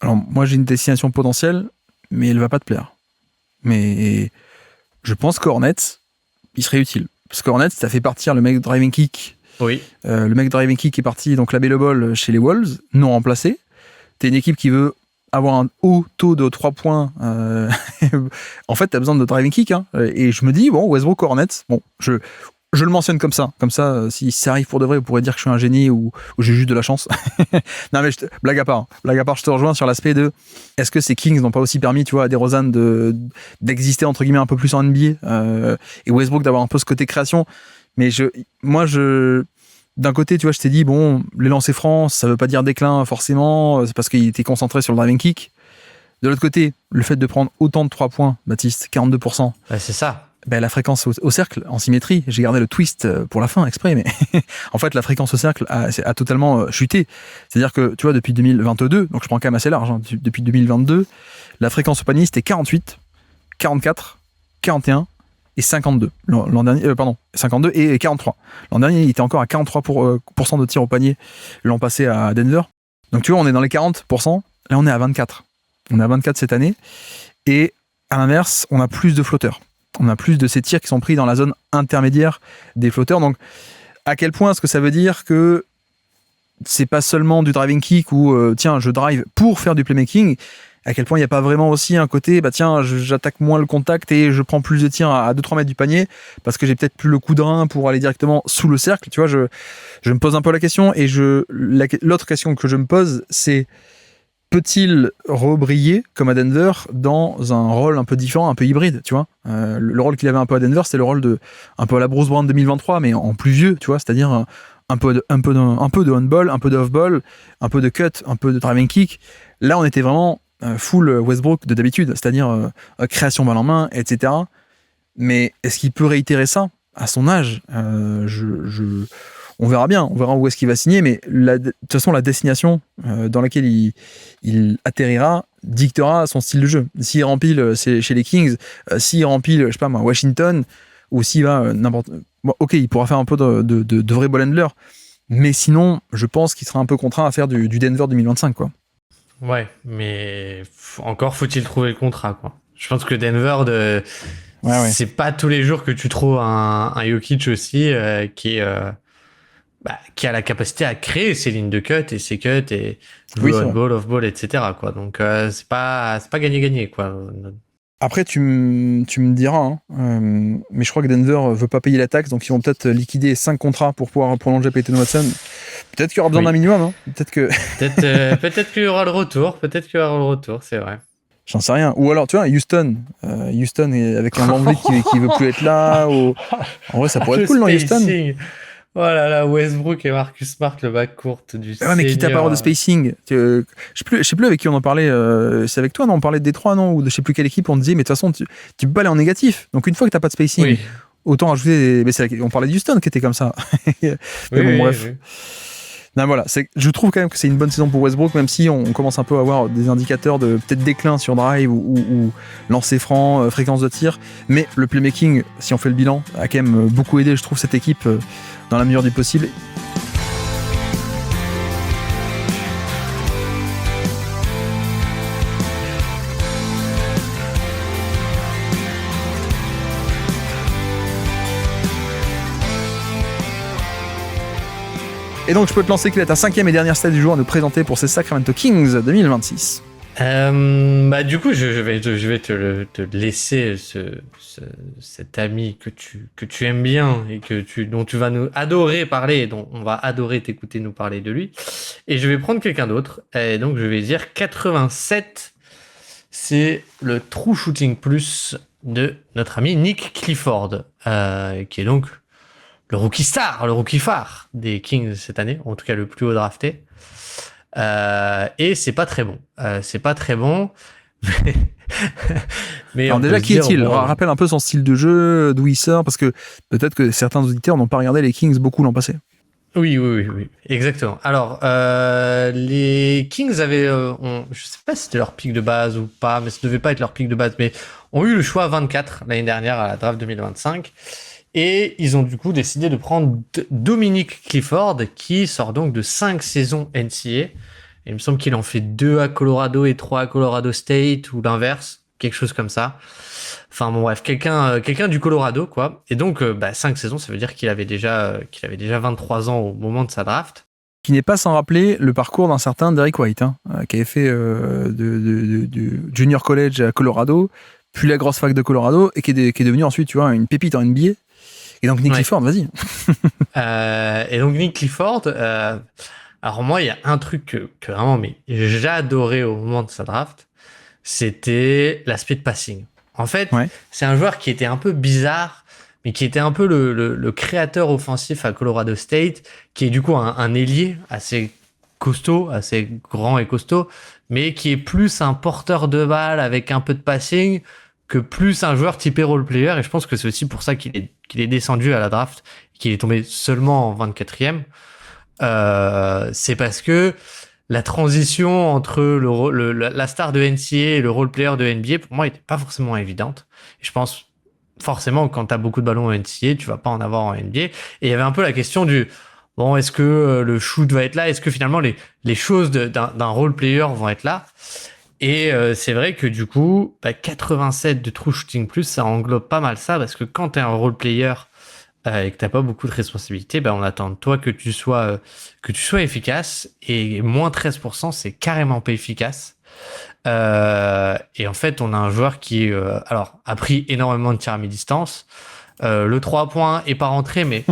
Alors, moi, j'ai une destination potentielle, mais elle va pas te plaire. Mais je pense qu'Hornets, il serait utile. Parce qu'Hornets, ça fait partir le mec driving kick. Oui. Le mec driving kick est parti, donc available chez les Wolves, non remplacé. T'es une équipe qui veut avoir un haut taux de 3 points. En fait, t'as besoin de driving kick. Hein. Et je me dis, bon, Westbrook Hornets, bon, je le mentionne comme ça. Comme ça, si ça arrive pour de vrai, vous pourrez dire que je suis un génie ou j'ai juste de la chance. Non, mais blague à part. Hein. Blague à part, je te rejoins sur l'aspect de est-ce que ces Kings n'ont pas aussi permis, tu vois, à DeRozan d'exister, entre guillemets, un peu plus en NBA et Westbrook d'avoir un peu ce côté création. Mais d'un côté, tu vois, je t'ai dit, bon, les lancers francs, ça veut pas dire déclin forcément, c'est parce qu'il était concentré sur le driving kick. De l'autre côté, le fait de prendre autant de 3 points, Baptiste, 42%. Bah, c'est ça. Ben, la fréquence au cercle, en symétrie, j'ai gardé le twist pour la fin exprès, mais en fait, la fréquence au cercle a totalement chuté. C'est-à-dire que, tu vois, depuis 2022, donc je prends quand même assez large, hein, depuis 2022, la fréquence au panier, c'était 48, 44, 41 et 52. L'an dernier, 52 et 43. L'an dernier, il était encore à 43% de tirs au panier l'an passé à Denver. Donc, tu vois, on est dans les 40%. Là, on est à 24. On est à 24 cette année. Et à l'inverse, on a plus de flotteurs. On a plus de ces tirs qui sont pris dans la zone intermédiaire des flotteurs. Donc, à quel point est-ce que ça veut dire que c'est pas seulement du driving kick ou tiens, je drive pour faire du playmaking? À quel point il n'y a pas vraiment aussi un côté, bah tiens, j'attaque moins le contact et je prends plus de tirs à 2-3 mètres du panier parce que j'ai peut-être plus le coup de rein pour aller directement sous le cercle. Tu vois, je me pose un peu la question et l'autre question que je me pose, c'est peut-il rebriller comme à Denver dans un rôle un peu différent, un peu hybride, tu vois le rôle qu'il avait un peu à Denver, c'était le rôle un peu à la Bruce Brown 2023, mais en plus vieux, tu vois, c'est-à-dire un peu de on-ball, un peu de off-ball, un peu de cut, un peu de driving kick. Là, on était vraiment full Westbrook de d'habitude, c'est-à-dire création balle en main, etc. Mais est-ce qu'il peut réitérer ça à son âge? On verra bien, on verra où est-ce qu'il va signer, mais de toute façon, la destination dans laquelle il atterrira dictera son style de jeu. S'il rempile chez les Kings, s'il rempile, je sais pas moi, Washington, ou s'il va n'importe... Bon, ok, il pourra faire un peu de vrai ball handler, mais sinon, je pense qu'il sera un peu contraint à faire du Denver 2025, quoi. Ouais, mais encore faut-il trouver le contrat, quoi. Je pense que Denver, Ouais. c'est pas tous les jours que tu trouves un Jokic aussi qui a la capacité à créer ses lignes de cut et ses cuts et jouer on-ball, off-ball, etc., quoi. Donc c'est pas gagné-gagné, quoi. Après, tu me diras, hein, mais je crois que Denver veut pas payer la taxe, donc ils vont peut-être liquider 5 contrats pour pouvoir prolonger Peyton Watson. Peut-être qu'il y aura besoin d'un minimum, hein. Peut-être qu'il y aura le retour, c'est vrai. J'en sais rien. Ou alors, tu vois, Houston est avec un Van Vliet qui veut plus être là. En vrai, ça pourrait être cool dans Houston. Oh là là, Westbrook et Marcus Smart, le backcourt du ouais, mais qui t'a parlé de spacing. Je sais plus avec qui on en parlait. C'est avec toi, non? On parlait de Détroit, non? Ou de je sais plus quelle équipe. On disait, mais de toute façon, tu peux pas aller en négatif. Donc, une fois que t'as pas de spacing, oui, autant ajouter. On parlait de Houston qui était comme ça. Mais bon, bref. Oui. Non, voilà, je trouve quand même que c'est une bonne saison pour Westbrook, même si on commence un peu à avoir des indicateurs de peut-être déclin sur drive ou lancer franc, fréquence de tir. Mais le playmaking, si on fait le bilan, a quand même beaucoup aidé, je trouve, cette équipe dans la mesure du possible. Et donc, je peux te lancer, quelle est ta 5e et dernière stat du jour à nous présenter pour ces Sacramento Kings 2026? Du coup, je vais te laisser cet ami que tu aimes bien et dont tu vas nous adorer parler, dont on va adorer t'écouter nous parler de lui. Et je vais prendre quelqu'un d'autre. Et donc, je vais dire 87. C'est le True Shooting Plus de notre ami Nick Clifford, qui est donc le rookie star, le rookie phare des Kings cette année, en tout cas le plus haut drafté. Et c'est pas très bon. Mais alors déjà, qui est-il? Rappelle un peu son style de jeu, d'où il sort, parce que peut-être que certains auditeurs n'ont pas regardé les Kings beaucoup l'an passé. Oui, exactement. Alors, les Kings avaient, je sais pas si c'était leur pick de base ou pas, mais ça devait pas être leur pick de base, mais ont eu le choix 24 l'année dernière à la draft 2025. Et ils ont du coup décidé de prendre Dominic Clifford, qui sort donc de 5 saisons NCAA. Et il me semble qu'il en fait 2 à Colorado et 3 à Colorado State, ou l'inverse, quelque chose comme ça. Enfin bon bref, quelqu'un du Colorado, quoi. Et donc 5 saisons, ça veut dire qu'il avait déjà 23 ans au moment de sa draft. Qui n'est pas sans rappeler le parcours d'un certain Derek White, qui avait fait de junior college à Colorado, puis la grosse fac de Colorado, et qui est devenu ensuite, tu vois, une pépite en NBA. Et donc Nick Clifford, vas-y. Et donc Nick Clifford, alors moi il y a un truc que vraiment j'adorais au moment de sa draft, c'était l'aspect de passing. En fait, c'est un joueur qui était un peu bizarre, mais qui était un peu le créateur offensif à Colorado State, qui est du coup un ailier assez costaud, assez grand et costaud, mais qui est plus un porteur de balle avec un peu de passing que plus un joueur typé role player. Et je pense que c'est aussi pour ça qu'il est descendu à la draft, qu'il est tombé seulement en 24e. C'est parce que la transition entre la star de NCAA et le role player de NBA, pour moi, n'était pas forcément évidente. Et je pense forcément, quand tu as beaucoup de ballons en NCAA, tu vas pas en avoir en NBA. Et il y avait un peu la question du bon, est-ce que le shoot va être là? Est-ce que finalement les choses d'un role player vont être là? Et c'est vrai que du coup, 87 de True Shooting Plus, ça englobe pas mal ça, parce que quand tu es un role player et que t'as pas beaucoup de responsabilités, on attend de toi que tu sois efficace, et moins 13%, c'est carrément pas efficace. Et en fait, on a un joueur qui a pris énormément de tirs à mi-distance. Le 3 points est pas rentré, mais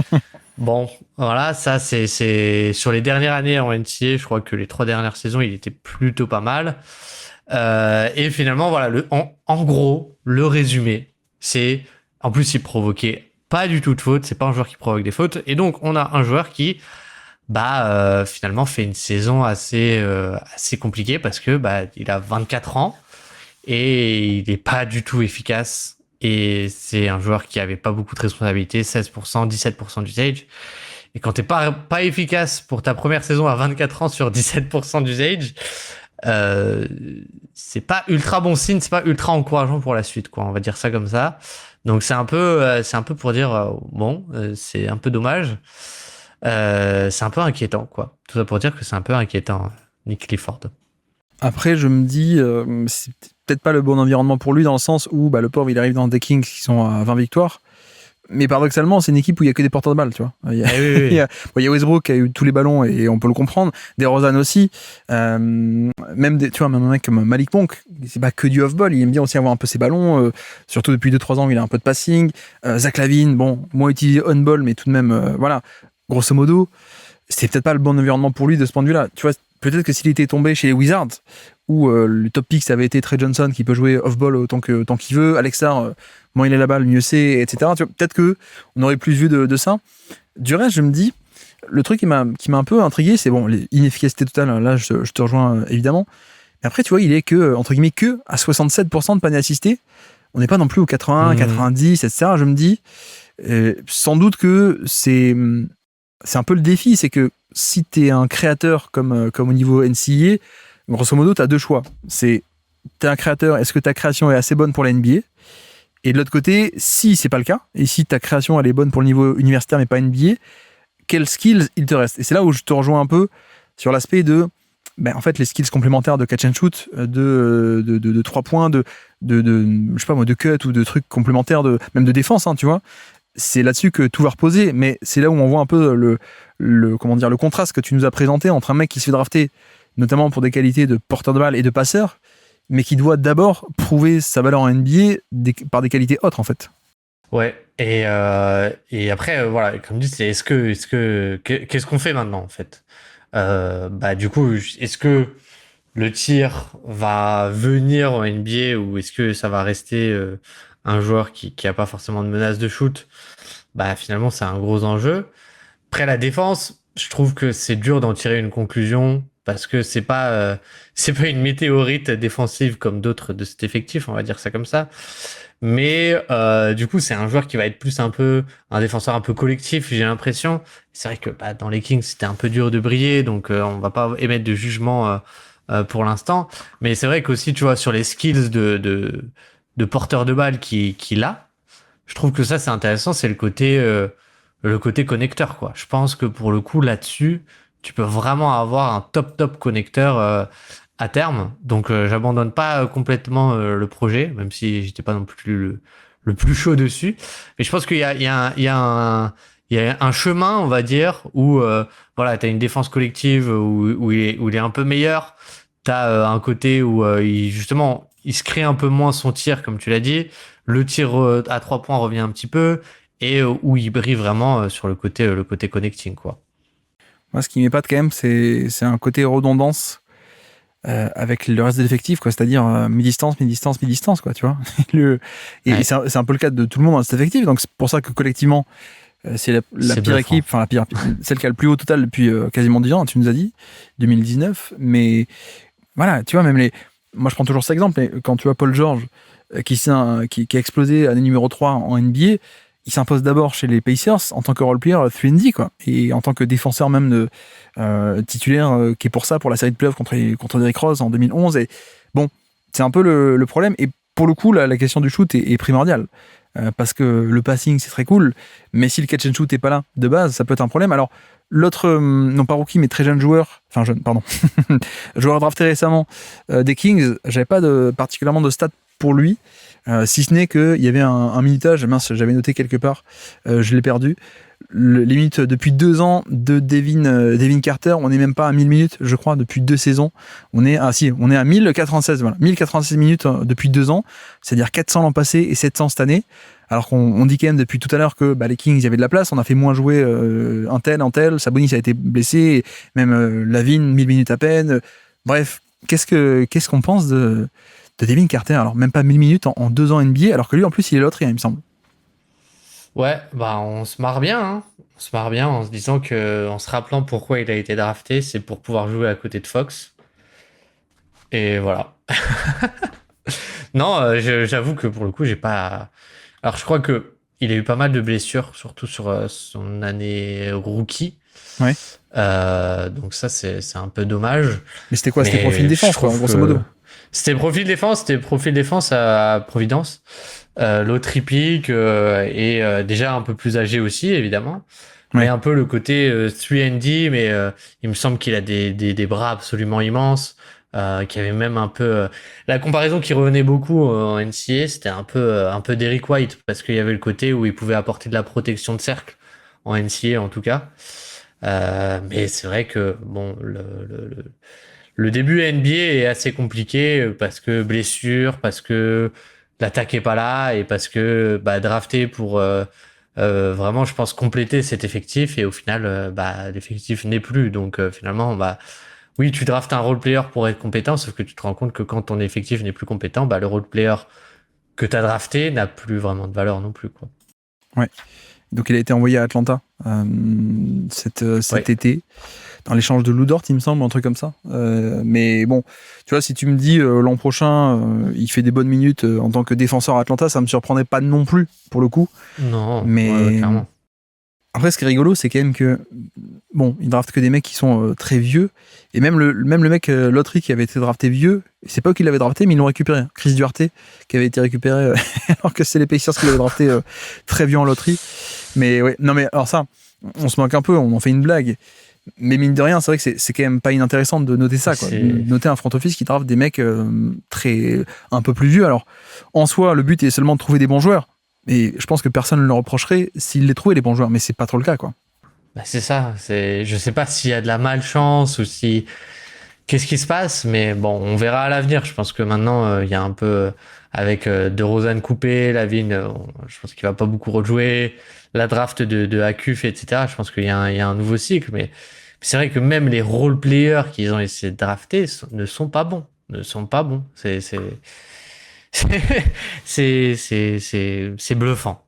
bon, voilà, ça c'est sur les dernières années en NCAA, je crois que les 3 dernières saisons, il était plutôt pas mal. Et finalement, voilà, en gros, le résumé, c'est, en plus, il provoquait pas du tout de fautes, c'est pas un joueur qui provoque des fautes, et donc on a un joueur qui, finalement, fait une saison assez compliquée, parce que il a 24 ans et il est pas du tout efficace, et c'est un joueur qui avait pas beaucoup de responsabilités, 16%, 17% d'usage. Et quand t'es pas efficace pour ta première saison à 24 ans sur 17% d'usage, c'est pas ultra bon signe, c'est pas ultra encourageant pour la suite, quoi. On va dire ça comme ça. Donc c'est un peu pour dire c'est un peu dommage. C'est un peu inquiétant, quoi. Tout ça pour dire que c'est un peu inquiétant, Nick Clifford. Après, je me dis, c'est peut-être pas le bon environnement pour lui, dans le sens où le pauvre, il arrive dans des Kings qui sont à 20 victoires. Mais paradoxalement, c'est une équipe où il y a que des porteurs de balles, tu vois. Il y a Westbrook qui a eu tous les ballons, et on peut le comprendre. DeRozan aussi. Même un mec comme Malik Monk, c'est pas que du off-ball. Il aime bien aussi avoir un peu ses ballons. Surtout depuis 2-3 ans, il a un peu de passing. Zach LaVine, moins utilisé on-ball, mais tout de même, voilà. Grosso modo, c'est peut-être pas le bon environnement pour lui de ce point de vue-là. Tu vois, peut-être que s'il était tombé chez les Wizards, où le top pick, ça avait été Trey Johnson, qui peut jouer off-ball autant qu'il veut, Alex Sarr, moins il est là-bas, le mieux c'est, etc. Tu vois, peut-être qu'on aurait plus vu de ça. Du reste, je me dis, le truc qui m'a un peu intrigué, c'est l'inefficacité totale. Là, je te rejoins évidemment. Mais après, tu vois, il est entre guillemets, que à 67% de panier assisté. On n'est pas non plus au 80, 90, etc. Je me dis, sans doute que c'est un peu le défi, c'est que si tu es un créateur comme au niveau NCAA, grosso modo, tu as 2 choix. C'est, tu es un créateur, est-ce que ta création est assez bonne pour la NBA? Et de l'autre côté, si c'est pas le cas, et si ta création elle est bonne pour le niveau universitaire mais pas NBA, quels skills il te reste? Et c'est là où je te rejoins un peu sur l'aspect de, en fait, les skills complémentaires de catch and shoot, de 3 points, je sais pas moi, de cut, ou de trucs complémentaires, même de défense, tu vois. C'est là-dessus que tout va reposer, mais c'est là où on voit un peu le contraste que tu nous as présenté entre un mec qui se fait drafter, notamment pour des qualités de porteur de balle et de passeur, mais qui doit d'abord prouver sa valeur en NBA par des qualités autres, en fait. Ouais, et après, voilà, comme dit, c'est qu'est-ce qu'on fait maintenant, en fait? Du coup, est-ce que le tir va venir en NBA, ou est-ce que ça va rester un joueur qui a pas forcément de menace de shoot? Finalement, c'est un gros enjeu. Après, la défense, je trouve que c'est dur d'en tirer une conclusion, parce que c'est pas une météorite défensive comme d'autres de cet effectif, on va dire ça comme ça. Mais du coup, c'est un joueur qui va être plus un peu un défenseur un peu collectif, j'ai l'impression. C'est vrai que dans les Kings, c'était un peu dur de briller, donc on va pas émettre de jugement pour l'instant. Mais c'est vrai qu'aussi, tu vois, sur les skills de porteur de balle qu'il a, je trouve que ça, c'est intéressant, c'est le côté connecteur, quoi. Je pense que pour le coup, là-dessus, tu peux vraiment avoir un top connecteur à terme. Donc, j'abandonne pas complètement le projet, même si j'étais pas non plus le plus chaud dessus. Mais je pense qu'il y a, il y a un chemin, on va dire, où voilà, t'as une défense collective où il est un peu meilleur. T'as un côté où justement, il se crée un peu moins son tir, comme tu l'as dit. Le tir à 3 points revient un petit peu et où il brille vraiment sur le côté connecting, quoi. Moi, ce qui m'épate quand même, c'est un côté redondance avec le reste de l'effectif, quoi. C'est-à-dire mi-distance, quoi, tu vois. Et c'est un peu le cas de tout le monde dans cet effectif. Donc, c'est pour ça que collectivement, c'est la pire bluffant. équipe, enfin celle qui a le plus haut total depuis quasiment 10 ans, tu nous as dit, 2019. Mais voilà, tu vois, moi je prends toujours cet exemple, mais quand tu vois Paul George qui a explosé année numéro 3 en NBA, il s'impose d'abord chez les Pacers en tant que role-player 3&D, quoi, et en tant que défenseur même titulaire qui est pour la série de playoffs contre Derrick Rose en 2011. Et bon, c'est un peu le problème. Et pour le coup, la question du shoot est primordiale. Parce que le passing c'est très cool, mais si le catch and shoot est pas là de base, ça peut être un problème. Alors l'autre, non pas rookie mais très jeune joueur, joueur drafté récemment des Kings, j'avais pas particulièrement de stats pour lui, si ce n'est qu'il y avait un minutage, mince, j'avais noté quelque part, je l'ai perdu. Les minutes depuis 2 ans de Devin Carter, on n'est même pas à 1000 minutes, je crois, depuis 2 saisons. On est à 1096, voilà. 1096 minutes depuis 2 ans, c'est-à-dire 400 l'an passé et 700 cette année. Alors qu'on dit quand même depuis tout à l'heure que les Kings, il y avait de la place, on a fait moins jouer un tel, Sabonis a été blessé, et même Lavine, 1000 minutes à peine. Bref, qu'est-ce qu'on pense de Devin Carter? Alors même pas 1000 minutes en 2 ans NBA, alors que lui en plus il est l'autre, il me semble. Ouais, on se marre bien, hein. On se marre bien en se disant en se rappelant pourquoi il a été drafté, c'est pour pouvoir jouer à côté de Fox. Et voilà. Non, j'avoue que pour le coup, j'ai pas. Alors, je crois que il a eu pas mal de blessures, surtout sur son année rookie. Ouais. Donc ça, c'est un peu dommage. Mais c'était quoi? C'était profil défense, quoi, grosso modo. C'était profil défense à Providence. L'autre tripique est déjà un peu plus âgé aussi, évidemment. Ouais. Mais un peu le côté 3&D, mais il me semble qu'il a des bras absolument immenses. Qui avait même un peu la comparaison qui revenait beaucoup en NCAA, c'était un peu Derrick White, parce qu'il y avait le côté où il pouvait apporter de la protection de cercle en NCAA en tout cas. Mais c'est vrai que bon, le début NBA est assez compliqué parce que blessure, parce que l'attaque est pas là et parce que drafté pour vraiment, je pense, compléter cet effectif, et au final l'effectif n'est plus, donc finalement oui, tu draftes un role player pour être compétent, sauf que tu te rends compte que quand ton effectif n'est plus compétent, le role player que tu as drafté n'a plus vraiment de valeur non plus, quoi. Ouais. Donc il a été envoyé à Atlanta cet été, dans l'échange de Lou Dort, il me semble, un truc comme ça. Mais bon, tu vois, si tu me dis l'an prochain, il fait des bonnes minutes en tant que défenseur à Atlanta, ça me surprendrait pas non plus, pour le coup. Non, mais clairement. Après, ce qui est rigolo, c'est quand même que bon, ils draftent que des mecs qui sont très vieux, et même le mec loterie qui avait été drafté vieux, c'est pas eux qui l'avaient drafté, mais ils l'ont récupéré. Chris Duarte, qui avait été récupéré alors que c'est les Pacers qui l'avaient drafté très vieux en loterie. Mais ouais, non mais alors ça, on se moque un peu, on en fait une blague. Mais mine de rien, c'est vrai que c'est quand même pas inintéressant de noter ça, quoi. Noter un front office qui draft des mecs un peu plus vieux. Alors, en soi, le but est seulement de trouver des bons joueurs. Et je pense que personne ne le reprocherait s'il les trouvait, les bons joueurs, mais c'est pas trop le cas, quoi. C'est ça. Je sais pas s'il y a de la malchance ou si qu'est-ce qui se passe, mais bon, on verra à l'avenir. Je pense que maintenant il y a un peu avec DeRozan coupé, Lavine, je pense qu'il va pas beaucoup rejouer, la draft de Akuf, etc. Je pense qu'il y a un nouveau cycle, mais c'est vrai que même les role players qu'ils ont essayé de drafter ne sont pas bons. C'est bluffant.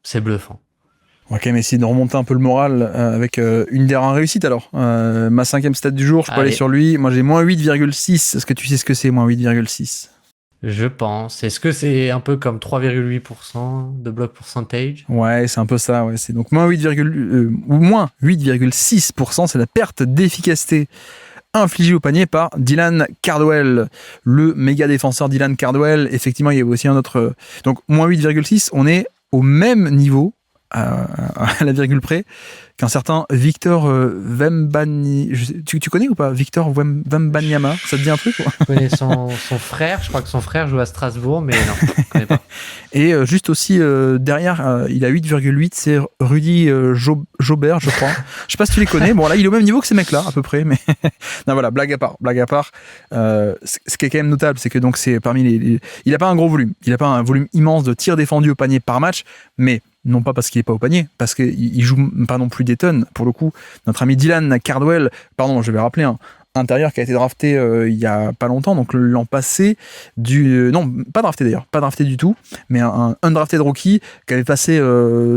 On va quand même essayer de remonter un peu le moral avec une dernière réussite alors. Ma 5e stat du jour, je peux aller sur lui. Moi j'ai moins 8,6. Est-ce que tu sais ce que c'est, moins 8,6? Je pense. Est-ce que c'est un peu comme 3,8% de block percentage? Ouais, c'est un peu ça. Ouais. C'est donc moins 8,6%, c'est la perte d'efficacité infligé au panier par Dylan Cardwell, le méga défenseur Dylan Cardwell. Effectivement, il y avait aussi un autre. Donc, moins 8,6, on est au même niveau, à la virgule près, qu'un certain Victor Wembanyama. Tu connais ou pas Victor Wembanyama? Ça te dit un truc ou... Je connais son frère, je crois que son frère joue à Strasbourg, mais non, je ne connais pas. Et juste aussi derrière, il a 8,8, c'est Rudy Jobert, je crois. Je sais pas si tu les connais. Bon, là, il est au même niveau que ces mecs-là, à peu près. Mais non, voilà, blague à part. Ce qui est quand même notable, c'est que donc c'est parmi il n'a pas un gros volume. Il n'a pas un volume immense de tirs défendus au panier par match, mais non pas parce qu'il n'est pas au panier, parce qu'il joue pas non plus des tonnes. Pour le coup, notre ami Dylan Cardwell, pardon, je vais rappeler un intérieur qui a été drafté il y a pas longtemps, donc l'an passé, non, pas drafté d'ailleurs, pas drafté du tout, mais un undrafted rookie qui avait passé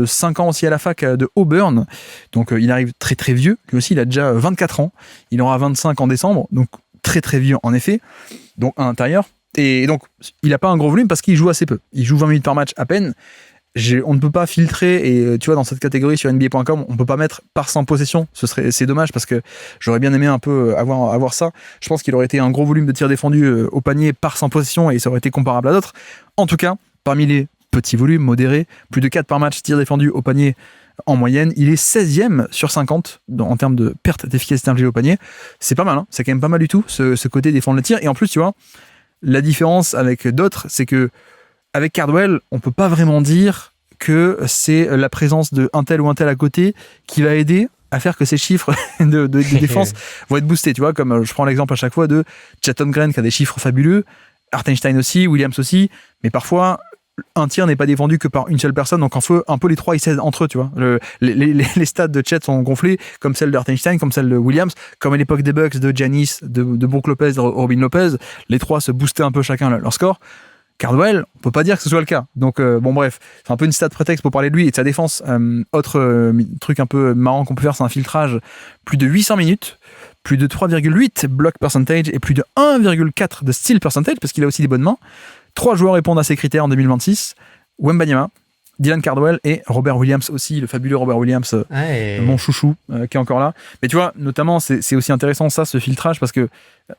5 ans aussi à la fac de Auburn, donc il arrive très très vieux, lui aussi il a déjà 24 ans, il aura 25 en décembre, donc très très vieux en effet, donc un intérieur, et donc il n'a pas un gros volume parce qu'il joue assez peu, il joue 20 minutes par match à peine. On ne peut pas filtrer, et tu vois, dans cette catégorie sur NBA.com, on ne peut pas mettre par 100 possessions. C'est dommage parce que j'aurais bien aimé un peu avoir ça. Je pense qu'il aurait été un gros volume de tirs défendus au panier par 100 possessions et ça aurait été comparable à d'autres. En tout cas, parmi les petits volumes modérés, plus de 4 par match tirs défendus au panier en moyenne, il est 16e sur 50 en termes de perte d'efficacité au panier. C'est pas mal, hein, c'est quand même pas mal du tout, ce côté défendre le tir. Et en plus, tu vois, la différence avec d'autres, c'est que avec Cardwell, on peut pas vraiment dire que c'est la présence de un tel ou un tel à côté qui va aider à faire que ces chiffres de défense vont être boostés. Tu vois, comme je prends l'exemple à chaque fois de Chet Holmgren qui a des chiffres fabuleux, Hartenstein aussi, Williams aussi, mais parfois un tir n'est pas défendu que par une seule personne, donc un peu les trois ils s'aident entre eux, tu vois. Les stats de Chet sont gonflés, comme celles de Hartenstein, comme celles de Williams, comme à l'époque des Bucks, de Giannis, de Brook Lopez, de Robin Lopez, les trois se boostaient un peu chacun leur score. Cardwell, on peut pas dire que ce soit le cas. Donc bon bref, c'est un peu une stat prétexte pour parler de lui et de sa défense. Autre truc un peu marrant qu'on peut faire, c'est un filtrage. Plus de 800 minutes, plus de 3,8 block percentage et plus de 1,4 de steal percentage parce qu'il a aussi des bonnes mains. 3 joueurs répondent à ces critères en 2026. Wembanyama, Dylan Cardwell et Robert Williams aussi, le fabuleux Robert Williams, mon chouchou, qui est encore là. Mais tu vois, notamment, c'est aussi intéressant ça, ce filtrage, parce que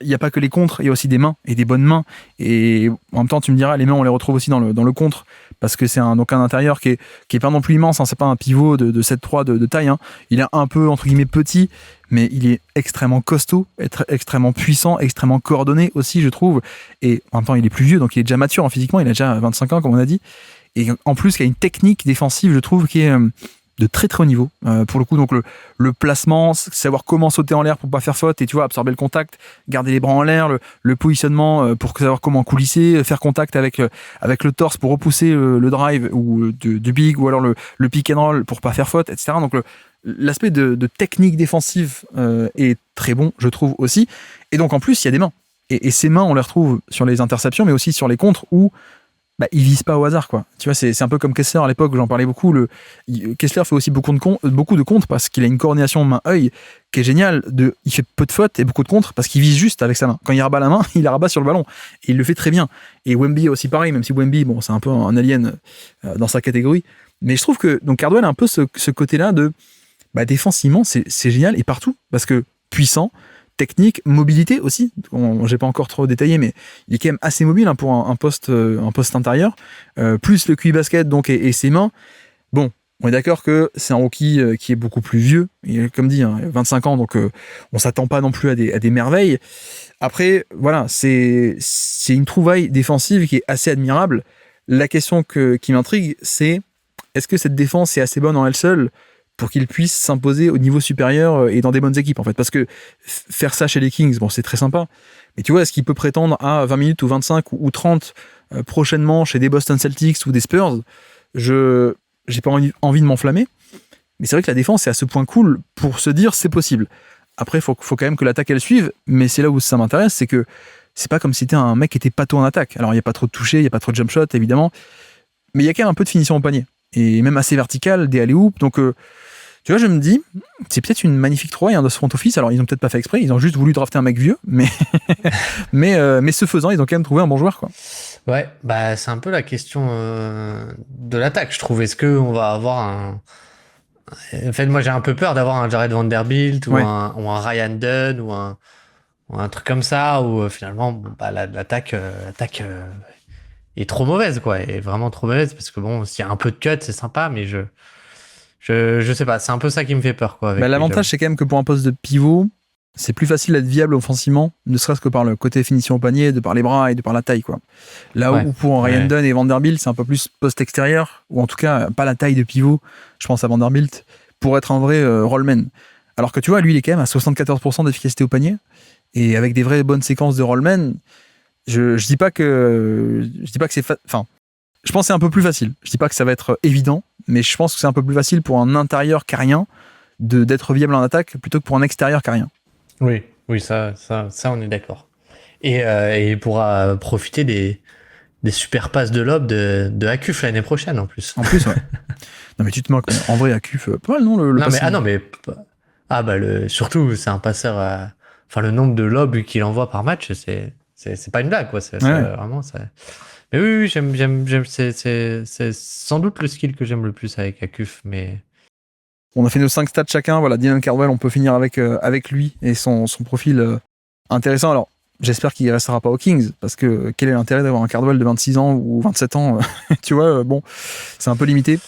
il n'y a pas que les contres, il y a aussi des mains et des bonnes mains. Et en même temps, tu me diras, les mains, on les retrouve aussi dans le contre, parce que c'est un intérieur qui est pas non plus immense, hein, c'est pas un pivot de 7-3 de taille. Hein. Il est un peu, entre guillemets, petit, mais il est extrêmement costaud, extrêmement puissant, extrêmement coordonné aussi, je trouve. Et en même temps, il est plus vieux, donc il est déjà mature hein, physiquement, il a déjà 25 ans, comme on a dit. Et en plus, il y a une technique défensive, je trouve, qui est de très très haut niveau. Pour le coup, donc le placement, savoir comment sauter en l'air pour pas faire faute et tu vois, absorber le contact, garder les bras en l'air, le positionnement pour savoir comment coulisser, faire contact avec le torse pour repousser le drive ou du big ou alors le pick and roll pour pas faire faute, etc. Donc l'aspect de technique défensive est très bon, je trouve aussi. Et donc en plus, il y a des mains. Et ces mains, on les retrouve sur les interceptions, mais aussi sur les contres où il vise pas au hasard, quoi. Tu vois, c'est un peu comme Kessler à l'époque, j'en parlais beaucoup. Kessler fait aussi beaucoup de contres parce qu'il a une coordination main-œil qui est géniale. Il fait peu de fautes et beaucoup de contres parce qu'il vise juste avec sa main. Quand il rabat la main, il la rabat sur le ballon. Et il le fait très bien. Et Wemby est aussi pareil, même si Wemby, bon, c'est un peu un alien dans sa catégorie. Mais je trouve que donc Cardwell a un peu ce côté-là de défensivement, c'est génial et partout parce que puissant, technique, mobilité aussi. J'ai pas encore trop détaillé, mais il est quand même assez mobile hein, pour un poste intérieur. Plus le QI basket donc et ses mains. Bon, on est d'accord que c'est un rookie qui est beaucoup plus vieux. Il a, comme dit, hein, 25 ans, donc on s'attend pas non plus à des merveilles. Après, voilà, c'est une trouvaille défensive qui est assez admirable. La question qui m'intrigue, c'est est-ce que cette défense est assez bonne en elle seule pour qu'il puisse s'imposer au niveau supérieur et dans des bonnes équipes, en fait. Parce que faire ça chez les Kings, bon, c'est très sympa. Mais tu vois, est-ce qu'il peut prétendre à 20 minutes ou 25 ou 30 prochainement chez des Boston Celtics ou des Spurs? J'ai pas envie de m'enflammer. Mais c'est vrai que la défense est à ce point cool pour se dire c'est possible. Après, faut quand même que l'attaque elle suive. Mais c'est là où ça m'intéresse, c'est que c'est pas comme si t'étais un mec qui était pâteau en attaque. Alors, il n'y a pas trop de toucher, il n'y a pas trop de jump shot, évidemment. Mais il y a quand même un peu de finition au panier. Et même assez vertical, des alley-oops. Donc, tu vois, je me dis, c'est peut-être une magnifique trouvaille hein, de ce front office. Alors, ils ont peut-être pas fait exprès, ils ont juste voulu drafter un mec vieux, mais ce faisant, ils ont quand même trouvé un bon joueur, quoi. Ouais, c'est un peu la question de l'attaque, je trouve. Est-ce qu'on va avoir un... En fait, moi, j'ai un peu peur d'avoir un Jared Vanderbilt ou un Ryan Dunn ou un truc comme ça, où finalement, l'attaque est trop mauvaise, quoi. Et vraiment trop mauvaise parce que bon, s'il y a un peu de cut, c'est sympa, mais je sais pas. C'est un peu ça qui me fait peur, quoi. L'avantage, c'est quand même que pour un poste de pivot, c'est plus facile d'être viable offensivement, ne serait-ce que par le côté finition au panier, de par les bras et de par la taille, quoi. Là où pour Ryan Dunn et Vanderbilt, c'est un peu plus poste extérieur, ou en tout cas pas la taille de pivot, je pense à Vanderbilt, pour être un vrai rollman. Alors que tu vois, lui, il est quand même à 74% d'efficacité au panier, et avec des vraies bonnes séquences de rollman, je dis pas que c'est enfin, je pense que c'est un peu plus facile. Je dis pas que ça va être évident, mais je pense que c'est un peu plus facile pour un intérieur carien d'être viable en attaque plutôt que pour un extérieur carien. Oui, ça, on est d'accord. Et il pourra profiter des super passes de lob de Akuf l'année prochaine, en plus. En plus, ouais. Non, mais tu te moques. En vrai, Akuf, pas mal, non, surtout, c'est un passeur. Enfin, le nombre de lobs qu'il envoie par match, c'est pas une blague, quoi. C'est vraiment ça. Mais oui, j'aime. C'est sans doute le skill que j'aime le plus avec Akuf, mais. On a fait nos 5 stats chacun. Voilà, Dylan Cardwell, on peut finir avec lui et son profil intéressant. Alors, j'espère qu'il ne restera pas aux Kings, parce que quel est l'intérêt d'avoir un Cardwell de 26 ans ou 27 ans tu vois, bon, c'est un peu limité.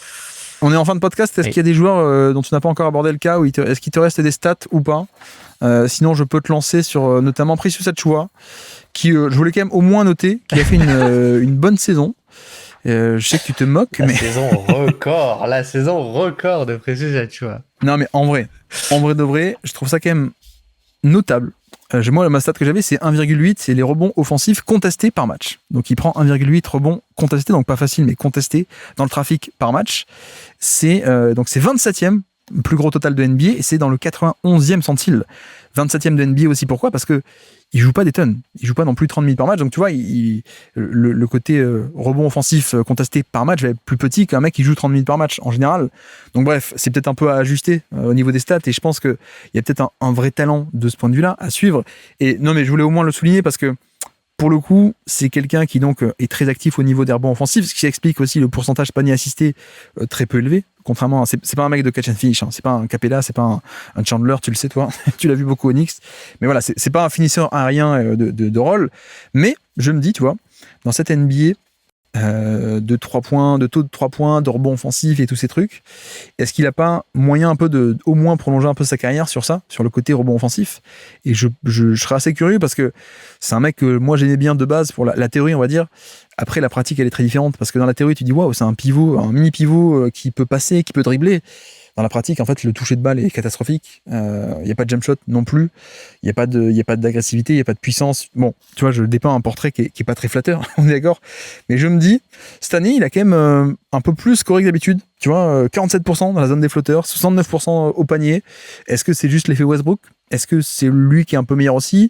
On est en fin de podcast. Est-ce qu'il y a des joueurs dont tu n'as pas encore abordé le cas, ou est-ce qu'il te reste des stats ou pas? Sinon, je peux te lancer sur notamment Precious Achiuwa, qui, je voulais quand même au moins noter, qui a fait une bonne saison. Je sais que tu te moques, la saison record de Precious Achiuwa. Non, mais en vrai de vrai, je trouve ça quand même notable. Moi, ma stat que j'avais, c'est 1,8, c'est les rebonds offensifs contestés par match. Donc, il prend 1,8 rebonds contestés, donc pas facile, mais contestés dans le trafic par match. C'est 27e, plus gros total de NBA, et c'est dans le 91e centile. 27e de NBA aussi, pourquoi? Parce que il joue pas des tonnes. Il joue pas non plus 30 minutes par match. Donc, tu vois, le côté rebond offensif contesté par match va être plus petit qu'un mec qui joue 30 minutes par match, en général. Donc, bref, c'est peut-être un peu à ajuster au niveau des stats. Et je pense qu'il y a peut-être un vrai talent de ce point de vue-là à suivre. Et non, mais je voulais au moins le souligner parce que, pour le coup, c'est quelqu'un qui donc est très actif au niveau des rebonds offensifs, ce qui explique aussi le pourcentage panier assisté très peu élevé. Contrairement, c'est pas un mec de catch and finish, hein. C'est pas un Capella, c'est pas un Chandler, tu le sais toi, tu l'as vu beaucoup au Knicks. Mais voilà, c'est pas un finisseur aérien de rôle. Mais je me dis, tu vois, dans cette NBA de 3 points, de taux de 3 points, de rebond offensif et tous ces trucs, est-ce qu'il a pas moyen un peu de au moins prolonger un peu sa carrière sur ça, sur le côté rebond offensif? Et je serais assez curieux parce que c'est un mec que moi j'aimais bien de base pour la théorie, on va dire. Après, la pratique, elle est très différente parce que dans la théorie, tu dis waouh, c'est un pivot, un mini pivot qui peut passer, qui peut dribbler. Dans la pratique, en fait, le toucher de balle est catastrophique. Il n'y a pas de jump shot non plus. Il n'y a pas d'agressivité, il n'y a pas de puissance. Bon, tu vois, je dépeins un portrait qui est pas très flatteur, on est d'accord. Mais je me dis, cette année, il a quand même un peu plus scoré que d'habitude. Tu vois, 47% dans la zone des flotteurs, 69% au panier. Est-ce que c'est juste l'effet Westbrook? Est-ce que c'est lui qui est un peu meilleur aussi?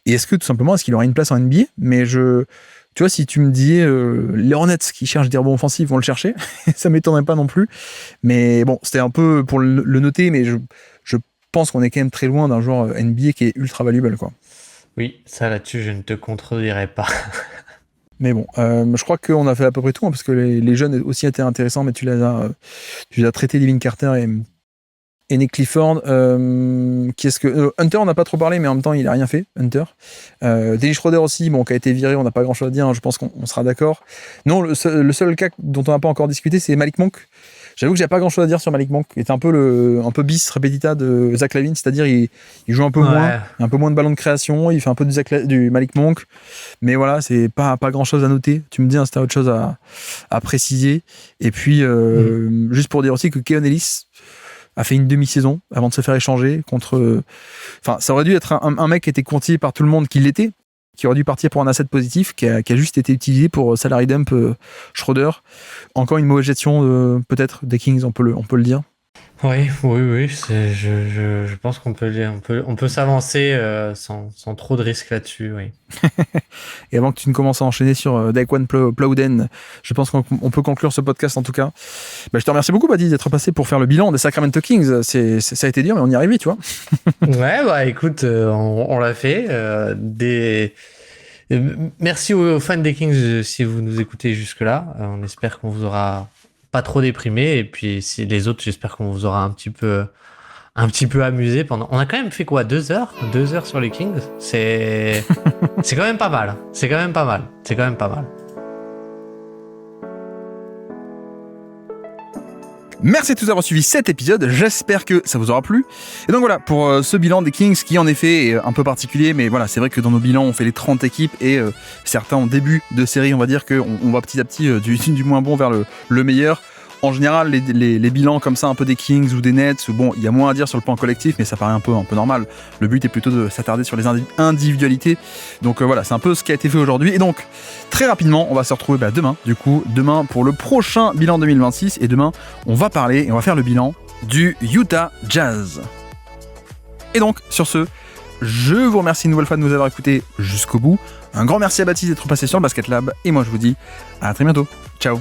Et est-ce que, tout simplement, est-ce qu'il aura une place en NBA? Mais tu vois, si tu me disais les Hornets qui cherchent des rebonds offensifs vont le chercher, ça m'étonnerait pas non plus. Mais bon, c'était un peu pour le noter, mais je pense qu'on est quand même très loin d'un joueur NBA qui est ultra valuable, quoi. Oui, ça là-dessus, je ne te contredirai pas. Mais bon, je crois qu'on a fait à peu près tout, hein, parce que les jeunes aussi étaient intéressants, mais tu les as traités, Devin Carter et Nick Clifford. Hunter, on n'a pas trop parlé, mais en même temps, il n'a rien fait, Hunter. Dennis Schroeder aussi, bon, qui a été viré, on n'a pas grand-chose à dire, hein, je pense qu'on sera d'accord. Non, le seul cas dont on n'a pas encore discuté, c'est Malik Monk. J'avoue que j'ai pas grand-chose à dire sur Malik Monk. Il est un peu bis repetita de Zach LaVine, c'est-à-dire il joue un peu moins, un peu moins de ballon de création, il fait un peu du Malik Monk, mais voilà, c'est pas grand-chose à noter. Tu me dis, hein, si t'as autre chose à préciser. Et puis, juste pour dire aussi que Keon Ellis a fait une demi-saison avant de se faire échanger contre... Enfin, ça aurait dû être un mec qui était contié par tout le monde qui l'était, qui aurait dû partir pour un asset positif, qui a juste été utilisé pour salary dump Schroeder. Encore une mauvaise gestion peut-être des Kings, on peut le dire. Oui. Je pense qu'on peut s'avancer sans trop de risques là-dessus, oui. Et avant que tu ne commences à enchaîner sur Daquan Plowden, je pense qu'on peut conclure ce podcast en tout cas. Je te remercie beaucoup, Badi, d'être passé pour faire le bilan des Sacramento Kings. Ça a été dur, mais on y est arrivé, tu vois. Ouais, écoute, on l'a fait. Merci aux fans des Kings si vous nous écoutez jusque-là. On espère qu'on vous aura pas trop déprimé, et puis si les autres, j'espère qu'on vous aura un petit peu amusé pendant. On a quand même fait quoi, 2 heures sur les Kings. C'est quand même pas mal. Merci à tous d'avoir suivi cet épisode, j'espère que ça vous aura plu. Et donc voilà, pour ce bilan des Kings qui en effet est un peu particulier, mais voilà, c'est vrai que dans nos bilans on fait les 30 équipes et certains en début de série, on va dire qu'on va petit à petit du moins bon vers le meilleur. En général, les bilans comme ça, un peu des Kings ou des Nets, bon, il y a moins à dire sur le plan collectif, mais ça paraît un peu normal. Le but est plutôt de s'attarder sur les individualités. Donc voilà, c'est un peu ce qui a été fait aujourd'hui. Et donc, très rapidement, on va se retrouver demain pour le prochain bilan 2026. Et demain, on va parler et on va faire le bilan du Utah Jazz. Et donc, sur ce, je vous remercie une nouvelle fois de nous avoir écoutés jusqu'au bout. Un grand merci à Baptiste d'être passé sur le Basket Lab. Et moi, je vous dis à très bientôt. Ciao.